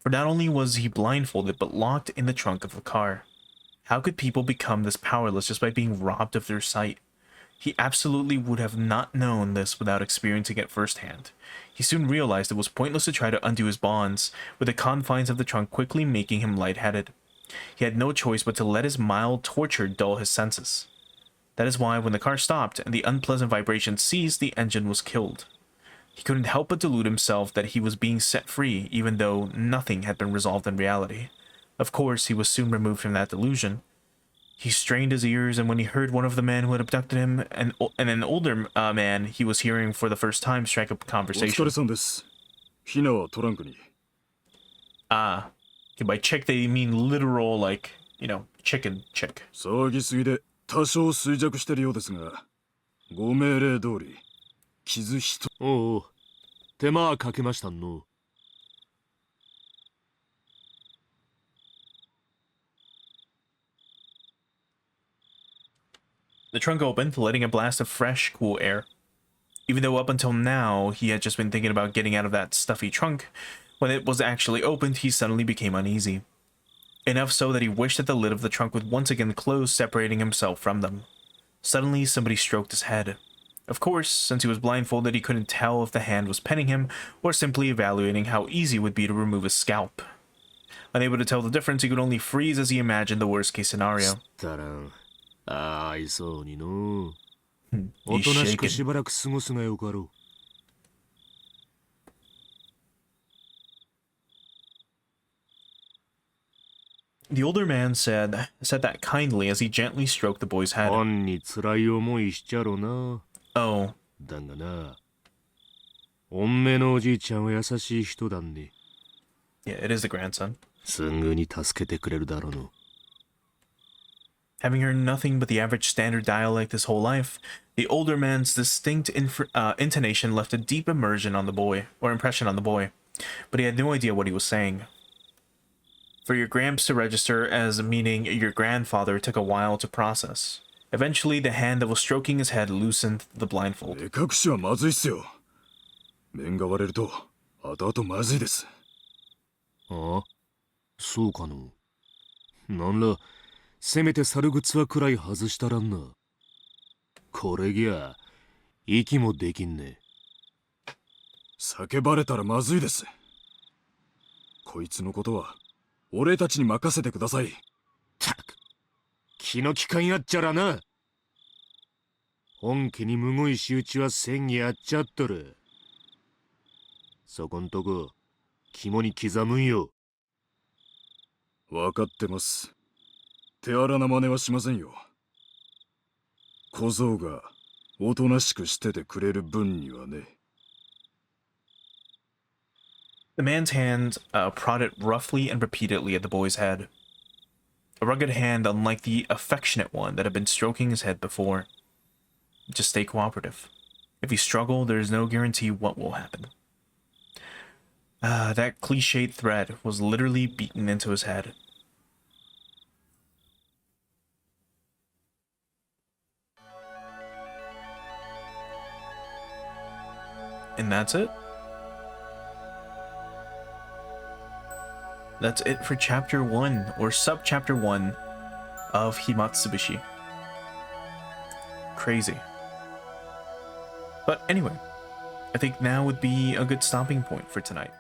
For not only was he blindfolded, but locked in the trunk of the car. How could people become this powerless just by being robbed of their sight? He absolutely would have not known this without experiencing it firsthand. He soon realized it was pointless to try to undo his bonds, with the confines of the trunk quickly making him lightheaded. He had no choice but to let his mild torture dull his senses. That is why when the car stopped and the unpleasant vibration ceased, the engine was killed. He couldn't help but delude himself that he was being set free, even though nothing had been resolved in reality. Of course, he was soon removed from that delusion. He strained his ears, and when he heard one of the men who had abducted him, and an older man he was hearing for the first time, strike up a conversation. Ah, okay, by chick they mean literal, like, you know, chicken chick. 騒ぎすぎで多少衰弱してるようですが、ご命令通り傷一つ。おう、手間かけましたの。The trunk opened, letting a blast of fresh, cool air. Even though up until now he had just been thinking about getting out of that stuffy trunk, when it was actually opened, he suddenly became uneasy. Enough so that he wished that the lid of the trunk would once again close, separating himself from them. Suddenly, somebody stroked his head. Of course, since he was blindfolded, he couldn't tell if the hand was petting him or simply evaluating how easy it would be to remove his scalp. Unable to tell the difference, he could only freeze as he imagined the worst-case scenario. 愛そうにの。おとなしくしばらく過ごすがよかろう。The older man said that kindly as he gently stroked the boy's head. 本に辛い思いしちゃろな。Oh. だがな、おんめのおじいちゃんは優しい人だね。Yeah, it is the grandson. すぐに助けてくれるだろうの。Having heard nothing but the average standard dialect his whole life, the older man's distinct intonation left a deep impression on the boy, but he had no idea what he was saying. For your gramps to register as meaning your grandfather took a while to process. Eventually, the hand that was stroking his head loosened the blindfold. 目隠しはまずいっすよ。面が割れると後々まずいです。ああ、そうかの。なんら、せめて猿靴はくらい外したらんな。これぎゃ、息もできんね。叫ばれたらまずいです。こいつのことは俺たちに任せてください。たく、気の利かんやっちゃらな。本家にむごい仕打ちはせんやっちゃっとる。そこんとこ、肝に刻むんよ。わかってます。手荒な真似はしませんよ。小僧がおとなしくしててくれる分にはね。The man's hand prodded roughly and repeatedly at the boy's head. A rugged hand unlike the affectionate one that had been stroking his head before. Just stay cooperative. If you struggle, there is no guarantee what will happen. That cliched thread was literally beaten into his head. And that's it. That's it for chapter 1, or sub-chapter 1 of Himatsubushi. Crazy. But anyway, I think now would be a good stopping point for tonight.